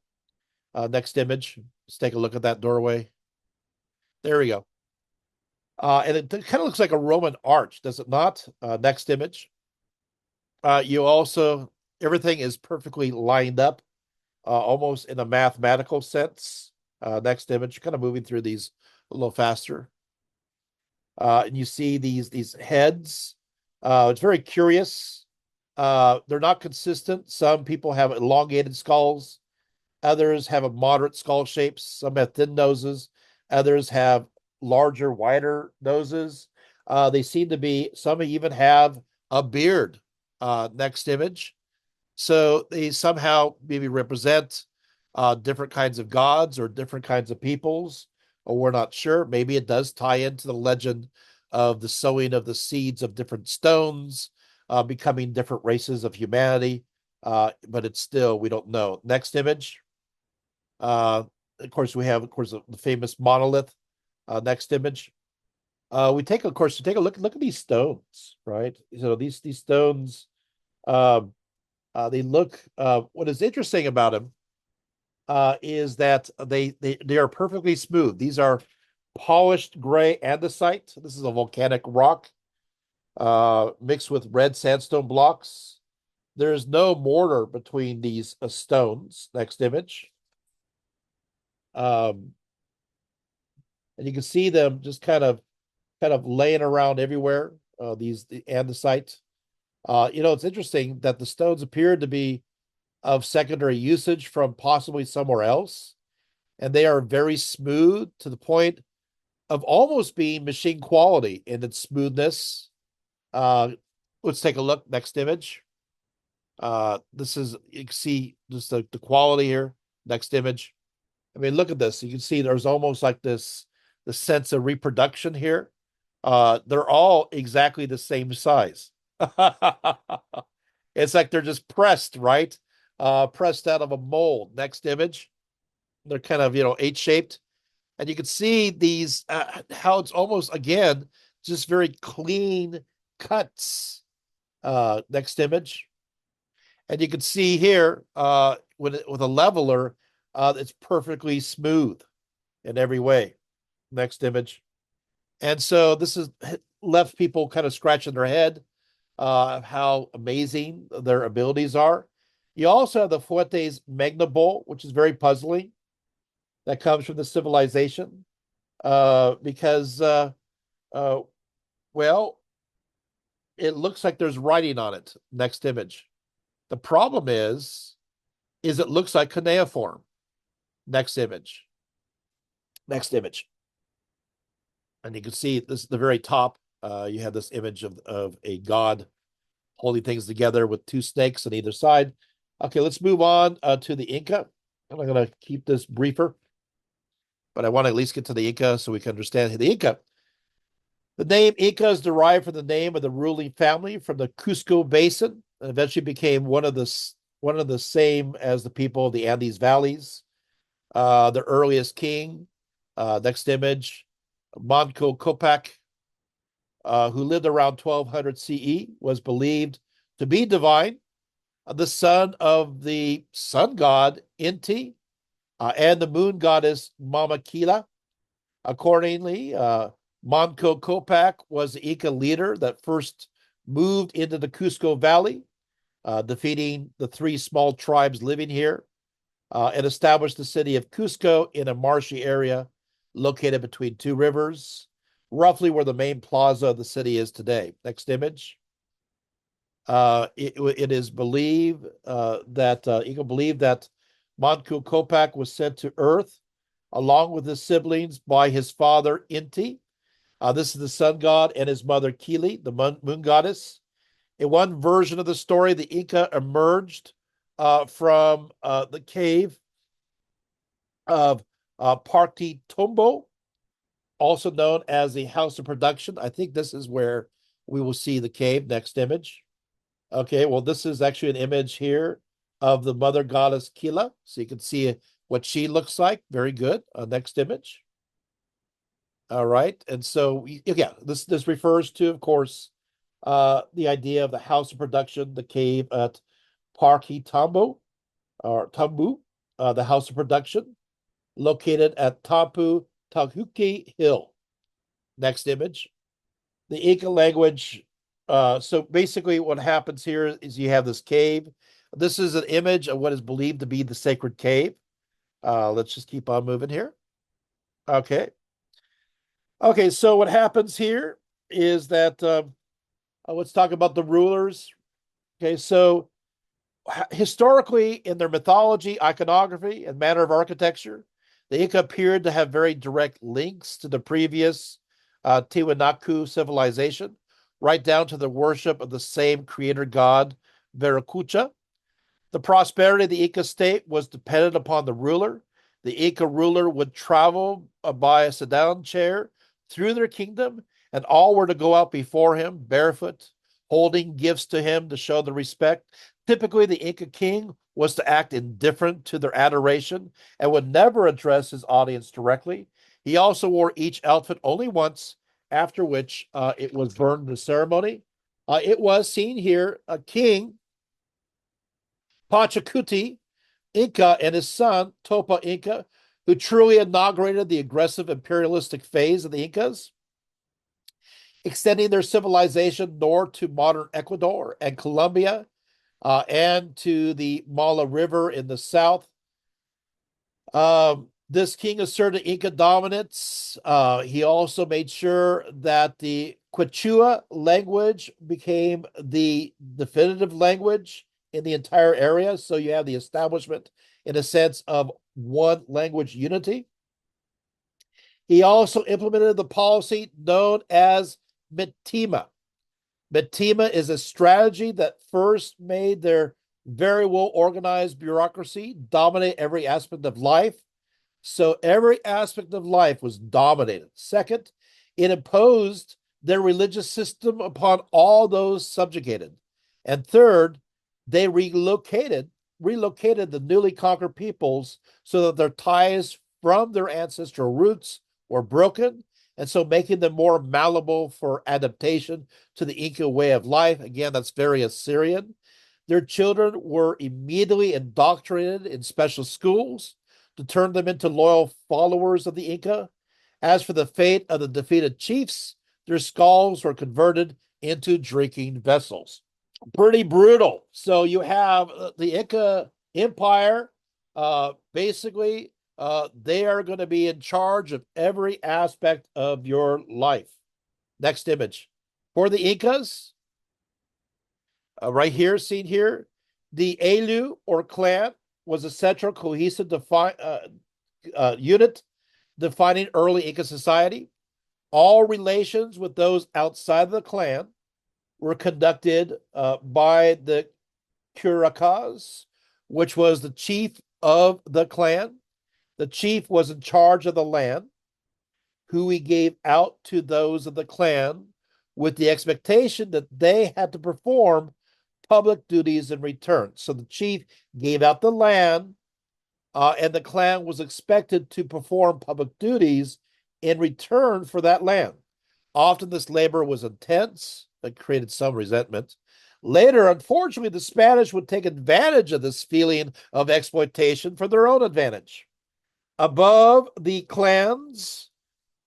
Next image. Let's take a look at that doorway. There we go. And it kind of looks like a Roman arch, does it not? Next image. You also, everything is perfectly lined up, almost in a mathematical sense. Next image, kind of moving through these a little faster. And you see these heads. It's very curious. They're not consistent. Some people have elongated skulls. Others have a moderate skull shapes. Some have thin noses. Others have larger, wider noses. They seem to be, some even have a beard. Next image. So they somehow maybe represent different kinds of gods or different kinds of peoples, or we're not sure. Maybe it does tie into the legend of the sowing of the seeds of different stones, becoming different races of humanity. But it's still, we don't know. Next image. Of course, we have, of course, the famous monolith. Next image. We take, of course, to take a look at these stones, right? So these stones, they look. What is interesting about them is that they are perfectly smooth. These are polished gray andesite. This is a volcanic rock mixed with red sandstone blocks. There is no mortar between these stones. Next image. Um, and you can see them just kind of laying around everywhere. These the andesite. It's interesting that the stones appear to be of secondary usage from possibly somewhere else, and they are very smooth to the point of almost being machine quality in its smoothness. Uh, let's take a look. Next image. This is you can see just the quality here. Next image. I mean, look at this. You can see there's almost like this the sense of reproduction here. They're all exactly the same size. It's like they're just pressed, right? Pressed out of a mold. Next image. They're kind of, H-shaped. And you can see these, how it's almost, again, just very clean cuts. Next image. And you can see here, with a leveler, it's perfectly smooth in every way. Next image. And so this has left people kind of scratching their head how amazing their abilities are. You also have the Fuentes Magna Bowl, which is very puzzling. That comes from the civilization because, uh, well, it looks like there's writing on it. Next image. The problem is it looks like cuneiform. Next image. Next image. And you can see this at the very top. You have this image of a god holding things together with two snakes on either side. Okay, let's move on to the Inca. I'm going to keep this briefer, but I want to at least get to the Inca so we can understand the Inca. The name Inca is derived from the name of the ruling family from the Cusco Basin, and eventually became one of the same as the people of the Andes Valleys. The earliest king, next image, Manco Capac, who lived around 1200 CE, was believed to be divine, the son of the sun god Inti and the moon goddess Mama Kila. Accordingly, Manco Capac was the Inca leader that first moved into the Cusco Valley, defeating the three small tribes living here, and established the city of Cusco in a marshy area located between two rivers, roughly where the main plaza of the city is today. Next image. It is believed that Inca believed that Manco Capac was sent to Earth along with his siblings by his father Inti. This is the sun god and his mother Kili, the moon goddess. In one version of the story, the Inca emerged from the cave of Parti Tombo, also known as the House of Production. I think this is where we will see the cave. Next image. Okay, well, this is actually an image here of the mother goddess Kila, so you can see what she looks like. Very good. Next image. All right, and so yeah, this refers to, of course, the idea of the house of production, the cave at Parque Tambo or Tambu, the house of production, located at Tampu Tahuki Hill. Next image. The Inca language. So basically, what happens here is you have this cave. This is an image of what is believed to be the sacred cave. Let's just keep on moving here. Okay. Okay, so what happens here is that let's talk about the rulers. Okay, so historically, in their mythology, iconography, and manner of architecture, the Inca appeared to have very direct links to the previous Tiwanaku civilization, right down to the worship of the same creator god, Viracocha. The prosperity of the Inca state was dependent upon the ruler. The Inca ruler would travel by a sedan chair through their kingdom, and all were to go out before him barefoot, holding gifts to him to show the respect. Typically, the Inca king was to act indifferent to their adoration and would never address his audience directly. He also wore each outfit only once, after which it was burned in the ceremony. It was seen here a king, Pachacuti, Inca, and his son, Topa Inca, who truly inaugurated the aggressive imperialistic phase of the Incas, extending their civilization north to modern Ecuador and Colombia. and to the Mala River in the south. This king asserted Inca dominance. He also made sure that the Quichua language became the definitive language in the entire area. So you have the establishment, in a sense, of one language unity. He also implemented the policy known as Mitima. Mitima is a strategy that first made their very well organized bureaucracy dominate every aspect of life. So every aspect of life was dominated. Second, it imposed their religious system upon all those subjugated. And third, they relocated the newly conquered peoples so that their ties from their ancestral roots were broken, and so making them more malleable for adaptation to the Inca way of life. Again, that's very Assyrian. Their children were immediately indoctrinated in special schools to turn them into loyal followers of the Inca. As for the fate of the defeated chiefs, their skulls were converted into drinking vessels. Pretty brutal. So you have the Inca Empire. Basically, they are going to be in charge of every aspect of your life. Next image. For the Incas, right here, seen here, the Elu or clan was a central cohesive unit defining early Inca society. All relations with those outside of the clan were conducted by the Curacaas, which was the chief of the clan. The chief was in charge of the land, who he gave out to those of the clan with the expectation that they had to perform public duties in return. So the chief gave out the land, and the clan was expected to perform public duties in return for that land. Often this labor was intense, that created some resentment. Later, unfortunately, the Spanish would take advantage of this feeling of exploitation for their own advantage. Above the clans,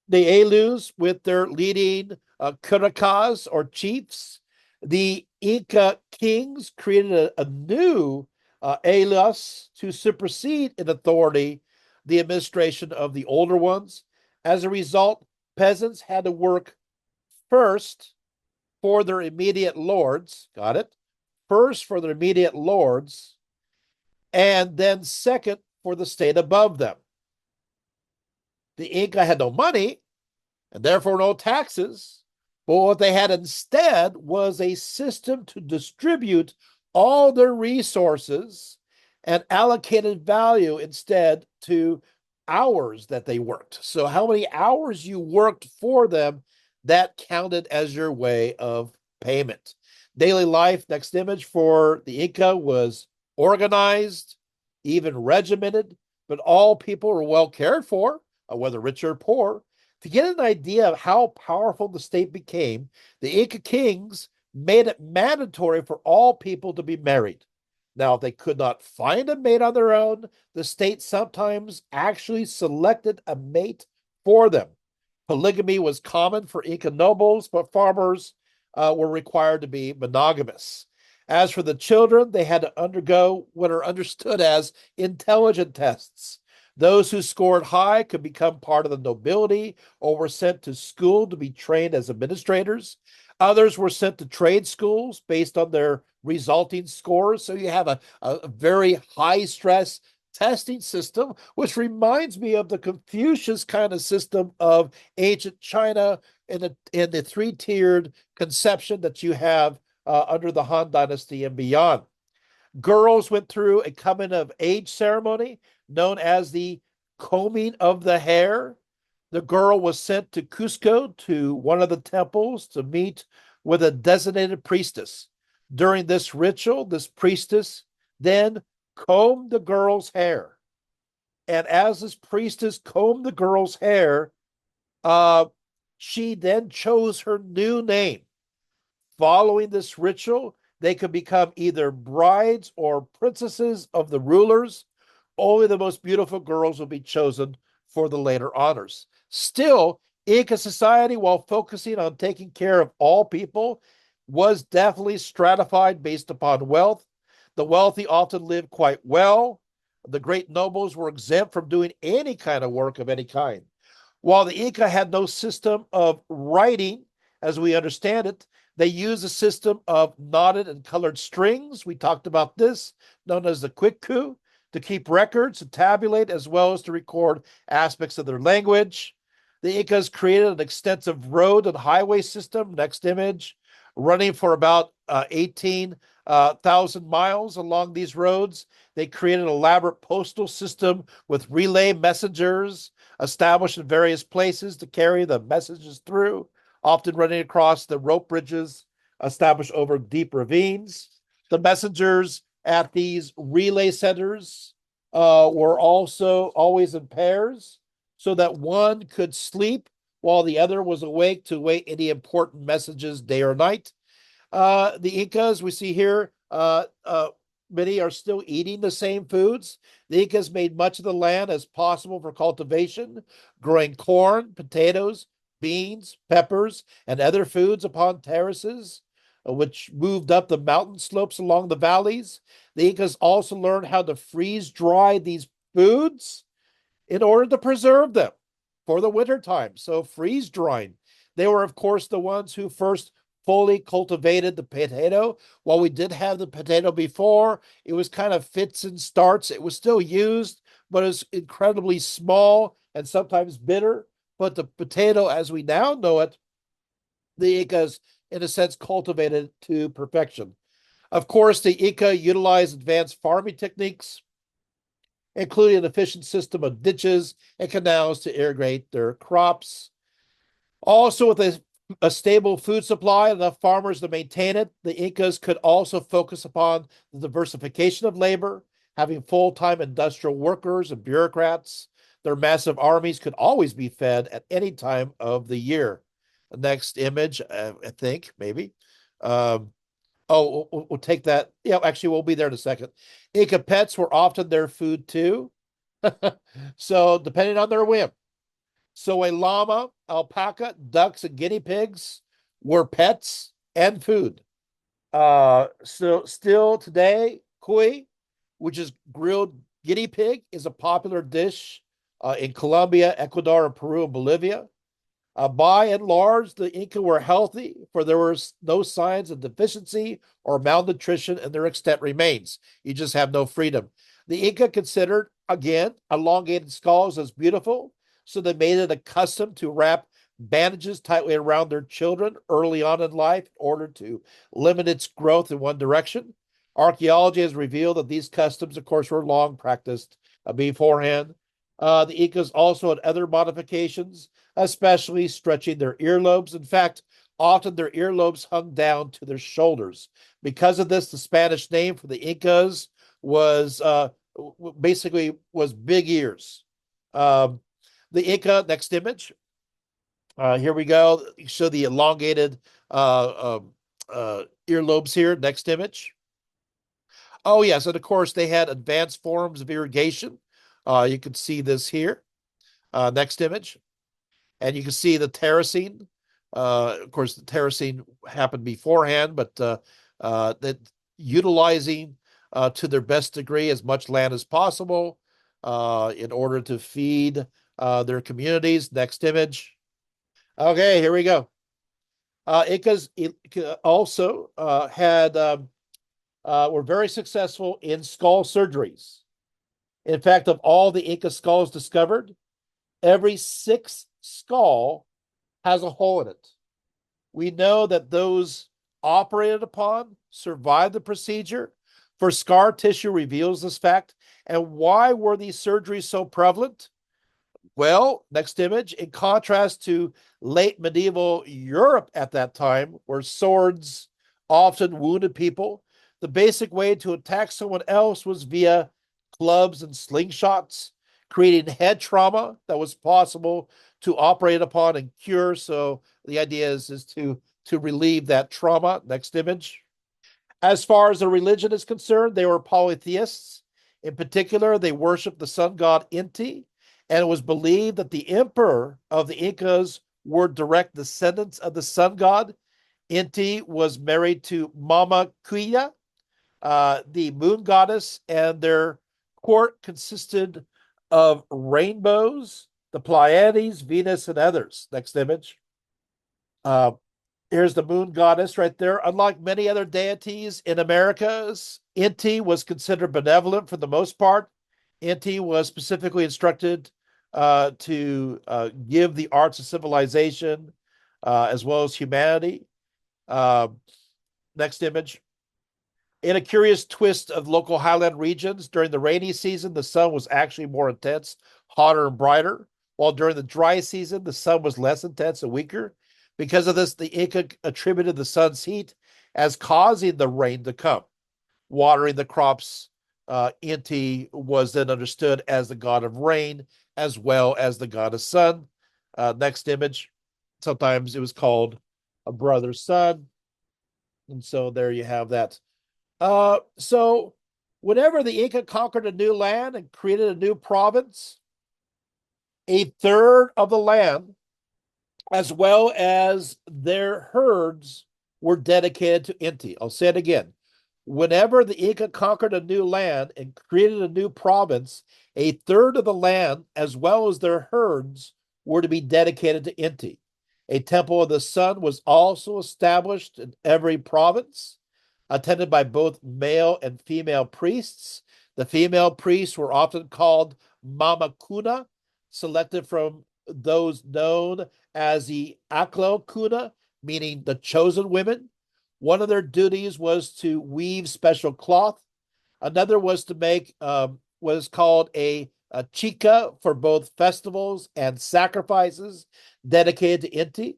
the Alus with their leading Curacaas or chiefs, the Inca kings created a new Alus to supersede in authority the administration of the older ones. As a result, peasants had to work first for their immediate lords, got it? First for their immediate lords, and then second for the state above them. The Inca had no money and therefore no taxes, but what they had instead was a system to distribute all their resources and allocated value instead to hours that they worked. So how many hours you worked for them, that counted as your way of payment. Daily life, next image, for the Inca was organized, even regimented, but all people were well cared for, whether rich or poor. To get an idea of how powerful the state became, the Inca kings made it mandatory for all people to be married. Now, if they could not find a mate on their own, the state sometimes actually selected a mate for them. Polygamy was common for Inca nobles, but farmers were required to be monogamous. As for the children, they had to undergo what are understood as intelligence tests. Those who scored high could become part of the nobility or were sent to school to be trained as administrators. Others were sent to trade schools based on their resulting scores. So you have a very high stress testing system, which reminds me of the Confucius kind of system of ancient China in the three-tiered conception that you have under the Han Dynasty and beyond. Girls went through a coming of age ceremony known as the combing of the hair. The girl was sent to Cusco to one of the temples to meet with a designated priestess. During this ritual, this priestess then combed the girl's hair. And as this priestess combed the girl's hair, she then chose her new name. Following this ritual, they could become either brides or princesses of the rulers. Only the most beautiful girls would be chosen for the later honors. Still, Inca society, while focusing on taking care of all people, was definitely stratified based upon wealth. The wealthy often lived quite well. The great nobles were exempt from doing any kind of work of any kind. While the Inca had no system of writing as we understand it, they used a system of knotted and colored strings. We talked about this, known as the quick to keep records, to tabulate, as well as to record aspects of their language. The Incas created an extensive road and highway system, next image, running for about 18,000 miles along these roads. They created an elaborate postal system with relay messengers established in various places to carry the messages through, often running across the rope bridges established over deep ravines. The messengers at these relay centers were also always in pairs so that one could sleep while the other was awake to await any important messages day or night. The Incas, we see here, many are still eating the same foods. The Incas made much of the land as possible for cultivation, growing corn, potatoes, beans, peppers, and other foods upon terraces, which moved up the mountain slopes along the valleys. The Incas also learned how to freeze dry these foods in order to preserve them for the winter time. So freeze drying. They were, of course, the ones who first fully cultivated the potato. While we did have the potato before, it was kind of fits and starts. It was still used, but it was incredibly small and sometimes bitter. But the potato, as we now know it, the Incas, in a sense, cultivated to perfection. Of course, the Inca utilized advanced farming techniques, including an efficient system of ditches and canals to irrigate their crops. Also, with a stable food supply and enough farmers to maintain it, the Incas could also focus upon the diversification of labor, having full time industrial workers and bureaucrats. Their massive armies could always be fed at any time of the year. The next image, I think, maybe. Um, oh, we'll take that. Yeah, actually, we'll be there in a second. Inca pets were often their food too. So, depending on their whim. So a llama, alpaca, ducks, and guinea pigs were pets and food. So still today, cuy, which is grilled guinea pig, is a popular dish in Colombia, Ecuador, and Peru and Bolivia. By and large, the Inca were healthy, for there were no signs of deficiency or malnutrition, and their extent remains. You just have no freedom. The Inca considered, again, elongated skulls as beautiful, so they made it a custom to wrap bandages tightly around their children early on in life in order to limit its growth in one direction. Archaeology has revealed that these customs, of course, were long practiced beforehand. The Incas also had other modifications, especially stretching their earlobes. In fact, often their earlobes hung down to their shoulders. Because of this, the Spanish name for the Incas was basically was big ears. Um, the Inca, next image. Here we go. Show the elongated earlobes here. Next image. Oh, yes. And of course, they had advanced forms of irrigation. You can see this here. Next image. And you can see the terracing. Of course, the terracing happened beforehand, but that utilizing to their best degree as much land as possible in order to feed their communities. Next image. Okay, here we go. Incas also had were very successful in skull surgeries. In fact, of all the Inca skulls discovered, every sixth skull has a hole in it. We know that those operated upon survived the procedure, for scar tissue reveals this fact. And why were these surgeries so prevalent? Well, next image. In contrast to late medieval Europe at that time, where swords often wounded people, the basic way to attack someone else was via clubs and slingshots, creating head trauma that was possible to operate upon and cure. So the idea is to relieve that trauma. Next image. As far as the religion is concerned, they were polytheists. In particular, they worshiped the sun god Inti, and it was believed that the emperor of the Incas were direct descendants of the sun god. Inti was married to Mama Kuya, The moon goddess and their court consisted of rainbows, the Pleiades, Venus, and others. Next image. Uh, Here's the moon goddess right there. Unlike many other deities in Americas, Inti was considered benevolent for the most part. Inti was specifically instructed to give the arts of civilization as well as humanity. Uh, Next image. In a curious twist of local highland regions, during the rainy season, the sun was actually more intense, hotter, and brighter, while during the dry season, the sun was less intense and weaker. Because of this, the Inca attributed the sun's heat as causing the rain to come, watering the crops. Inti was then understood as the god of rain as well as the god of sun. Next image. Sometimes it was called a brother's sun. And so there you have that. So whenever the Inca conquered a new land and created a new province, a third of the land, as well as their herds, were dedicated to Inti. I'll say it again. Whenever the Inca conquered a new land and created a new province, a third of the land, as well as their herds, were to be dedicated to Inti. A temple of the sun was also established in every province, attended by both male and female priests. The female priests were often called Mama Kuna, selected from those known as the Aklo Kuna, meaning the chosen women. One of their duties was to weave special cloth. Another was to make what is called a chica for both festivals and sacrifices dedicated to Inti.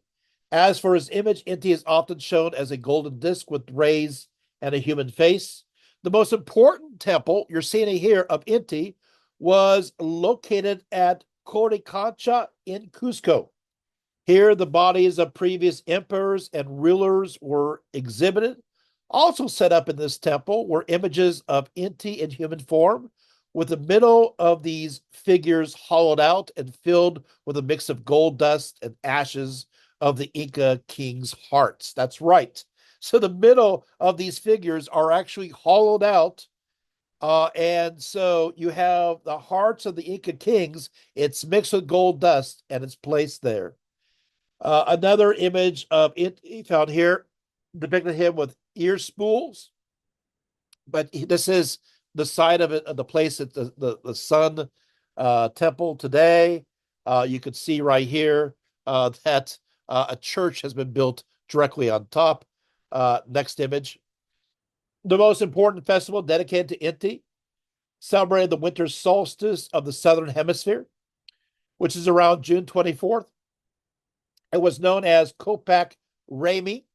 As for his image, Inti is often shown as a golden disc with rays and a human face. The most important temple you're seeing here of Inti was located at Coricancha in Cusco. Here, the bodies of previous emperors and rulers were exhibited. Also set up in this temple were images of Inti in human form, with the middle of these figures hollowed out and filled with a mix of gold dust and ashes of the Inca king's hearts. That's right. So the middle of these figures are actually hollowed out. And so you have the hearts of the Inca kings. It's mixed with gold dust and it's placed there. Another image of it he found here depicted him with ear spools, but this is the site of it, of the place at the Sun Temple today. You could see right here that a church has been built directly on top. Next image. The most important festival dedicated to Inti, celebrated the winter solstice of the Southern Hemisphere, which is around June 24th. It was known as Kopak Rami.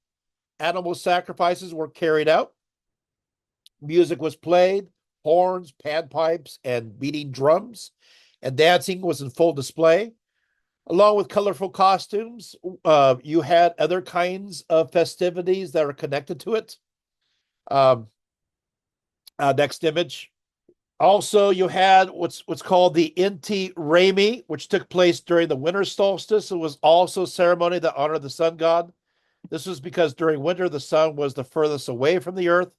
Animal sacrifices were carried out. Music was played, horns, panpipes, and beating drums, and dancing was in full display. Along with colorful costumes, you had other kinds of festivities that are connected to it. Um, Next image. Also, you had what's called the Inti Raymi, which took place during the winter solstice. It was also a ceremony that honored the sun god. This was because during winter the sun was the furthest away from the earth,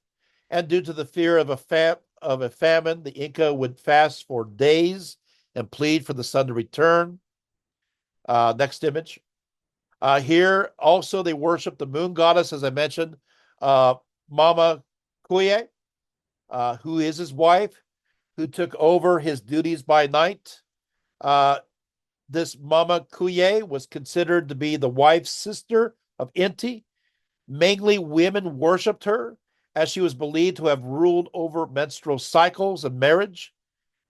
and due to the fear of a famine, the Inca would fast for days and plead for the sun to return. Next image. Here also they worship the moon goddess, as I mentioned, Mama Kuye, who is his wife, who took over his duties by night. This Mama Kuye was considered to be the wife's sister of Inti. Mainly women worshipped her, as she was believed to have ruled over menstrual cycles and marriage.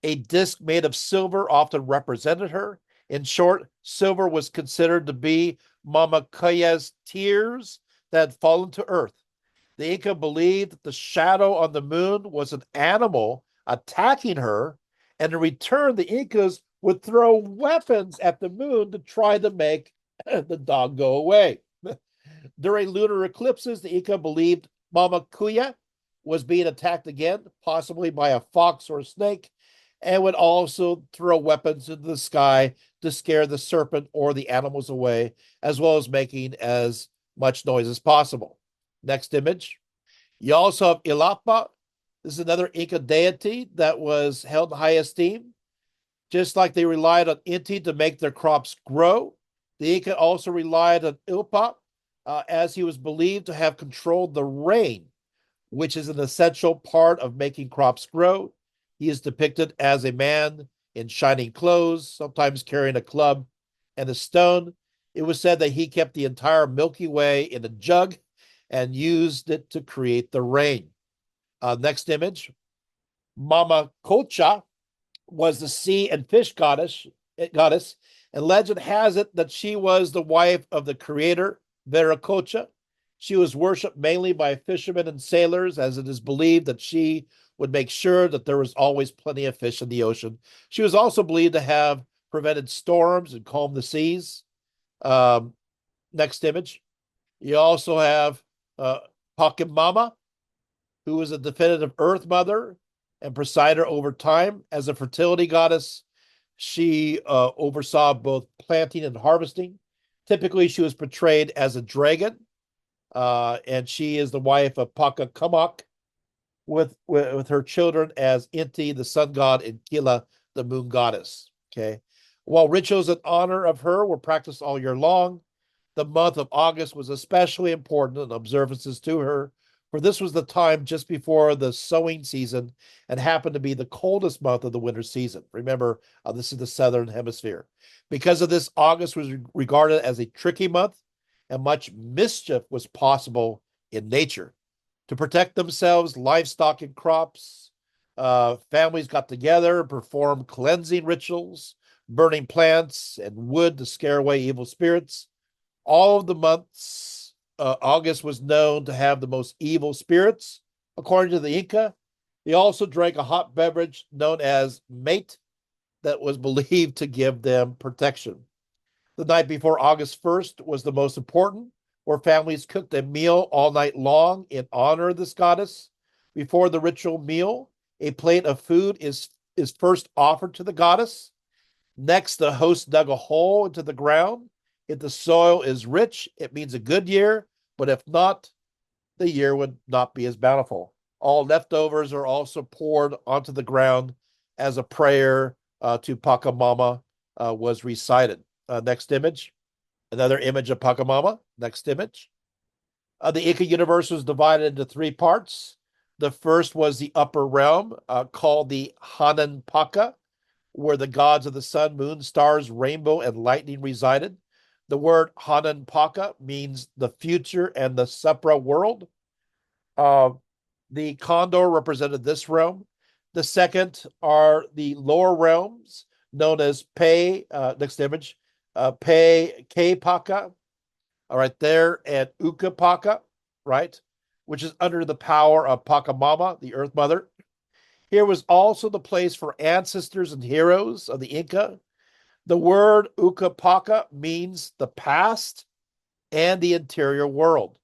A disc made of silver often represented her. In short, silver was considered to be Mama Kuye's tears that had fallen to earth. The Inca believed that the shadow on the moon was an animal attacking her, and in return, the Incas would throw weapons at the moon to try to make the dog go away. During lunar eclipses, the Inca believed Mama Kuya was being attacked again, possibly by a fox or a snake, and would also throw weapons into the sky to scare the serpent or the animals away, as well as making as much noise as possible. Next image. You also have Ilapa, This is another Inca deity that was held in high esteem. Just like they relied on Inti to make their crops grow, the Inca also relied on Ilpa, as he was believed to have controlled the rain, which is an essential part of making crops grow. He is depicted as a man in shining clothes, sometimes carrying a club and a stone. It was said that he kept the entire Milky Way in a jug and used it to create the rain. Next image, Mama Kocha was the sea and fish goddess, and legend has it that she was the wife of the creator, Viracocha. She was worshipped mainly by fishermen and sailors, as it is believed that she would make sure that there was always plenty of fish in the ocean. She was also believed to have prevented storms and calmed the seas. Um, Next image. You also have Pakimama, who was a definitive earth mother and presider over time. As a fertility goddess, she oversaw both planting and harvesting. Typically, she was portrayed as a dragon, and she is the wife of Pakakamak, with her children as Inti, the sun god, and Kila, the moon goddess. Okay. While rituals in honor of her were practiced all year long, the month of August was especially important in observances to her, for this was the time just before the sowing season and happened to be the coldest month of the winter season. Remember, this is the southern hemisphere. Because of this, August was regarded as a tricky month, and much mischief was possible in nature. To protect themselves, livestock, and crops, families got together and performed cleansing rituals, burning plants and wood to scare away evil spirits. All of the months, August was known to have the most evil spirits, according to the Inca. They also drank a hot beverage known as mate that was believed to give them protection. The night before August 1st was the most important, where families cooked a meal all night long in honor of this goddess. Before the ritual meal, a plate of food is first offered to the goddess. Next, the host dug a hole into the ground. If the soil is rich, it means a good year, but if not, the year would not be as bountiful. All leftovers are also poured onto the ground as a prayer to Pachamama was recited. Next image. Another image of Pachamama. Next image. The Inca universe was divided into three parts. The first was the upper realm, called the Hanan Paca, where the gods of the sun, moon, stars, rainbow, and lightning resided. The word Hanan Paca means the future and the supra world. Uh, the condor represented this realm. The second are the lower realms, known as Pe, next image, Pe Ke Paca, all right, there, and Uka Paca, right, which is under the power of Pachamama, the Earth Mother. Here was also the place for ancestors and heroes of the Inca. The word Ucapaca means the past and the interior world.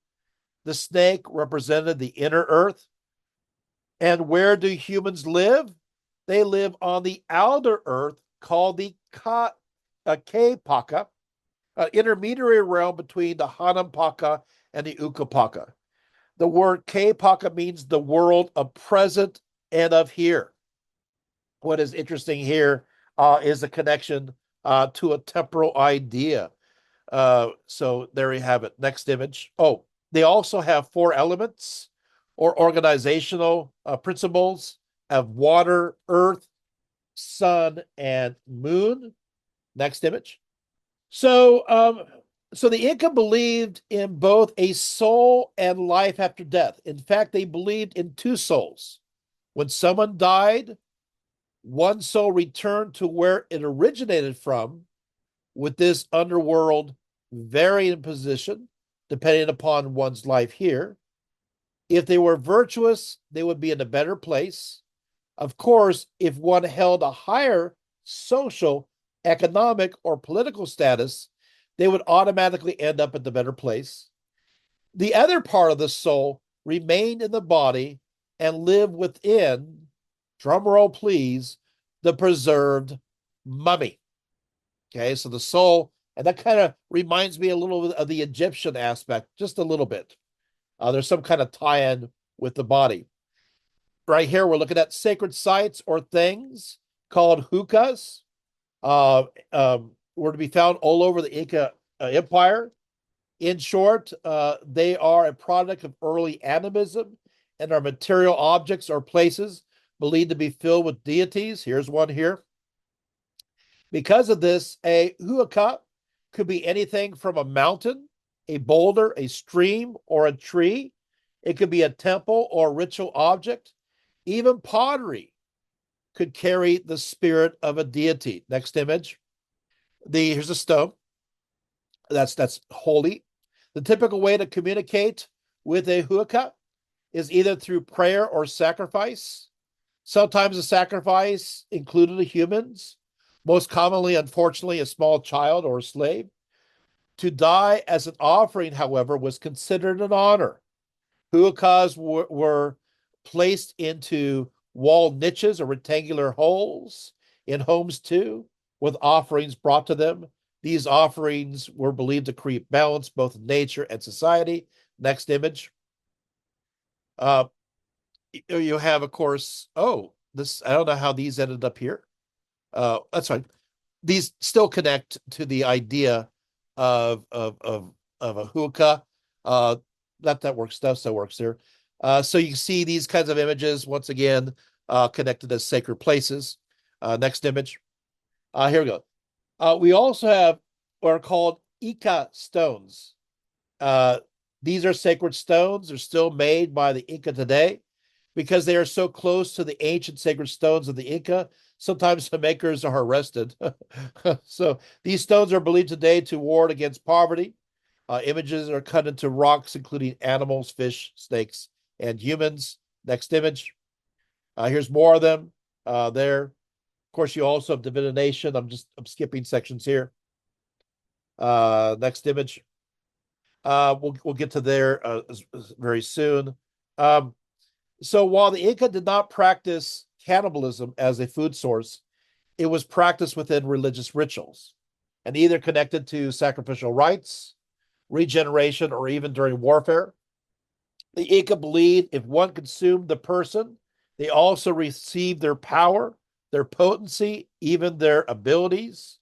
The snake represented the inner earth. And where do humans live? They live on the outer earth called the Kepaka, an intermediary realm between the Hanampaka and the Ukapaka. The word Kepaka means the world of present and of here. What is interesting here is the connection to a temporal idea. So there you have it. Next image. Oh, they also have four elements or organizational principles of water, earth, sun, and moon. Next image. So, so the Inca believed in both a soul and life after death. In fact, they believed in two souls. When someone died, one soul returned to where it originated from, with this underworld varying in position depending upon one's life here. If they were virtuous, they would be in a better place. Of course, if one held a higher social, economic, or political status, they would automatically end up at the better place. The other part of the soul remained in the body and lived within, drumroll please, the preserved mummy. Okay, so the soul, and that kind of reminds me a little bit of the Egyptian aspect, just a little bit. There's some kind of tie-in with the body. right here, we're looking at sacred sites or things called hookahs. Were to be found all over the Inca Empire. In short, they are a product of early animism and are material objects or places believed to be filled with deities. Here's one here. Because of this, a huaca could be anything from a mountain, a boulder, a stream, or a tree. It could be a temple or ritual object. Even pottery could carry the spirit of a deity. Next image. Here's a stone. That's holy. The typical way to communicate with a huaca is either through prayer or sacrifice. Sometimes the sacrifice included humans, most commonly, unfortunately, a small child or a slave. To die as an offering, however, was considered an honor. Huacas were placed into wall niches or rectangular holes in homes too, with offerings brought to them. These offerings were believed to create balance both in nature and society. Next image. Uh, you have, of course, I don't know how these ended up here. That's fine. These still connect to the idea of a hookah. Uh, that works. That still works there. So you see these kinds of images once again connected as sacred places. Next image. Here we go. We also have what are called Ica stones. Uh, these are sacred stones. They're still made by the Inca today because they are so close to the ancient sacred stones of the Inca. Sometimes the makers are arrested. So these stones are believed today to ward against poverty. Images are cut into rocks, including animals, fish, snakes, and humans. Next image. Here's more of them there. Of course, you also have divination. I'm skipping sections here. Next image. We'll get to there very soon. Um, so while the Inca did not practice cannibalism as a food source, it was practiced within religious rituals and either connected to sacrificial rites, regeneration, or even during warfare. The Inca believed if one consumed the person, they also received their power, their potency, even their abilities.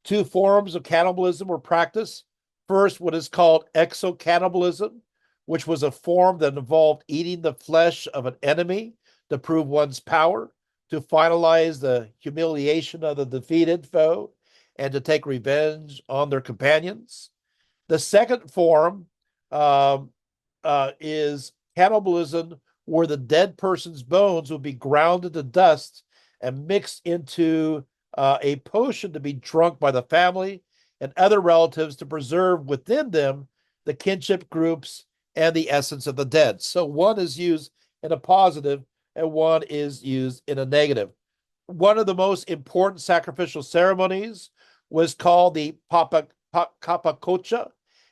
Two forms of cannibalism were practiced. First, what is called exocannibalism, which was a form that involved eating the flesh of an enemy to prove one's power, to finalize the humiliation of the defeated foe, and to take revenge on their companions. The second form um, is cannibalism, where the dead person's bones would be ground into dust and mixed into a potion to be drunk by the family and other relatives to preserve within them the kinship groups and the essence of the dead. So one is used in a positive and one is used in a negative. One of the most important sacrificial ceremonies was called the Papacocha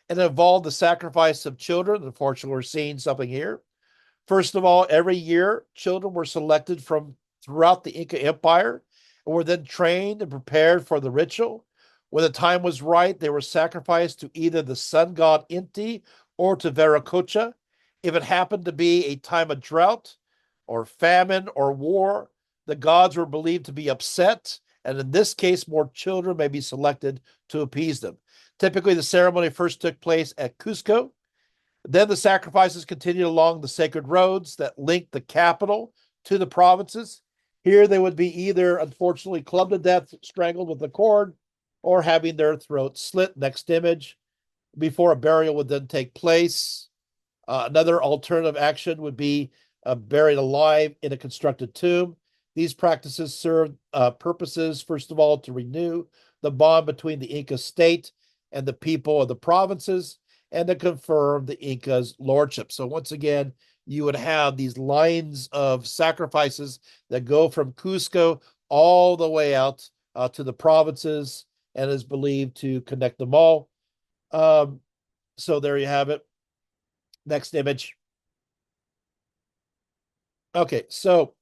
and involved the sacrifice of children. Unfortunately, we're seeing something here. First of all, every year, children were selected from throughout the Inca Empire and were then trained and prepared for the ritual. When the time was right, they were sacrificed to either the sun god Inti or to Viracocha. If it happened to be a time of drought or famine or war, the gods were believed to be upset, and in this case, more children may be selected to appease them. Typically, the ceremony first took place at Cusco. Then the sacrifices continued along the sacred roads that linked the capital to the provinces. Here they would be either, unfortunately, clubbed to death, strangled with a cord, or having their throats slit. Next image. Before a burial would then take place. Another alternative action would be buried alive in a constructed tomb. These practices served purposes, first of all, to renew the bond between the Inca state and the people of the provinces, and to confirm the Inca's lordship. So once again, you would have these lines of sacrifices that go from Cusco all the way out to the provinces and is believed to connect them all. So there you have it. Next image. Okay, so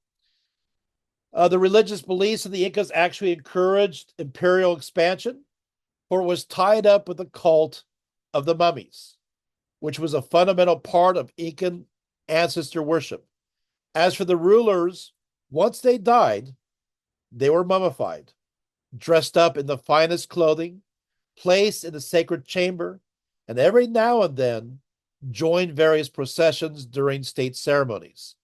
the religious beliefs of the Incas actually encouraged imperial expansion, for it was tied up with the cult of the mummies, which was a fundamental part of Incan ancestor worship. As for the rulers, once they died, they were mummified, dressed up in the finest clothing, placed in the sacred chamber, and every now and then joined various processions during state ceremonies.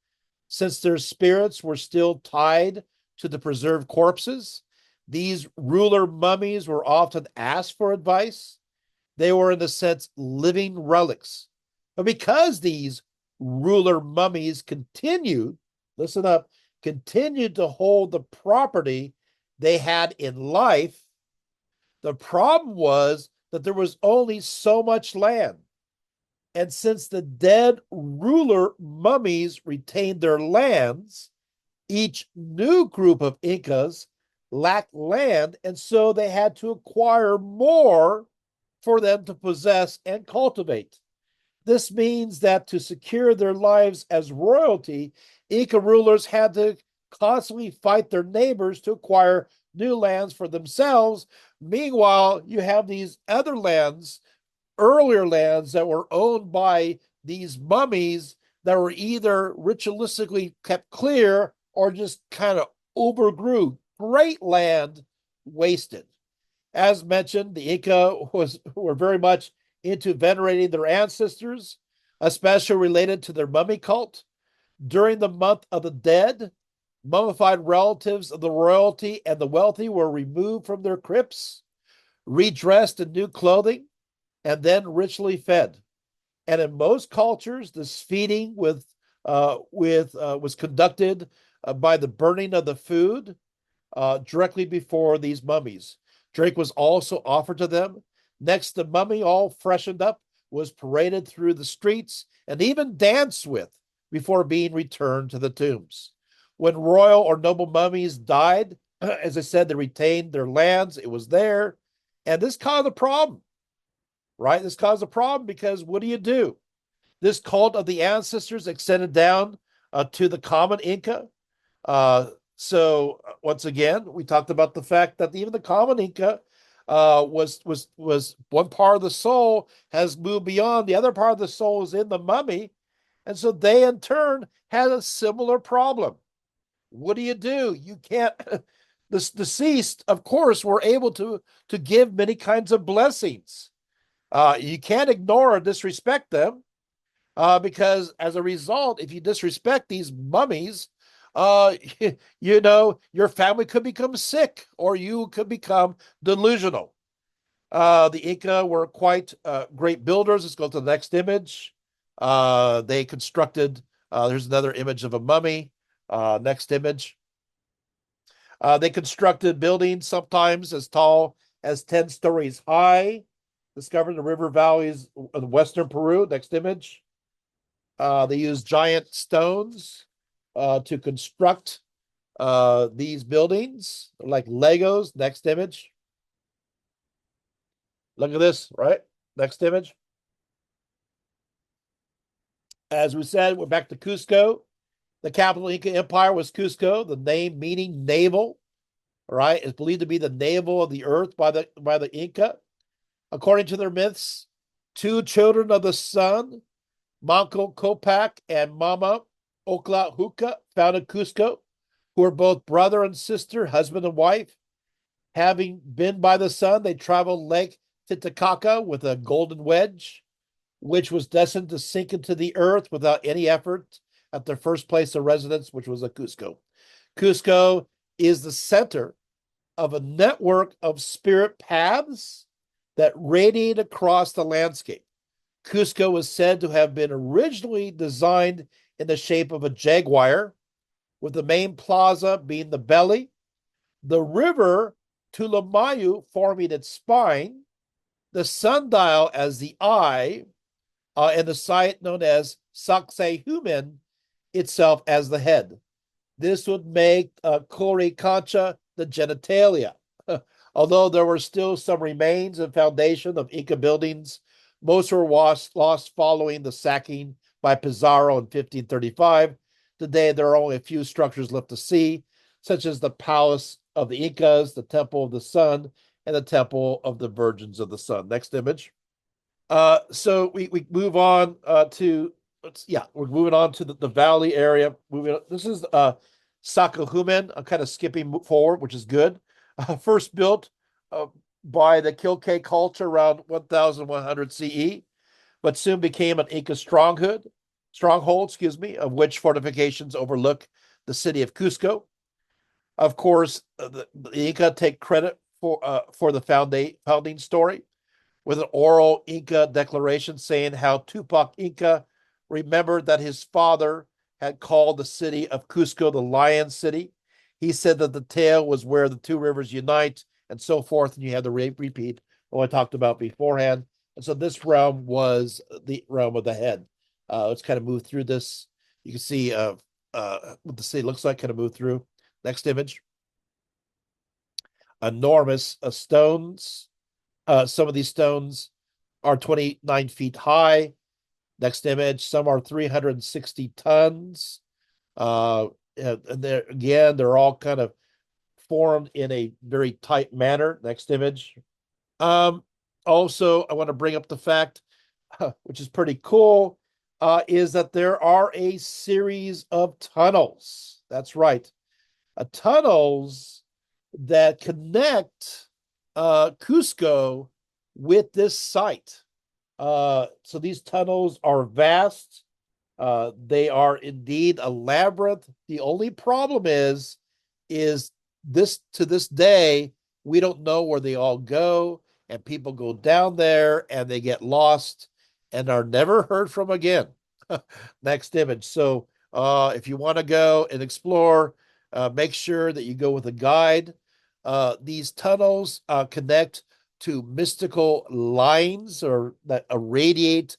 Since their spirits were still tied to the preserved corpses, these ruler mummies were often asked for advice. They were, in a sense, living relics. But because these ruler mummies continued, listen up, continued to hold the property they had in life, the problem was that there was only so much land. And since the dead ruler mummies retained their lands, each new group of Incas lacked land, and so they had to acquire more for them to possess and cultivate. This means that to secure their lives as royalty, Inca rulers had to constantly fight their neighbors to acquire new lands for themselves. Meanwhile, you have these other lands, earlier lands that were owned by these mummies that were either ritualistically kept clear or just kind of overgrew. Great land wasted. As mentioned, the Inca were very much into venerating their ancestors, especially related to their mummy cult. During the month of the dead, mummified relatives of the royalty and the wealthy were removed from their crypts, redressed in new clothing, and then ritually fed. And in most cultures, this feeding was conducted by the burning of the food directly before these mummies. Drink was also offered to them. Next, the mummy, all freshened up, was paraded through the streets and even danced with before being returned to the tombs. When royal or noble mummies died, as I said, they retained their lands. It was there. And this caused a problem, right? This caused a problem because what do? This cult of the ancestors extended down to the common Inca. So once again, we talked about the fact that even the common Inca was one part of the soul has moved beyond. The other part of the soul is in the mummy, and so they in turn had a similar problem. What do? You can't. The deceased, of course, were able to give many kinds of blessings. You can't ignore or disrespect them because as a result, if you disrespect these mummies, uh, your family could become sick or you could become delusional. The Inca were quite great builders. Let's go to the next image. They constructed, there's another image of a mummy. Next image. They constructed buildings sometimes as tall as 10 stories high, discovered the river valleys of western Peru. Next image. They used giant stones to construct these buildings, like Legos. Next image. Look at this, right? Next image. As we said, we're back to Cusco. The capital Inca Empire was Cusco, the name meaning navel, right? It's believed to be the navel of the earth by the Inca. According to their myths, two children of the sun, Manco Copac and Mama Ocla founded Cusco, who were both brother and sister, husband and wife. Having been by the sun, they traveled Lake Titicaca with a golden wedge, which was destined to sink into the earth without any effort at their first place of residence, which was a Cusco. Cusco is the center of a network of spirit paths that radiate across the landscape. Cusco was said to have been originally designed in the shape of a jaguar, with the main plaza being the belly, the river Tulamayu forming its spine, the sundial as the eye, and the site known as Sacsayhuaman itself as the head. This would make Coricancha the genitalia. Although there were still some remains and foundation of Inca buildings, most were lost following the sacking by Pizarro in 1535. Today, there are only a few structures left to see, such as the Palace of the Incas, the Temple of the Sun, and the Temple of the Virgins of the Sun. Next image. So we move on to we're moving on to the valley area. Moving on. This is Sakahumen. I'm kind of skipping forward, which is good. First built uh, by the Kilkay culture around 1100 CE, but soon became an Inca stronghold, excuse me, of which fortifications overlook the city of Cusco. Of course, the Inca take credit for the founding story with an oral Inca declaration saying how Tupac Inca remembered that his father had called the city of Cusco the Lion City. He said that the tale was where the two rivers unite and so forth. And you have the repeat what I talked about beforehand. And so this realm was the realm of the head. Let's kind of move through this. You can see what the city looks like, kind of move through. Next image. Enormous stones. Some of these stones are 29 feet high. Next image, some are 360 tons. And they're all kind of formed in a very tight manner. Next image. Um, Also, I want to bring up the fact, which is pretty cool, is that there are a series of tunnels. That's right, tunnels that connect Cusco with this site. So these tunnels are vast. They are indeed a labyrinth. The only problem is this to this day, we don't know where they all go, and people go down there and they get lost and are never heard from again. Next image. So if you want to go and explore, make sure that you go with a guide. These tunnels connect to mystical lines or that irradiate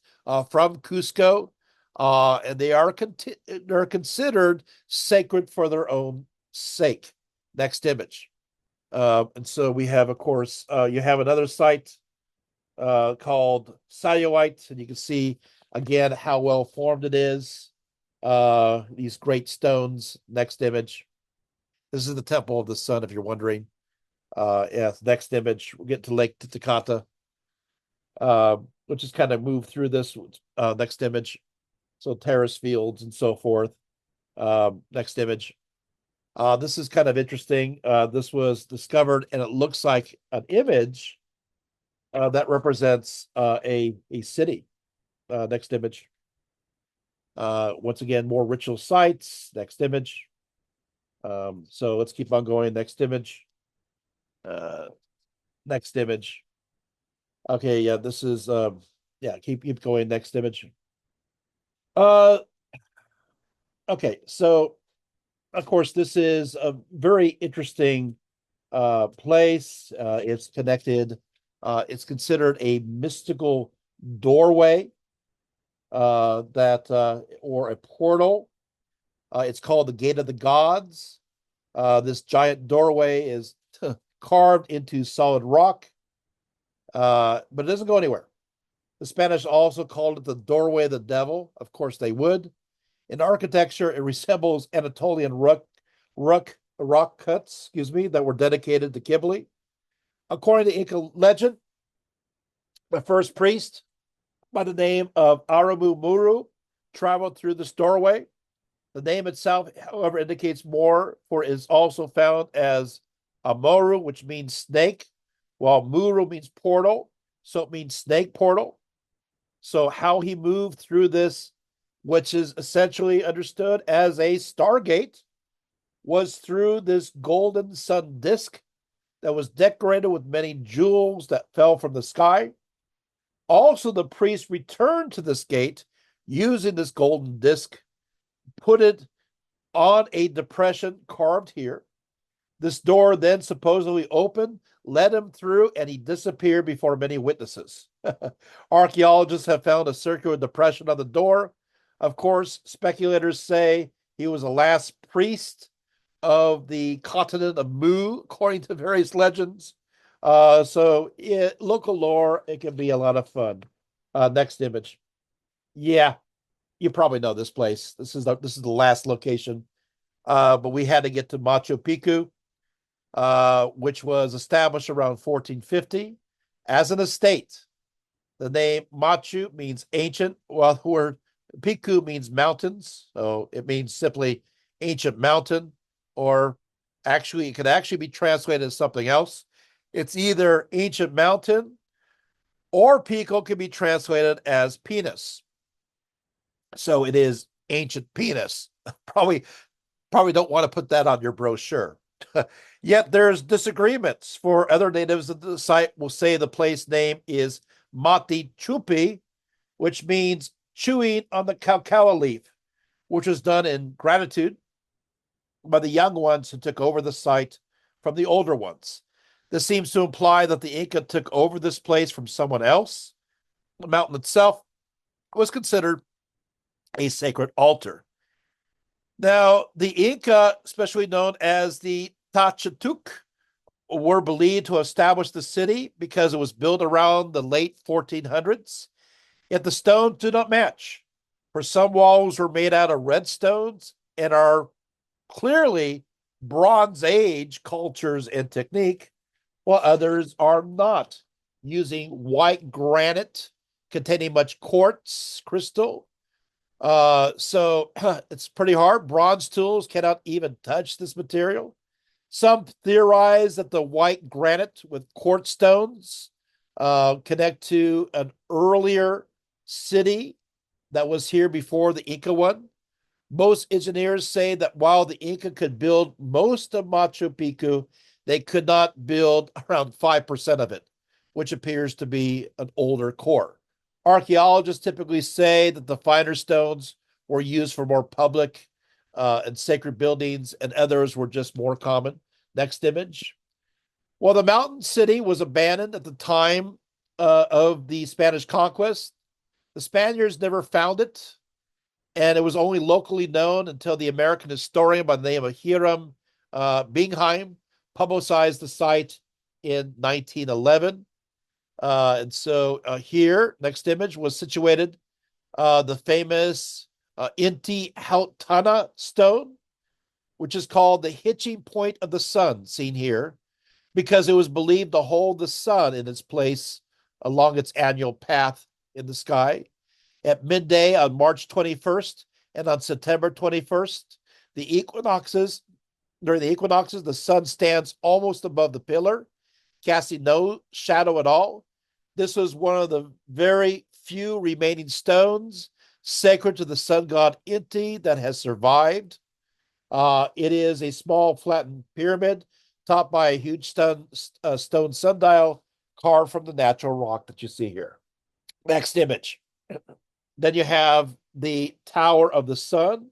from Cusco, and they're considered sacred for their own sake. Next image. And so we have, of course, you have another site called Sayoite, and you can see again how well formed it is. These great stones. Next image. This is the Temple of the Sun, if you're wondering. Yes, next image. We'll get to Lake Titicaca. We'll just kind of move through this. Next image. So terrace fields and so forth. Next image. This is kind of interesting. This was discovered, and it looks like an image that represents a city. Next image. Once again, more ritual sites. Next image. So let's keep on going. Next image. Next image. Okay, yeah, this is yeah, keep going. Next image. Uh okay, so of course this is a very interesting place. It's connected, it's considered a mystical doorway that or a portal. It's called the Gate of the Gods. This giant doorway is carved into solid rock, but it doesn't go anywhere. The Spanish also called it the doorway of the devil. Of course, they would. In architecture, it resembles Anatolian rock cuts, excuse me, that were dedicated to Kibli. According to Inca legend, the first priest by the name of Aramu Muru traveled through this doorway. The name itself, however, indicates more, for it is also found as Amoru, which means snake, while Muru means portal, so it means snake portal. So how he moved through this, which is essentially understood as a stargate, was through this golden sun disk that was decorated with many jewels that fell from the sky. Also, the priest returned to this gate using this golden disk, put it on a depression carved here. This door then supposedly opened, led him through, and he disappeared before many witnesses. Archaeologists have found a circular depression on the door. Of course, speculators say he was the last priest of the continent of Mu, according to various legends. Local lore, it can be a lot of fun. Next image. Yeah, you probably know this place. This is the last location. But we had to get to Machu Picchu, which was established around 1450 as an estate. The name Machu means ancient, while the word Piku means mountains, so it means simply ancient mountain, or actually, it could actually be translated as something else. It's either ancient mountain or Pico can be translated as penis. So it is ancient penis. Probably, probably don't want to put that on your brochure. Yet there's disagreements. For other natives of the site will say the place name is Mati Chupi, which means chewing on the cacao leaf, which was done in gratitude by the young ones who took over the site from the older ones. This seems to imply that the Inca took over this place from someone else. The mountain itself was considered a sacred altar. Now, the Inca, especially known as the Tachatuk, were believed to establish the city because it was built around the late 1400s. Yet the stones do not match. For some walls were made out of red stones and are clearly Bronze Age cultures and technique, while others are not, using white granite containing much quartz crystal. So it's pretty hard. Bronze tools cannot even touch this material. Some theorize that the white granite with quartz stones connect to an earlier city that was here before the Inca one. Most engineers say that while the Inca could build most of Machu Picchu, they could not build around 5% of it, which appears to be an older core. Archaeologists typically say that the finer stones were used for more public and sacred buildings, and others were just more common. Next image. Well, the mountain city was abandoned at the time of the Spanish conquest. The Spaniards never found it, and it was only locally known until the American historian by the name of Hiram Bingheim publicized the site in 1911. And so here, next image, was situated the famous Inti Hautana stone, which is called the hitching point of the sun, seen here, because it was believed to hold the sun in its place along its annual path in the sky. At midday on March 21st and on September 21st, during the equinoxes, the sun stands almost above the pillar, casting no shadow at all. This was one of the very few remaining stones sacred to the sun god Inti that has survived. It is a small flattened pyramid topped by a huge stone sundial carved from the natural rock that you see here. Next image. Then you have the Tower of the Sun,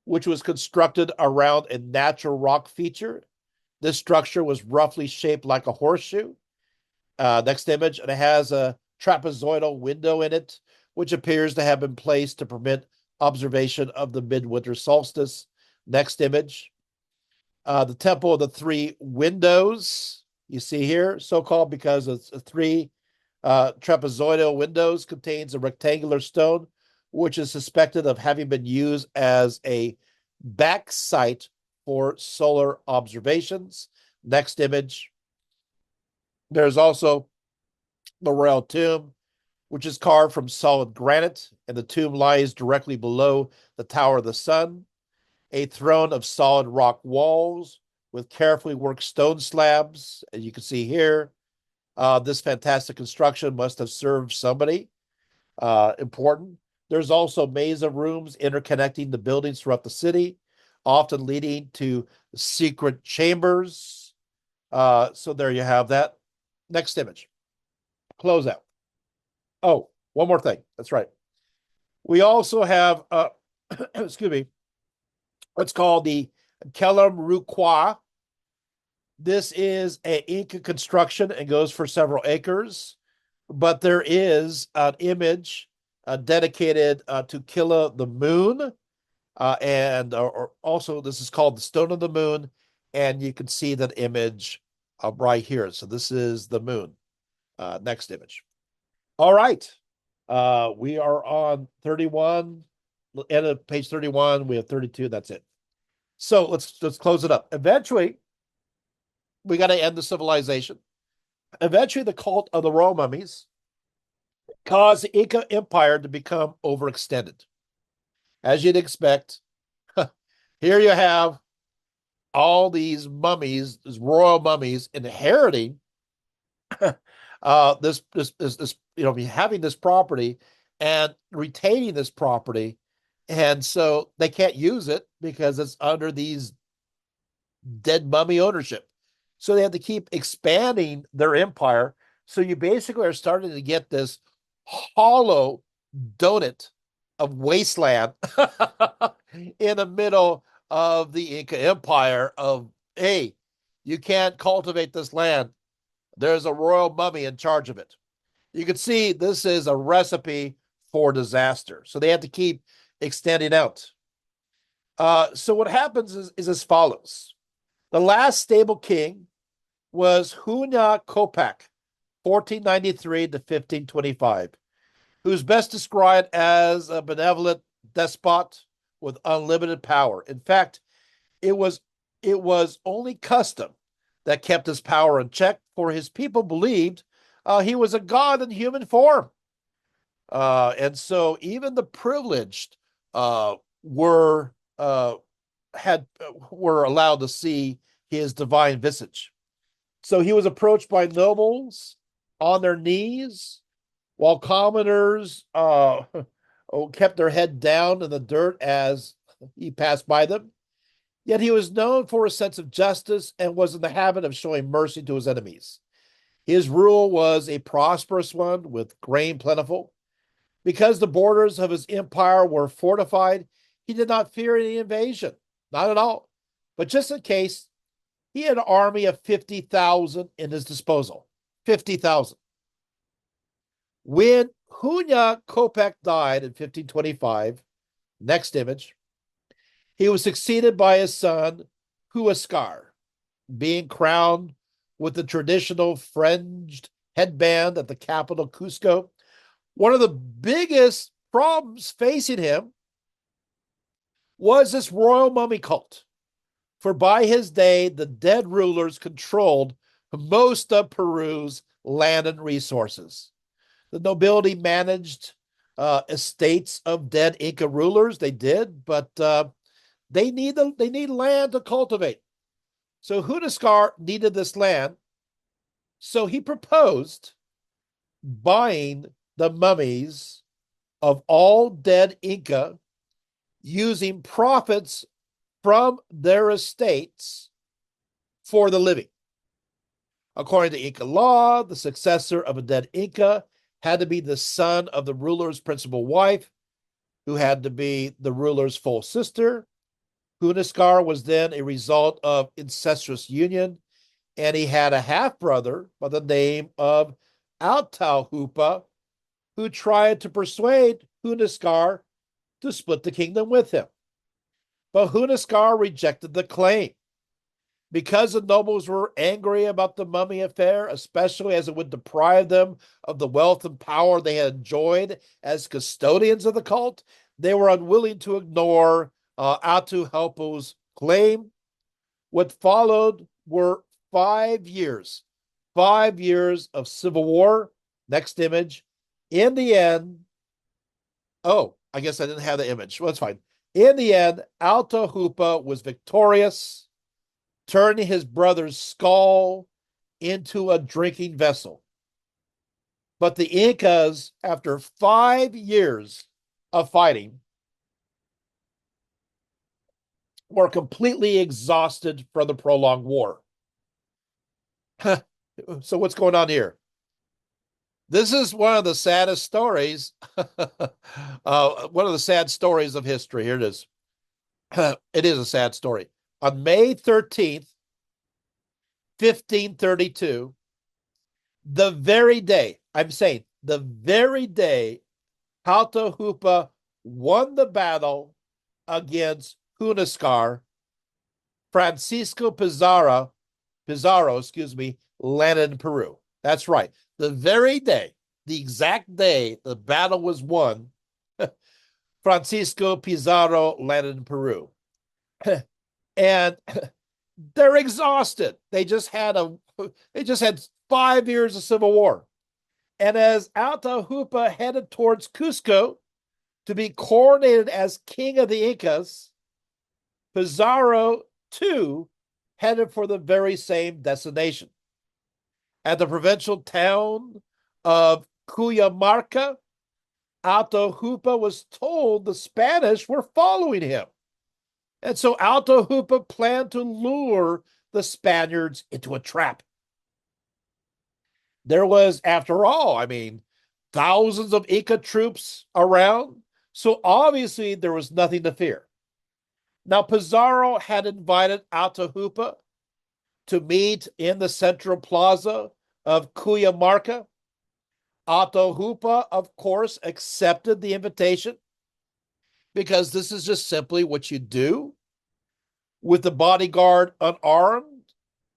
which was constructed around a natural rock feature. This structure was roughly shaped like a horseshoe. Next image, and it has a trapezoidal window in it, which appears to have been placed to permit observation of the midwinter solstice. Next image, the Temple of the Three Windows, you see here, so-called because it's three trapezoidal windows, contains a rectangular stone, which is suspected of having been used as a back site for solar observations. Next image. There's also the royal tomb, which is carved from solid granite, and the tomb lies directly below the Tower of the Sun. A throne of solid rock walls with carefully worked stone slabs, as you can see here. This fantastic construction must have served somebody important. There's also maze of rooms interconnecting the buildings throughout the city, often leading to secret chambers. So there you have that. Next image. Close out. Oh, one more thing. That's right. We also have, excuse me, what's called the Kellam Ruqua. This is an Inca construction and goes for several acres, but there is an image dedicated to Killa the Moon, and or also this is called the Stone of the Moon, and you can see that image right here. So this is the moon. Next image. All right. We are on 31, end of page 31. We have 32. That's it. So let's close it up. Eventually, we got to end the civilization. Eventually, the cult of the royal mummies caused the Inca Empire to become overextended. as you'd expect, here you have all these mummies, these royal mummies, inheriting this having this property and retaining this property, and so they can't use it because it's under these dead mummy ownership. So they have to keep expanding their empire. So you basically are starting to get this hollow donut of wasteland in the middle of the Inca Empire of, hey, you can't cultivate this land. There's a royal mummy in charge of it. You can see this is a recipe for disaster. So they have to keep extending out. So what happens is as follows. The last stable king was Hunya Kopak, 1493 to 1525, who's best described as a benevolent despot with unlimited power. In fact, it was it was only custom that kept his power in check, for his people believed he was a god in human form. And so even the privileged uh, were were allowed to see his divine visage. So he was approached by nobles on their knees, while commoners kept their head down in the dirt as he passed by them. Yet he was known for a sense of justice and was in the habit of showing mercy to his enemies. His rule was a prosperous one, with grain plentiful. Because the borders of his empire were fortified, he did not fear any invasion, not at all. But just in case, he had an army of 50,000 in his disposal. 50,000. When Hunya Kopak died in 1525, next image, he was succeeded by his son, Huascar, being crowned with the traditional fringed headband at the capital, Cusco. One of the biggest problems facing him was this royal mummy cult. For by his day, the dead rulers controlled most of Peru's land and resources. The nobility managed estates of dead Inca rulers. They did, but they need land to cultivate. So Hunascar needed this land. So he proposed buying the mummies of all dead Inca using profits from their estates for the living. According to Inca law, the successor of a dead Inca had to be the son of the ruler's principal wife, who had to be the ruler's full sister. Hunascar was then a result of incestuous union, and he had a half-brother by the name of Atahualpa, who tried to persuade Hunascar to split the kingdom with him. But Hunascar rejected the claim. Because the nobles were angry about the mummy affair, especially as it would deprive them of the wealth and power they had enjoyed as custodians of the cult, they were unwilling to ignore Atahualpa's claim. What followed were 5 years of civil war. Next image. In the end, oh, I guess I didn't have the image. Well, that's fine. In the end, Atahualpa was victorious, turning his brother's skull into a drinking vessel. But the Incas, after 5 years of fighting, were completely exhausted from the prolonged war. So what's going on here? This is one of the saddest stories, one of the sad stories of history. Here it is. It is a sad story. On May 13th, 1532, the very day, I'm saying the very day, Atahualpa won the battle against Hunascar, Francisco Pizarro, landed in Peru. That's right. The very day, the exact day the battle was won, Francisco Pizarro landed in Peru. And they're exhausted. They just had 5 years of civil war. And as Atahualpa headed towards Cusco, To be coronated as king of the Incas, Pizarro too headed for the very same destination. At the provincial town of Cuyamarca, Atahualpa was told the Spanish were following him. And so Atahualpa planned to lure the Spaniards into a trap. There was, after all, thousands of Inca troops around. So obviously there was nothing to fear. Now, Pizarro had invited Atahualpa to meet in the central plaza of Cuyamarca. Atahualpa, of course, accepted the invitation because this is just simply what you do with the bodyguard unarmed,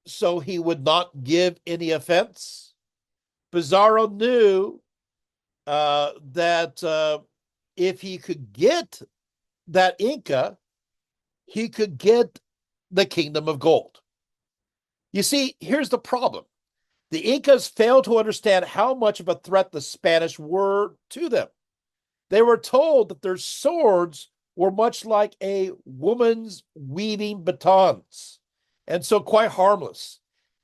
so he would not give any offense. Pizarro knew that if he could get that Inca, he could get the kingdom of gold. You see, here's the problem. The Incas failed to understand how much of a threat the Spanish were to them. They were told that their swords were much like a woman's weaving batons, and so quite harmless.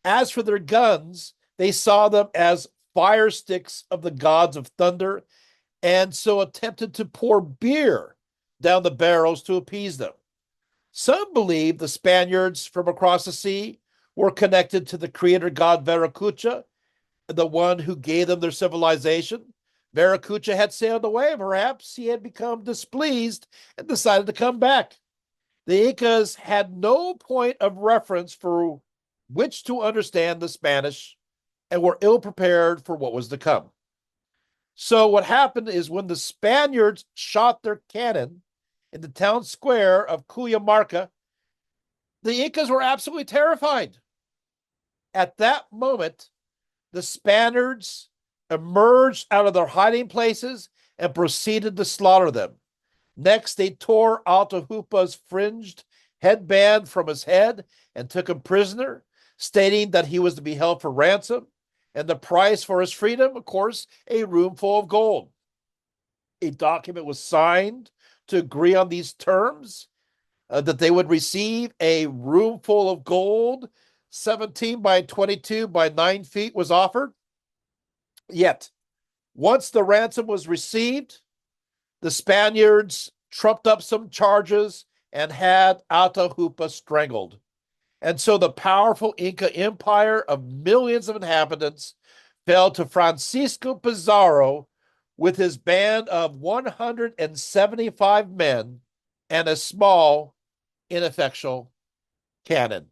As for their guns, they saw them as fire sticks of the gods of thunder, and so attempted to pour beer down the barrels to appease them. Some believe the Spaniards from across the sea were connected to the creator god Viracocha, the one who gave them their civilization. Viracocha had sailed away. Perhaps he had become displeased and decided to come back. The Incas had no point of reference for which to understand the Spanish and were ill prepared for what was to come. So what happened is when the Spaniards shot their cannon in the town square of Cuyamarca, the Incas were absolutely terrified. At that moment, the Spaniards emerged out of their hiding places and proceeded to slaughter them. Next, they tore Atahualpa's fringed headband from his head and took him prisoner, stating that he was to be held for ransom, and the price for his freedom, of course, a room full of gold. A document was signed to agree on these terms, that they would receive a room full of gold, 17 by 22 by 9 feet was offered. Yet, once the ransom was received, the Spaniards trumped up some charges and had Atahualpa strangled. And so the powerful Inca empire of millions of inhabitants fell to Francisco Pizarro with his band of 175 men and a small, ineffectual cannon,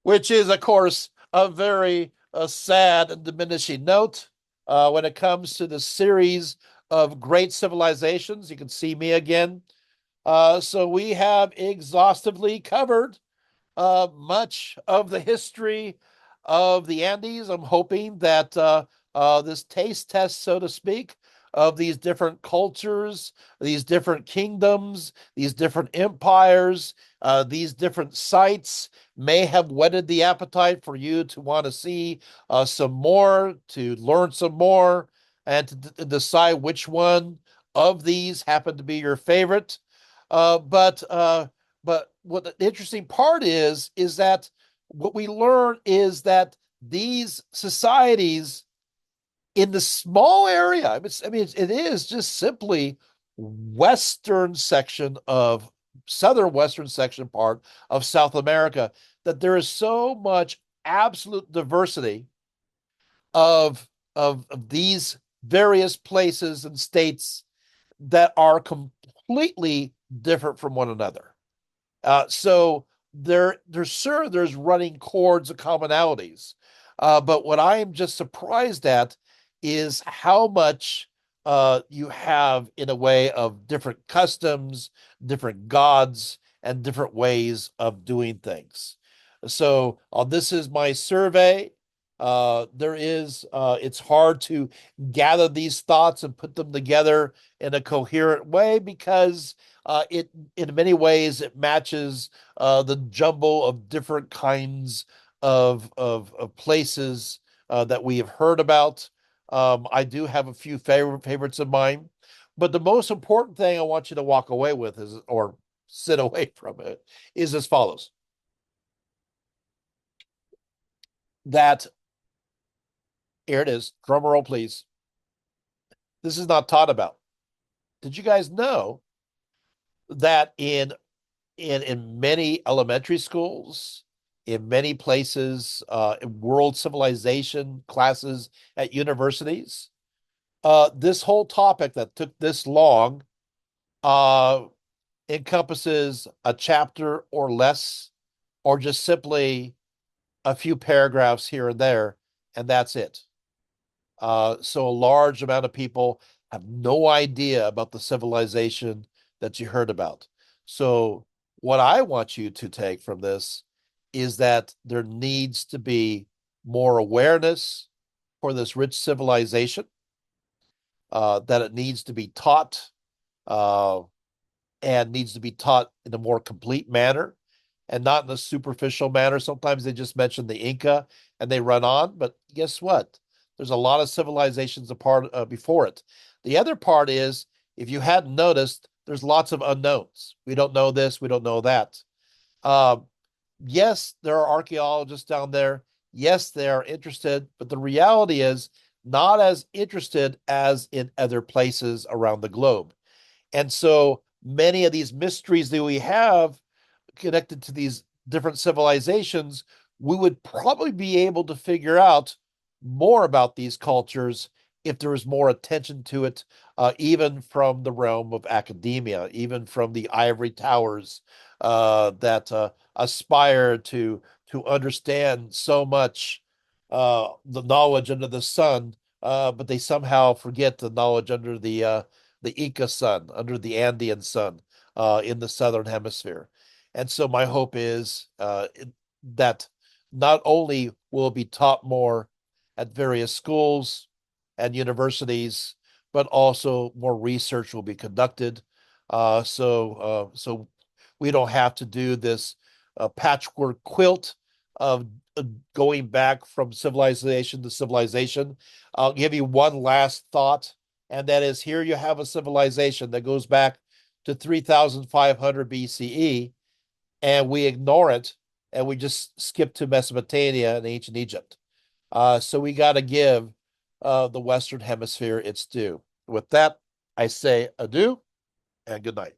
which is, of course, a very sad and diminishing note when it comes to the series of great civilizations. You can see me again. So we have exhaustively covered much of the history of the Andes. I'm hoping that this taste test, so to speak, of these different cultures, these different kingdoms, these different empires, these different sites may have whetted the appetite for you to want to see some more, to learn some more, and to decide which one of these happen to be your favorite. But what the interesting part is that what we learn is that these societies in the small area, it is just simply southern western section part of South America, that there is so much absolute diversity of these various places and states that are completely different from one another. So there's running chords of commonalities. But what I am just surprised at is how much you have in a way of different customs, different gods, and different ways of doing things. So this is my survey. It's hard to gather these thoughts and put them together in a coherent way because it, in many ways, it matches the jumble of different kinds of places that we have heard about. I do have a few favorites of mine. But the most important thing I want you to walk away with is, or sit away from it, is as follows: that, here it is, drum roll, please. This is not taught about. Did you guys know that in many elementary schools, in many places, in world civilization classes at universities, this whole topic that took this long uh, encompasses a chapter or less, or just simply a few paragraphs here and there, and that's it. So a large amount of people have no idea about the civilization that you heard about. So what I want you to take from this is that there needs to be more awareness for this rich civilization, that it needs to be taught, uh, and needs to be taught in a more complete manner and not in a superficial manner. Sometimes they just mention the Inca and they run on, but guess what? There's a lot of civilizations apart before it. The other part is, if you hadn't noticed, there's lots of unknowns. We don't know this, we don't know that. Um, yes, there are archaeologists down there. Yes, they are interested, but the reality is not as interested as in other places around the globe. And so many of these mysteries that we have connected to these different civilizations, we would probably be able to figure out more about these cultures if there was more attention to it, even from the realm of academia, even from the ivory towers that aspire to understand so much, the knowledge under the sun, but they somehow forget the knowledge under the Inca sun, under the Andean sun, in the southern hemisphere. And so my hope is that not only will it be taught more at various schools and universities, but also more research will be conducted. So we don't have to do this patchwork quilt of going back from civilization to civilization. I'll give you one last thought, and that is, here you have a civilization that goes back to 3,500 BCE, and we ignore it and we just skip to Mesopotamia and ancient Egypt. So we got to give the Western Hemisphere its due. With that, I say adieu and good night.